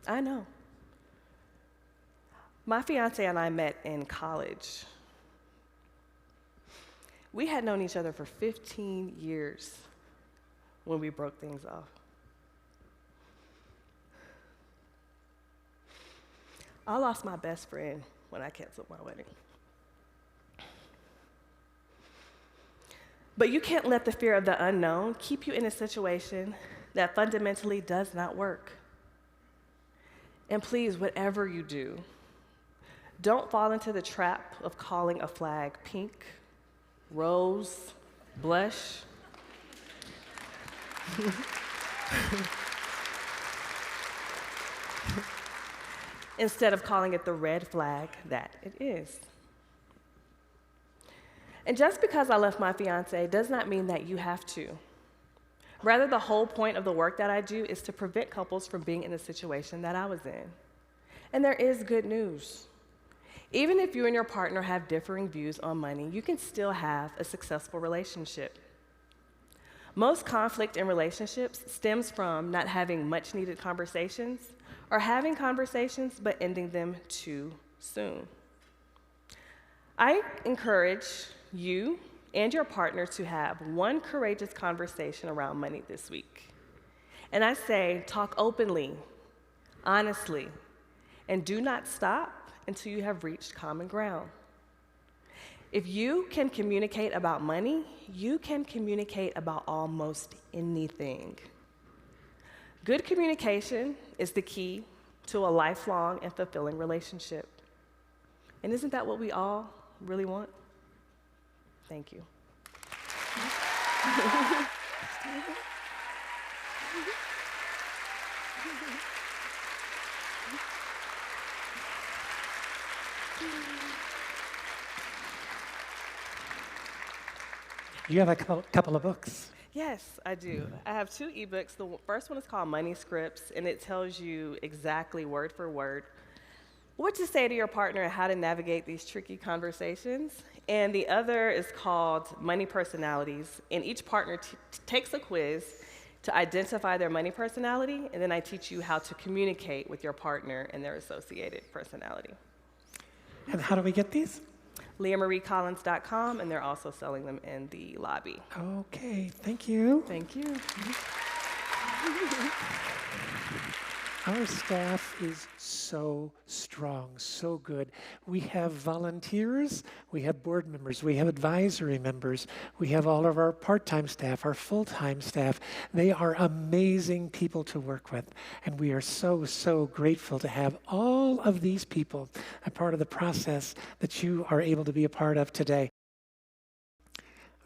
I know. My fiance and I met in college. We had known each other for 15 years when we broke things off. I lost my best friend when I canceled my wedding. But you can't let the fear of the unknown keep you in a situation that fundamentally does not work. And please, whatever you do, don't fall into the trap of calling a flag pink, rose, blush. Instead of calling it the red flag that it is. And just because I left my fiance does not mean that you have to. Rather, the whole point of the work that I do is to prevent couples from being in the situation that I was in. And there is good news. Even if you and your partner have differing views on money, you can still have a successful relationship. Most conflict in relationships stems from not having much needed conversations or having conversations but ending them too soon. I encourage you and your partner to have one courageous conversation around money this week. And I say, talk openly, honestly, and do not stop until you have reached common ground. If you can communicate about money, you can communicate about almost anything. Good communication is the key to a lifelong and fulfilling relationship. And isn't that what we all really want? Thank you.
You have a couple of books.
Yes, I do. I have 2 ebooks. The first one is called Money Scripts, and it tells you exactly word for word what to say to your partner and how to navigate these tricky conversations. And the other is called Money Personalities, and each partner takes a quiz to identify their money personality, and then I teach you how to communicate with your partner and their associated personality.
And how do we get these?
LeahMarieCollins.com, and they're also selling them in the lobby.
Okay, thank you.
Thank you.
Our staff is so strong, so good. We have volunteers, we have board members, we have advisory members, we have all of our part-time staff, our full-time staff. They are amazing people to work with, and we are so, so grateful to have all of these people a part of the process that you are able to be a part of today.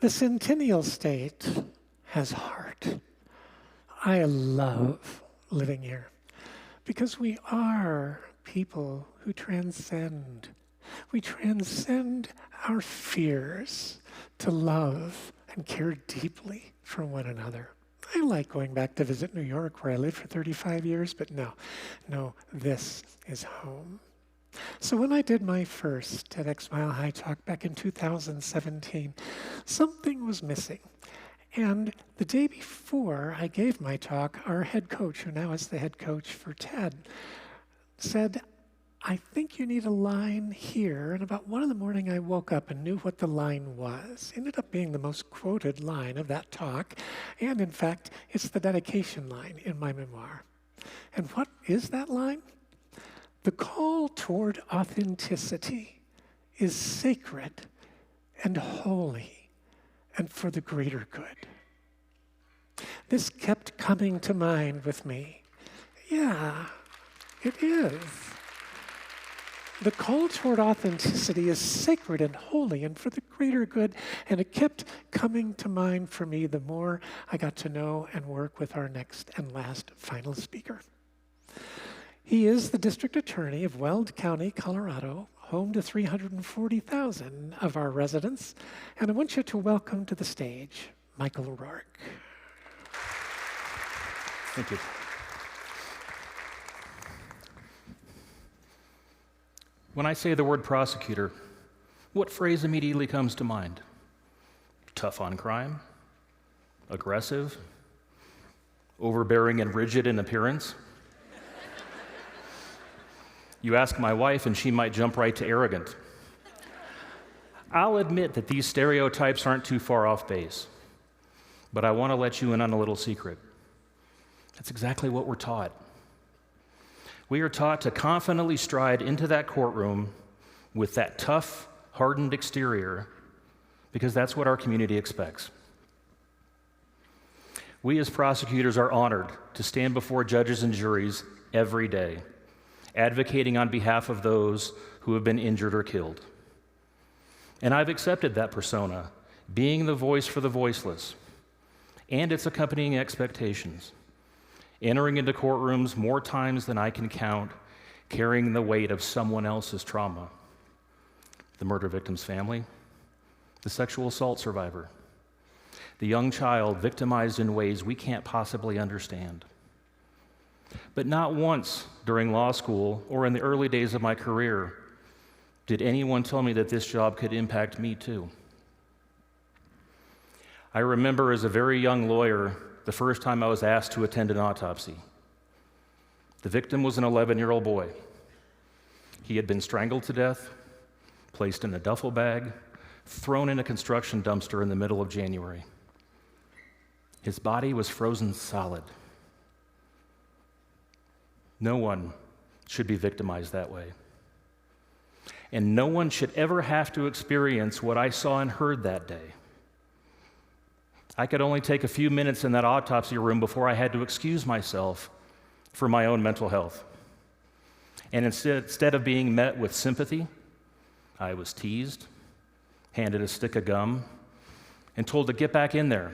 The Centennial State has heart. I love living here because we are people who transcend. We transcend our fears to love and care deeply for one another. I like going back to visit New York, where I lived for 35 years, but no, this is home. So when I did my first TEDxMileHigh talk back in 2017, something was missing. And the day before I gave my talk, our head coach, who now is the head coach for TED, said, I think you need a line here. And about 1 a.m, I woke up and knew what the line was. It ended up being the most quoted line of that talk. And in fact, it's the dedication line in my memoir. And what is that line? The call toward authenticity is sacred and holy and for the greater good. This kept coming to mind with me. Yeah, it is. The call toward authenticity is sacred and holy and for the greater good, and it kept coming to mind for me the more I got to know and work with our next and last final speaker. He is the district attorney of Weld County, Colorado, home to 340,000 of our residents, and I want you to welcome to the stage Michael O'Rourke.
Thank you. When I say the word prosecutor, what phrase immediately comes to mind? Tough on crime? Aggressive? Overbearing and rigid in appearance? You ask my wife and she might jump right to arrogant. I'll admit that these stereotypes aren't too far off base, but I want to let you in on a little secret. That's exactly what we're taught. We are taught to confidently stride into that courtroom with that tough, hardened exterior because that's what our community expects. We as prosecutors are honored to stand before judges and juries every day, advocating on behalf of those who have been injured or killed. And I've accepted that persona, being the voice for the voiceless, and its accompanying expectations. Entering into courtrooms more times than I can count, carrying the weight of someone else's trauma. The murder victim's family, the sexual assault survivor, the young child victimized in ways we can't possibly understand. But not once during law school or in the early days of my career did anyone tell me that this job could impact me too. I remember as a very young lawyer, the first time I was asked to attend an autopsy. The victim was an 11-year-old boy. He had been strangled to death, placed in a duffel bag, thrown in a construction dumpster in the middle of January. His body was frozen solid. No one should be victimized that way. And no one should ever have to experience what I saw and heard that day. I could only take a few minutes in that autopsy room before I had to excuse myself for my own mental health. And instead of being met with sympathy, I was teased, handed a stick of gum, and told to get back in there.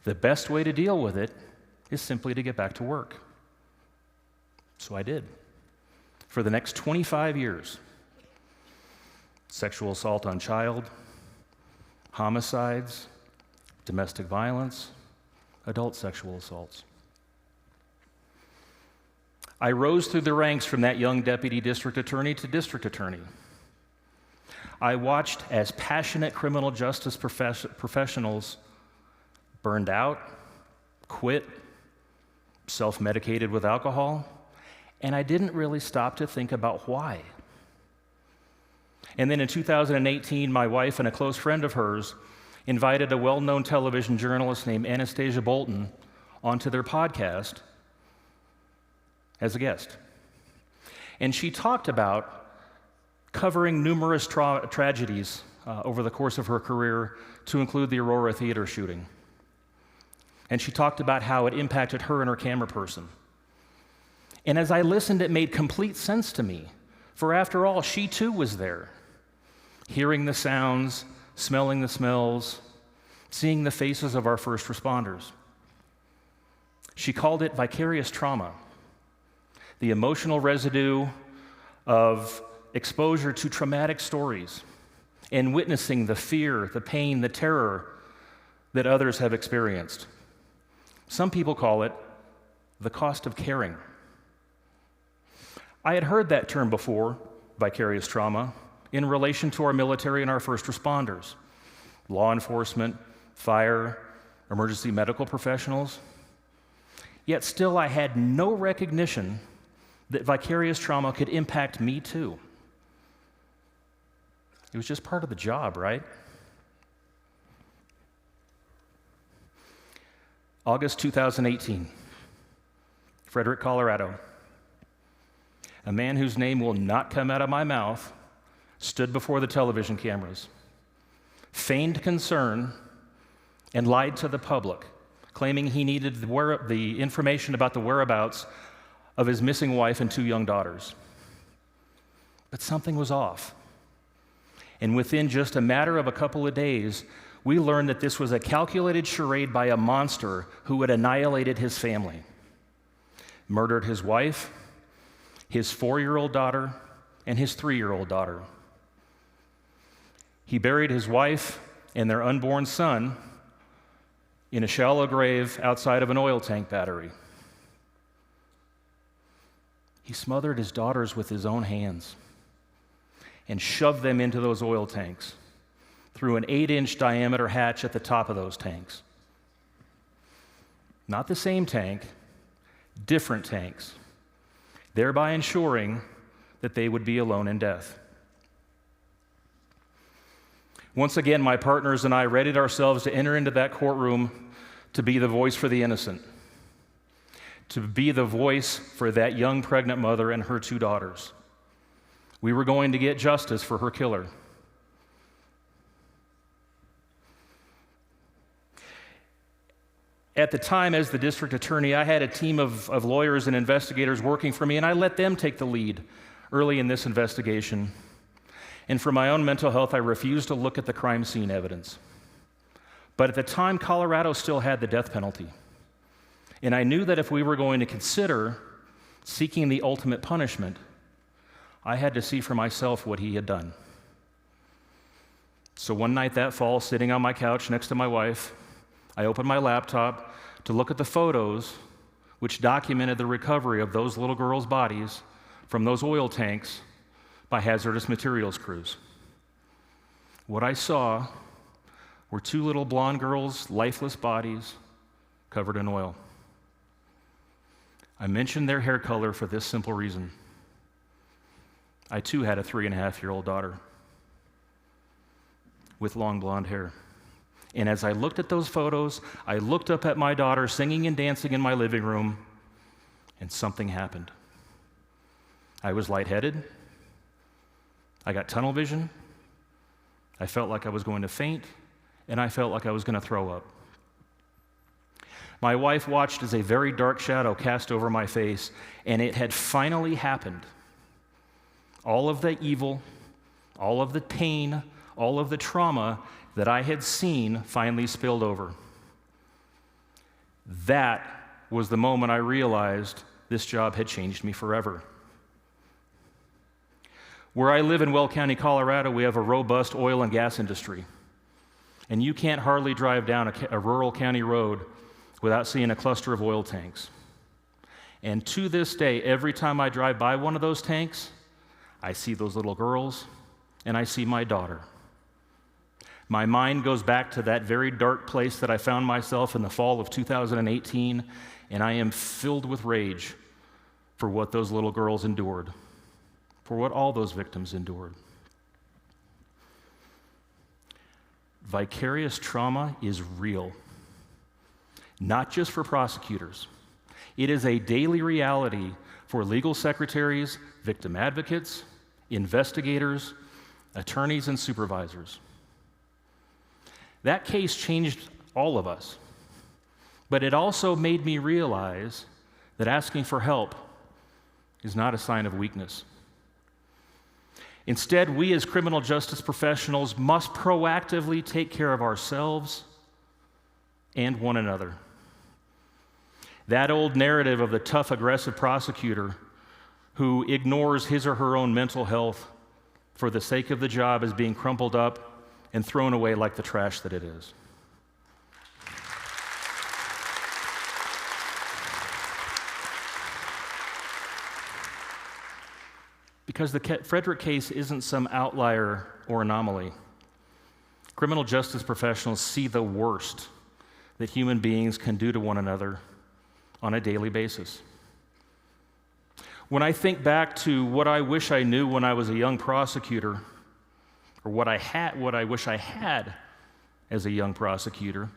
The best way to deal with it is simply to get back to work. So I did. For the next 25 years, sexual assault on child, homicides, domestic violence, adult sexual assaults. I rose through the ranks from that young deputy district attorney to district attorney. I watched as passionate criminal justice professionals burned out, quit, self-medicated with alcohol, and I didn't really stop to think about why. And then in 2018, my wife and a close friend of hers invited a well-known television journalist named Anastasia Bolton onto their podcast as a guest. And she talked about covering numerous tragedies over the course of her career, to include the Aurora Theater shooting. And she talked about how it impacted her and her camera person. And as I listened, it made complete sense to me, for after all, she too was there, hearing the sounds, smelling the smells, seeing the faces of our first responders. She called it vicarious trauma, the emotional residue of exposure to traumatic stories and witnessing the fear, the pain, the terror that others have experienced. Some people call it the cost of caring. I had heard that term before, vicarious trauma, in relation to our military and our first responders, law enforcement, fire, emergency medical professionals. Yet still I had no recognition that vicarious trauma could impact me too. It was just part of the job, right? August 2018, Frederick, Colorado. A man whose name will not come out of my mouth stood before the television cameras, feigned concern, and lied to the public, claiming he needed the information about the whereabouts of his missing wife and 2 young daughters. But something was off. And within just a matter of a couple of days, we learned that this was a calculated charade by a monster who had annihilated his family, murdered his wife, his 4-year-old daughter, and his 3-year-old daughter. He buried his wife and their unborn son in a shallow grave outside of an oil tank battery. He smothered his daughters with his own hands and shoved them into those oil tanks through an 8-inch diameter hatch at the top of those tanks. Not the same tank, different tanks, thereby ensuring that they would be alone in death. Once again, my partners and I readied ourselves to enter into that courtroom to be the voice for the innocent, to be the voice for that young pregnant mother and her 2 daughters. We were going to get justice for her killer. At the time, as the district attorney, I had a team of lawyers and investigators working for me, and I let them take the lead early in this investigation. And for my own mental health, I refused to look at the crime scene evidence. But at the time, Colorado still had the death penalty. And I knew that if we were going to consider seeking the ultimate punishment, I had to see for myself what he had done. So one night that fall, sitting on my couch next to my wife, I opened my laptop to look at the photos which documented the recovery of those little girls' bodies from those oil tanks by hazardous materials crews. What I saw were 2 little blonde girls' lifeless bodies covered in oil. I mentioned their hair color for this simple reason. I too had a 3.5-year-old daughter with long blonde hair. And as I looked at those photos, I looked up at my daughter singing and dancing in my living room, and something happened. I was lightheaded. I got tunnel vision. I felt like I was going to faint, and I felt like I was going to throw up. My wife watched as a very dark shadow cast over my face, and it had finally happened. All of the evil, all of the pain, all of the trauma that I had seen finally spilled over. That was the moment I realized this job had changed me forever. Where I live in Will County, Colorado, we have a robust oil and gas industry. And you can't hardly drive down a rural county road without seeing a cluster of oil tanks. And to this day, every time I drive by one of those tanks, I see those little girls and I see my daughter. My mind goes back to that very dark place that I found myself in the fall of 2018, and I am filled with rage for what those little girls endured, for what all those victims endured. Vicarious trauma is real, not just for prosecutors. It is a daily reality for legal secretaries, victim advocates, investigators, attorneys, and supervisors. That case changed all of us, but it also made me realize that asking for help is not a sign of weakness. Instead, we as criminal justice professionals must proactively take care of ourselves and one another. That old narrative of the tough, aggressive prosecutor who ignores his or her own mental health for the sake of the job is being crumpled up and thrown away like the trash that it is. Because the Frederick case isn't some outlier or anomaly. Criminal justice professionals see the worst that human beings can do to one another on a daily basis. When I think back to what I wish I knew when I was a young prosecutor, or what I wish I had as a young prosecutor,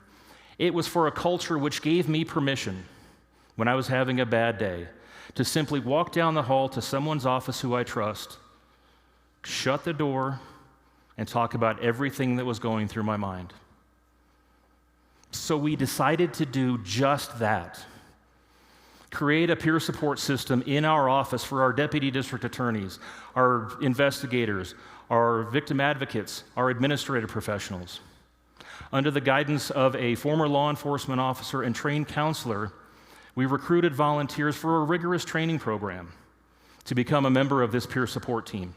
it was for a culture which gave me permission when I was having a bad day to simply walk down the hall to someone's office who I trust, shut the door, and talk about everything that was going through my mind. So we decided to do just that. Create a peer support system in our office for our deputy district attorneys, our investigators, our victim advocates, our administrative professionals. Under the guidance of a former law enforcement officer and trained counselor, we recruited volunteers for a rigorous training program to become a member of this peer support team.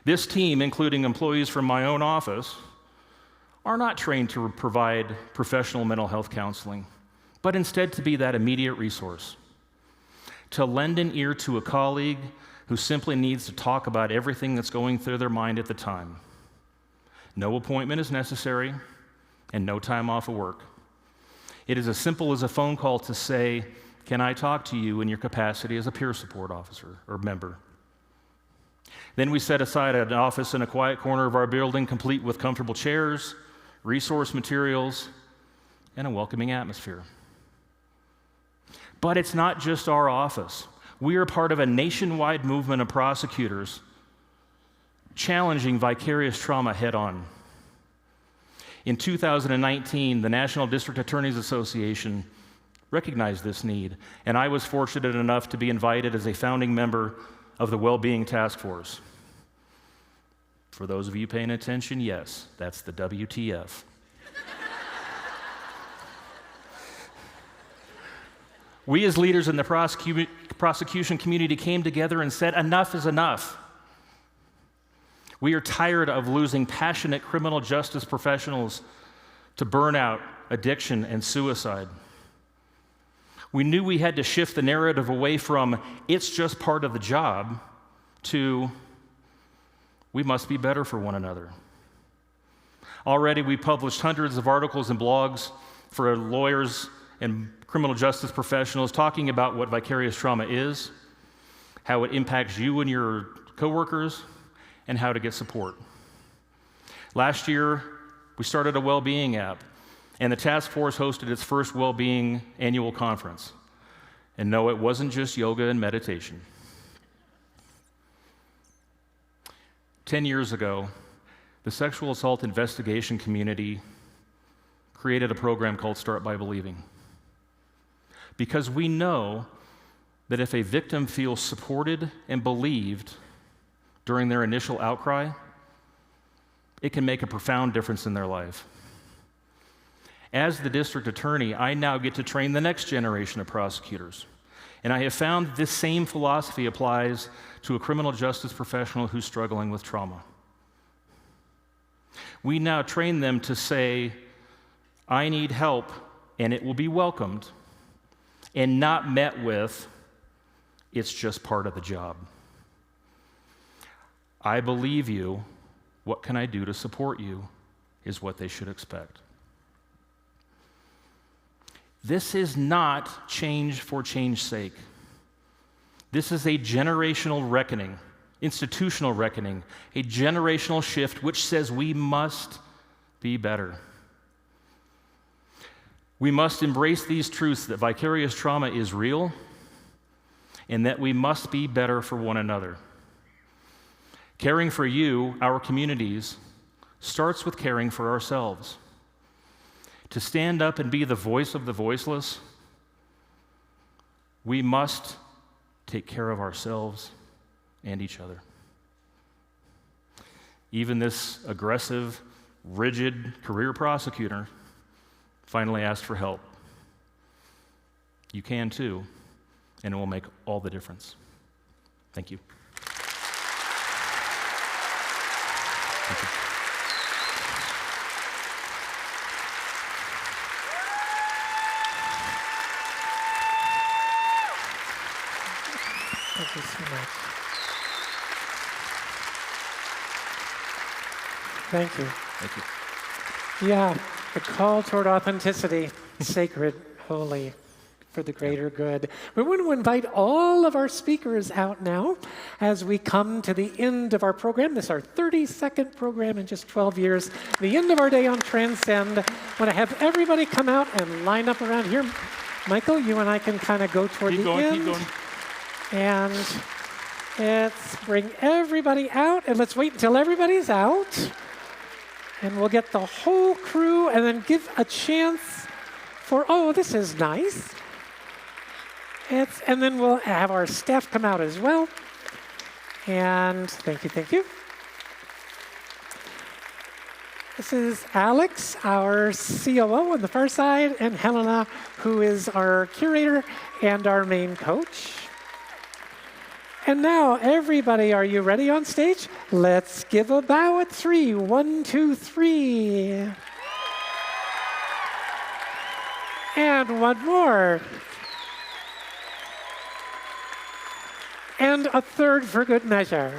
This team, including employees from my own office, are not trained to provide professional mental health counseling, but instead to be that immediate resource, to lend an ear to a colleague who simply needs to talk about everything that's going through their mind at the time. No appointment is necessary, and no time off of work. It is as simple as a phone call to say, "Can I talk to you in your capacity as a peer support officer or member?" Then we set aside an office in a quiet corner of our building, complete with comfortable chairs, resource materials, and a welcoming atmosphere. But it's not just our office. We are part of a nationwide movement of prosecutors challenging vicarious trauma head-on. In 2019, the National District Attorneys Association recognized this need, and I was fortunate enough to be invited as a founding member of the Wellbeing Task Force. For those of you paying attention, yes, that's the WTF. We as leaders in the prosecution community came together and said, enough is enough. We are tired of losing passionate criminal justice professionals to burnout, addiction, and suicide. We knew we had to shift the narrative away from, it's just part of the job, to, we must be better for one another. Already, we published hundreds of articles and blogs for lawyers and criminal justice professionals talking about what vicarious trauma is, how it impacts you and your coworkers, and how to get support. Last year, we started a well-being app, and the task force hosted its first well-being annual conference. And no, it wasn't just yoga and meditation. 10 years ago, the sexual assault investigation community created a program called Start by Believing. Because we know that if a victim feels supported and believed during their initial outcry, it can make a profound difference in their life. As the district attorney, I now get to train the next generation of prosecutors. And I have found this same philosophy applies to a criminal justice professional who's struggling with trauma. We now train them to say, I need help, and it will be welcomed, and not met with, it's just part of the job. I believe you. What can I do to support you? Is what they should expect. This is not change for change's sake. This is a generational reckoning, institutional reckoning, a generational shift which says we must be better. We must embrace these truths that vicarious trauma is real and that we must be better for one another. Caring for you, our communities, starts with caring for ourselves. To stand up and be the voice of the voiceless, we must take care of ourselves and each other. Even this aggressive, rigid career prosecutor finally asked for help. You can too, and it will make all the difference. Thank you. Thank you.
Thank you so much. Thank you.
Thank you.
Yeah, the call toward authenticity, sacred, holy, for the greater good. We want to invite all of our speakers out now as we come to the end of our program. This is our 32nd program in just 12 years. The end of our day on Transcend. I want to have everybody come out and line up around here. Michael, you and I can kind of go toward the end.
Keep going.
And let's bring everybody out, and let's wait until everybody's out. And we'll get the whole crew, and then give a chance for, oh, this is nice. And then we'll have our staff come out as well. And thank you, thank you. This is Alex, our COO on the far side, and Helena, who is our curator and our main coach. And now, everybody, are you ready on stage? Let's give a bow at 3. 1, 2, 3. And one more. And a third for good measure.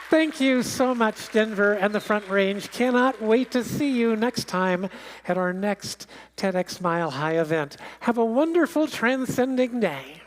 Thank you so much, Denver and the Front Range. Cannot wait to see you next time at our next TEDxMileHigh event. Have a wonderful transcending day.